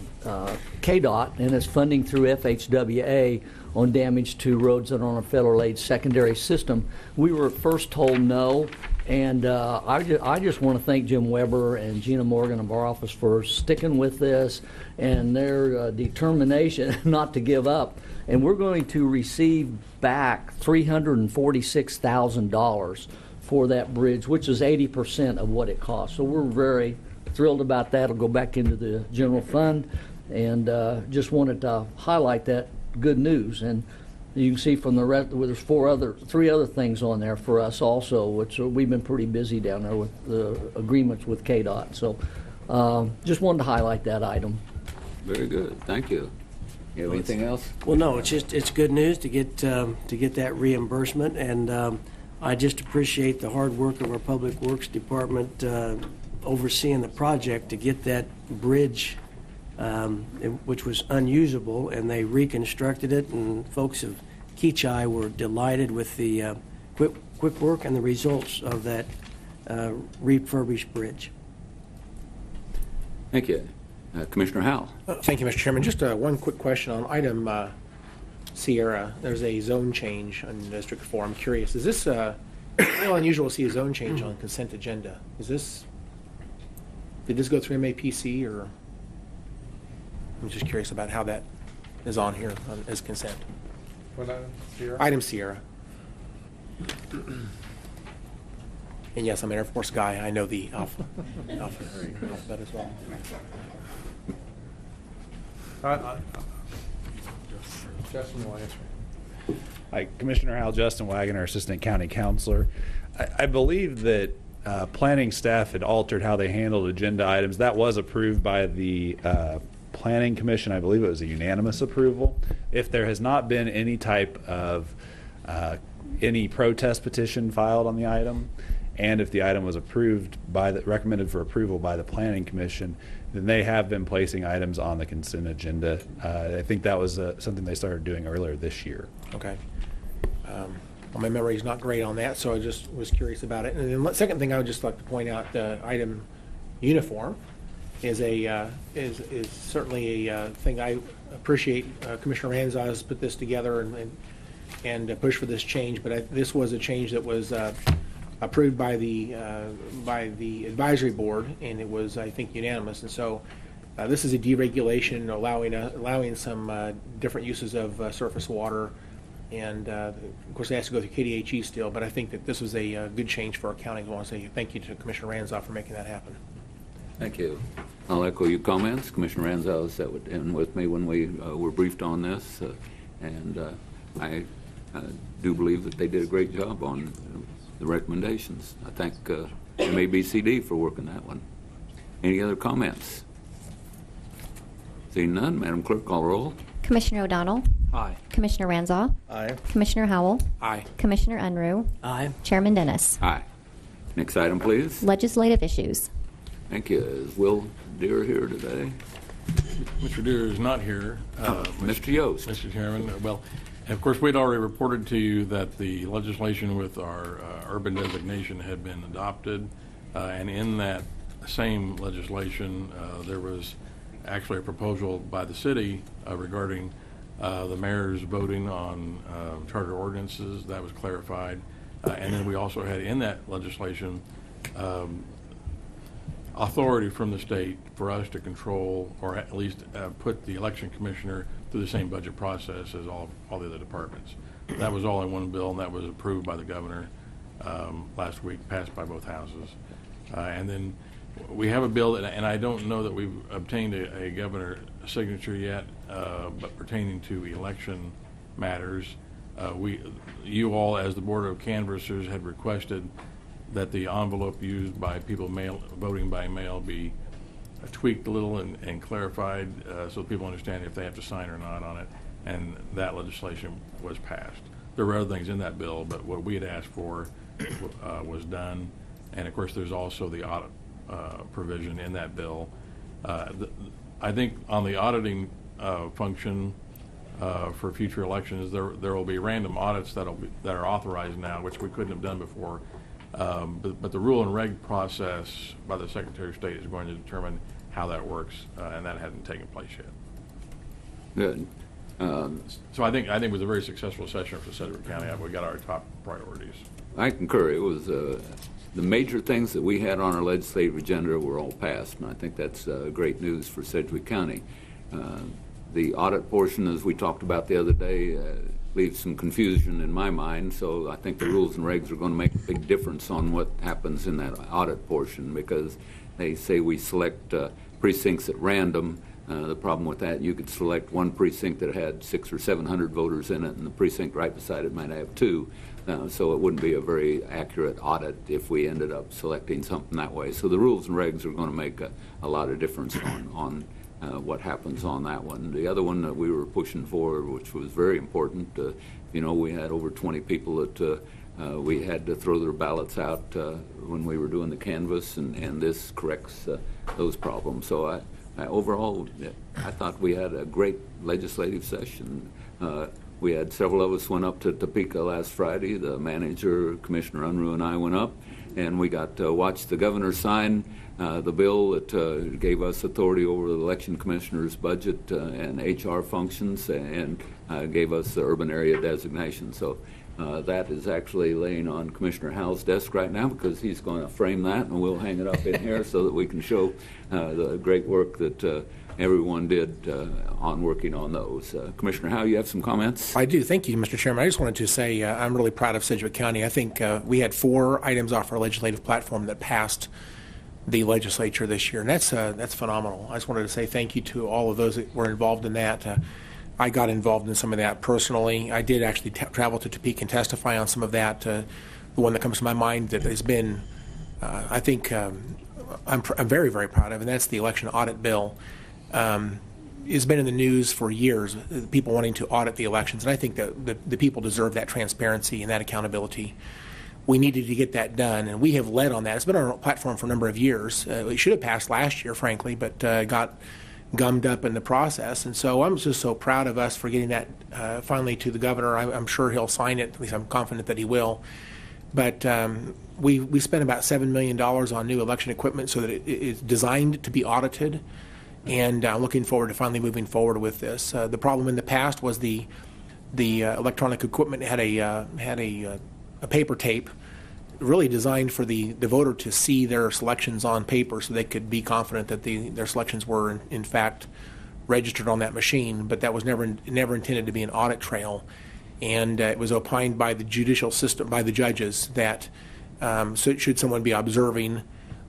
KDOT and its funding through FHWA on damage to roads that are on a federal aid secondary system. We were at first told no, and I just want to thank Jim Weber and Gina Morgan of our office for sticking with this and their determination not to give up. And we're going to receive back $346,000 for that bridge, which is 80% of what it cost. So we're very thrilled about that. It'll go back into the general fund, and just wanted to highlight that good news. And you can see from the rest, there's three other things on there for us also, which we've been pretty busy down there with the agreements with KDOT. So just wanted to highlight that item. Very good. Thank you. You have anything else? Well, no, it's good news to get that reimbursement, and I just appreciate the hard work of our Public Works Department overseeing the project to get that bridge, which was unusable, and they reconstructed it, and folks of Keachai were delighted with the quick work and the results of that refurbished bridge. Thank you. Commissioner Howell. Thank you, Mr. Chairman. Just one quick question on item Sierra. There's a zone change on District 4. I'm curious, is this a little unusual to see a zone change on consent agenda? Did this go through MAPC, or I'm just curious about how that is on here as consent? What item? Sierra? Item Sierra. And yes, I'm an Air Force guy. I know the alphabet as well. Justin will answer. Hi, Commissioner Hal, Justin Wagoner, Assistant County Counselor. I believe that planning staff had altered how they handled agenda items. That was approved by the Planning Commission. I believe it was a unanimous approval. If there has not been any type of any protest petition filed on the item, and if the item was approved recommended for approval by the Planning Commission, then they have been placing items on the consent agenda. I think that was something they started doing earlier this year. Okay. Well, my memory is not great on that, so I just was curious about it. And then the second thing I would just like to point out, the item uniform is certainly a thing I appreciate. Commissioner Ranzau has put this together and pushed for this change, but this was a change that was approved by the advisory board, and it was, I think, unanimous. And so this is a deregulation allowing some different uses of surface water, and of course it has to go through KDHE still, but I think that this was a good change for our county. I want to say thank you to Commissioner Ranzau for making that happen. Thank you. I'll echo your comments. Commissioner Ranzau sat in with me when we were briefed on this, and I do believe that they did a great job on the recommendations. I thank MABCD for working that one. Any other comments? Seeing none, Madam Clerk, call roll. Commissioner O'Donnell. Aye. Commissioner Ranzau. Aye. Commissioner Howell. Aye. Commissioner Unruh. Aye. Chairman Dennis. Aye. Next item, please. Legislative issues. Thank you. Is Will Deere here today? Mr. Deere is not here. Mr. Yost. Mr. Chairman, well, of course, we'd already reported to you that the legislation with our urban designation had been adopted, and in that same legislation, there was actually a proposal by the city regarding the mayor's voting on charter ordinances. That was clarified. And then we also had in that legislation authority from the state for us to control, or at least put the election commissioner through the same budget process as all the other departments. That was all in one bill, and that was approved by the governor last week, passed by both houses. And then we have a bill, and I don't know that we've obtained a governor signature yet, but pertaining to election matters, you all, as the Board of Canvassers, had requested that the envelope used by people voting by mail be tweaked a little and clarified so people understand if they have to sign or not on it, and that legislation was passed. There were other things in that bill, but what we had asked for was done, and of course there's also the audit provision in that bill. I think on the auditing function for future elections, there will be random audits that are authorized now, which we couldn't have done before. But the rule and reg process by the Secretary of State is going to determine how that works, and that hasn't taken place yet. Good. So I think it was a very successful session for Sedgwick County. We got our top priorities. I concur. It was the major things that we had on our legislative agenda were all passed, and I think that's great news for Sedgwick County. The audit portion, as we talked about the other day, leaves some confusion in my mind, so I think the rules and regs are going to make a big difference on what happens in that audit portion, because they say we select precincts at random. The problem with that, you could select one precinct that had 600 or 700 voters in it, and the precinct right beside it might have 2. So it wouldn't be a very accurate audit if we ended up selecting something that way. So the rules and regs are going to make a lot of difference on what happens on that one. The other one that we were pushing for, which was very important, we had over 20 people that we had to throw their ballots out when we were doing the canvass, and this corrects those problems. So overall, I thought we had a great legislative session. We had several of us went up to Topeka last Friday. The manager, Commissioner Unruh, and I went up, and we got to watch the governor sign the bill that gave us authority over the election commissioner's budget and HR functions, and gave us the urban area designation. So that is actually laying on Commissioner Howell's desk right now, because he's going to frame that, and we'll hang it up in here so that we can show the great work that everyone did on working on those. Commissioner Howell, you have some comments? I do. Thank you, Mr. Chairman. I just wanted to say I'm really proud of Sedgwick County. I think we had 4 items off our legislative platform that passed the legislature this year, and that's phenomenal. I just wanted to say thank you to all of those that were involved in that. I got involved in some of that personally. I did actually travel to Topeka and testify on some of that. The one that comes to my mind that has been, I think, I'm very, very proud of, and that's the election audit bill. It's been in the news for years, people wanting to audit the elections, and I think that the people deserve that transparency and that accountability. We needed to get that done, and we have led on that. It's been on our platform for a number of years. It should have passed last year, frankly, but got gummed up in the process. And so I'm just so proud of us for getting that finally to the governor. I'm sure he'll sign it. At least I'm confident that he will. But we spent about $7 million on new election equipment so that it is designed to be audited. And I'm looking forward to finally moving forward with this. The problem in the past was the electronic equipment had a paper tape, really designed for the voter to see their selections on paper, so they could be confident that their selections were in fact registered on that machine. But that was never intended to be an audit trail, and it was opined by the judicial system, by the judges, that so should someone be observing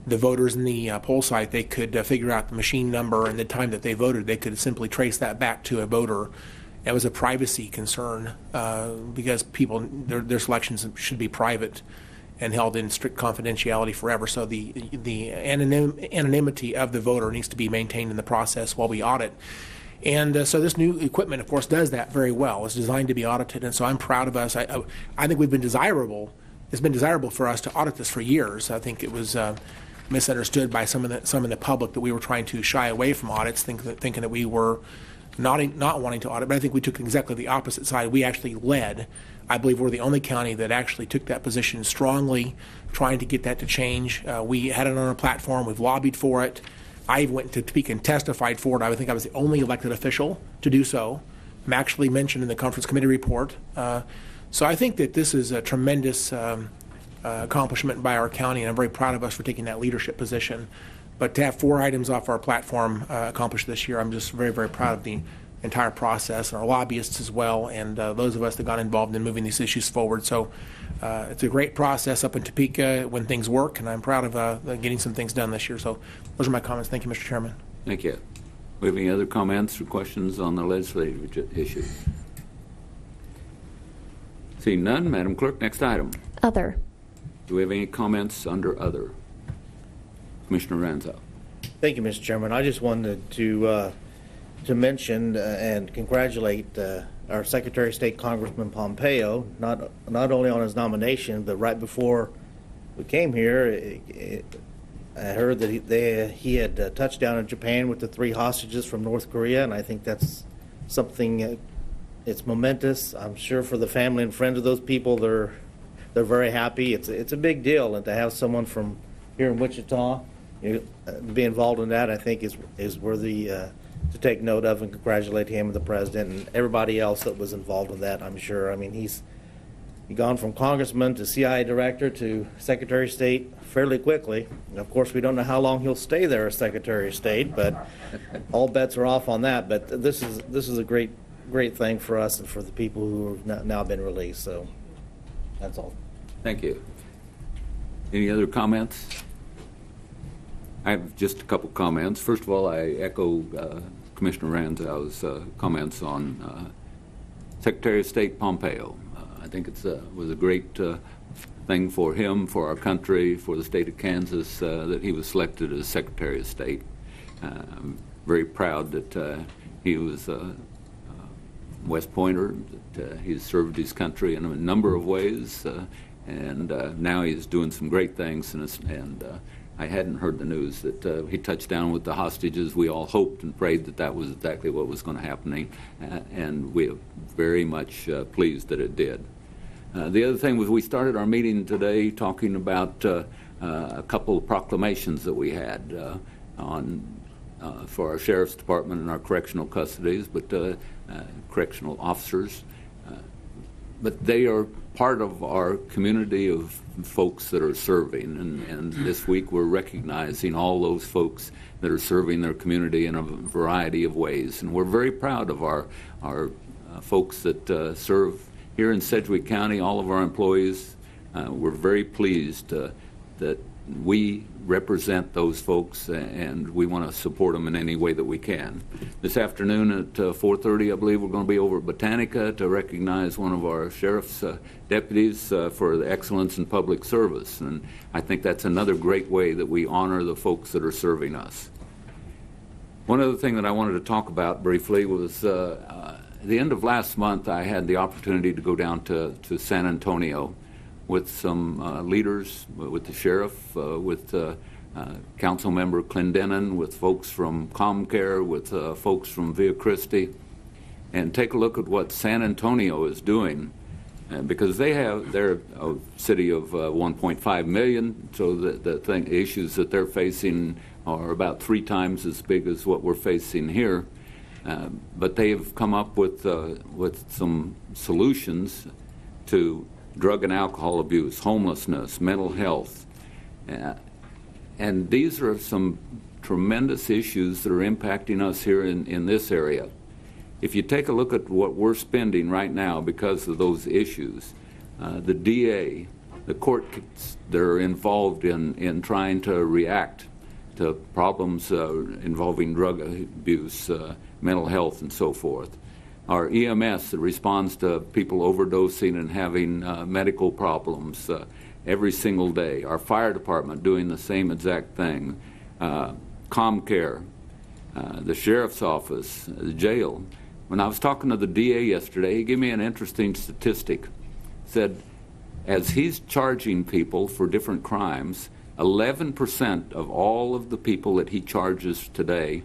the voters in the poll site, they could figure out the machine number and the time that they voted. They could simply trace that back to a voter. That was a privacy concern because their selections should be private and held in strict confidentiality forever. So the anonymity of the voter needs to be maintained in the process while we audit. And so this new equipment, of course, does that very well. It's designed to be audited, and so I'm proud of us. I think we've been desirable. It's been desirable for us to audit this for years. I think it was misunderstood by some in the public that we were trying to shy away from audits, thinking that we were not wanting to audit. But I think we took exactly the opposite side. We actually led. I believe we're the only county that actually took that position strongly, trying to get that to change. We had it on our platform. We've lobbied for it. I went to Topeka and testified for it. I think I was the only elected official to do so. I'm actually mentioned in the conference committee report. So I think that this is a tremendous accomplishment by our county, and I'm very proud of us for taking that leadership position. But to have 4 items off our platform accomplished this year, I'm just very, very proud of the entire process, and our lobbyists as well, and those of us that got involved in moving these issues forward. So it's a great process up in Topeka when things work, and I'm proud of getting some things done this year. So those are my comments. Thank you, Mr. Chairman. Thank you. We have any other comments or questions on the legislative issue? Seeing none, Madam Clerk, next item. Other. Do we have any comments under other? Commissioner Ranzo. Thank you, Mr. Chairman. I just wanted to mention and congratulate our Secretary of State, Congressman Pompeo, not only on his nomination, but right before we came here, I heard that he had touched down in Japan with the 3 hostages from North Korea, and I think that's something. It's momentous. I'm sure for the family and friends of those people, they're very happy. It's a big deal, and to have someone from here in Wichita be involved in that, I think is worthy to take note of, and congratulate him and the president and everybody else that was involved in that. I'm sure. I mean, he's gone from congressman to CIA director to Secretary of State fairly quickly. And of course, we don't know how long he'll stay there as Secretary of State, but all bets are off on that. But this is a great thing for us and for the people who have now been released. So that's all. Thank you. Any other comments? I have just a couple comments. First of all, I echo Commissioner Ranzau's comments on Secretary of State Pompeo. I think it was a great thing for him, for our country, for the state of Kansas, that he was selected as Secretary of State. I'm very proud that he was West Pointer, that he's served his country in a number of ways, and now he's doing some great things, and I hadn't heard the news that he touched down with the hostages. We all hoped and prayed that that was exactly what was going to happen, and we are very much pleased that it did. The other thing was we started our meeting today talking about a couple of proclamations that we had for our Sheriff's Department and our correctional custodies, but correctional officers. But they are part of our community of folks that are serving, and this week we're recognizing all those folks that are serving their community in a variety of ways. And we're very proud of our folks that serve here in Sedgwick County, all of our employees. We're very pleased that we represent those folks, and we want to support them in any way that we can. This afternoon at 4:30, I believe, we're going to be over at Botanica to recognize one of our sheriff's deputies for the excellence in public service. And I think that's another great way that we honor the folks that are serving us. One other thing that I wanted to talk about briefly was at the end of last month, I had the opportunity to go down to San Antonio with some leaders, with the sheriff, with council member Clendenin, with folks from ComCare, with folks from Via Christi, and take a look at what San Antonio is doing, because they're a city of 1.5 million, so the issues that they're facing are about 3 times as big as what we're facing here. But they've come up with some solutions to drug and alcohol abuse, homelessness, mental health. And these are some tremendous issues that are impacting us here in this area. If you take a look at what we're spending right now because of those issues, the DA, the courts that are involved in trying to react to problems involving drug abuse, mental health, and so forth. Our EMS that responds to people overdosing and having medical problems every single day. Our fire department doing the same exact thing. ComCare, the sheriff's office, the jail. When I was talking to the DA yesterday, he gave me an interesting statistic. He said, as he's charging people for different crimes, 11% of all of the people that he charges today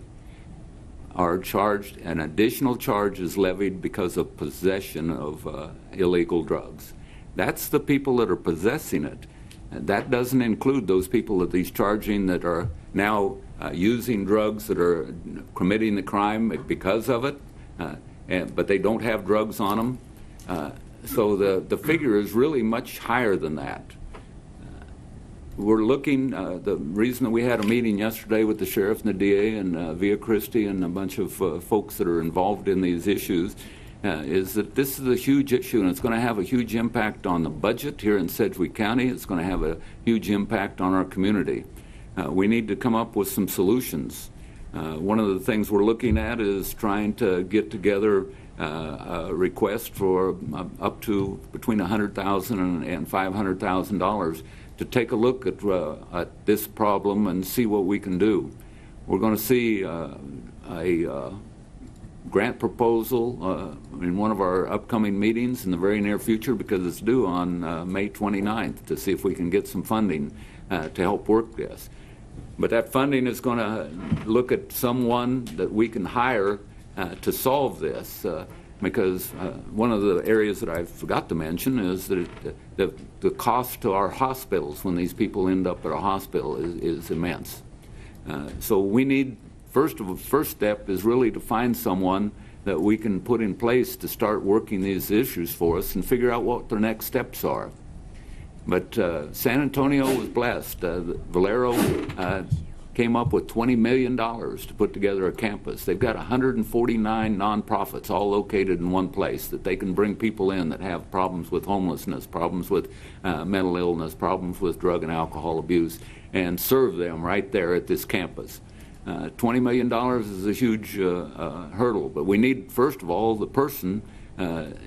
are charged, an additional charge is levied because of possession of illegal drugs. That's the people that are possessing it. And that doesn't include those people that he's charging that are now using drugs, that are committing the crime because of it, but they don't have drugs on them. So the figure is really much higher than that. We're looking, the reason that we had a meeting yesterday with the sheriff and the DA and Via Christi and a bunch of folks that are involved in these issues is that this is a huge issue, and it's going to have a huge impact on the budget here in Sedgwick County. It's going to have a huge impact on our community. We need to come up with some solutions. One of the things we're looking at is trying to get together a request for up to between $100,000 and $500,000 to take a look at this problem and see what we can do. We're going to see a grant proposal in one of our upcoming meetings in the very near future, because it's due on May 29th, to see if we can get some funding to help work this. But that funding is going to look at someone that we can hire to solve this, because one of the areas that I forgot to mention is that the cost to our hospitals when these people end up at a hospital is immense. So we need, first step is really to find someone that we can put in place to start working these issues for us and figure out what their next steps are. But San Antonio was blessed. Valero came up with $20 million to put together a campus. They've got 149 nonprofits all located in one place that they can bring people in that have problems with homelessness, problems with mental illness, problems with drug and alcohol abuse, and serve them right there at this campus. $20 million is a huge hurdle, but we need, first of all, the person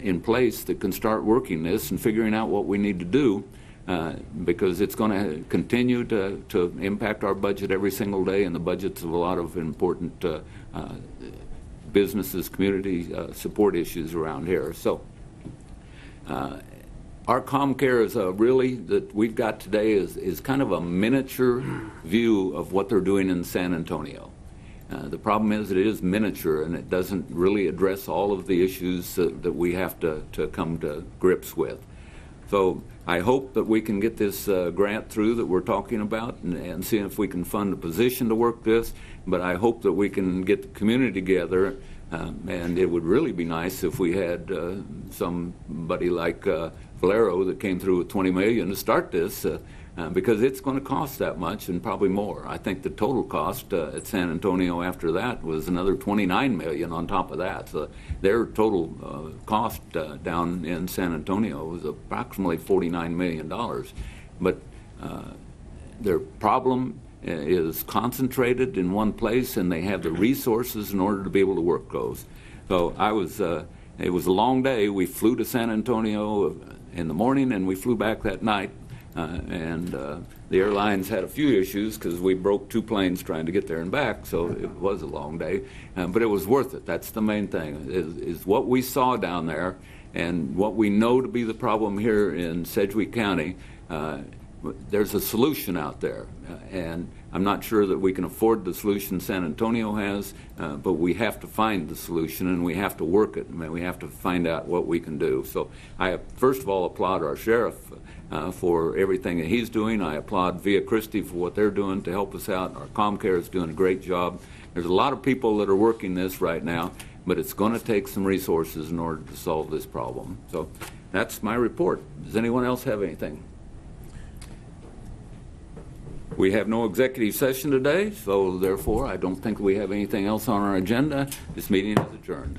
in place that can start working this and figuring out what we need to do, because it's going to continue to impact our budget every single day, and the budgets of a lot of important businesses, community support issues around here. So our ComCare is really, that we've got today is kind of a miniature view of what they're doing in San Antonio. The problem is it is miniature, and it doesn't really address all of the issues that we have to come to grips with. So I hope that we can get this grant through that we're talking about and see if we can fund a position to work this. But I hope that we can get the community together, and it would really be nice if we had somebody like Valero that came through with $20 million to start this, because it's going to cost that much and probably more. I think the total cost at San Antonio after that was another $29 million on top of that. So their total cost down in San Antonio was approximately $49 million. But their problem is concentrated in one place, and they have the resources in order to be able to work those. So it was a long day. We flew to San Antonio in the morning, and we flew back that night. The airlines had a few issues because we broke 2 planes trying to get there and back, so it was a long day. But it was worth it. That's the main thing, is what we saw down there and what we know to be the problem here in Sedgwick County. There's a solution out there, and I'm not sure that we can afford the solution San Antonio has, but we have to find the solution, and we have to work it. I mean, we have to find out what we can do. So I first of all applaud our sheriff for everything that he's doing. I applaud Via Christi for what they're doing to help us out. Our ComCare is doing a great job. There's a lot of people that are working this right now, but it's going to take some resources in order to solve this problem. So that's my report. Does anyone else have anything? We have no executive session today, so therefore I don't think we have anything else on our agenda. This meeting is adjourned.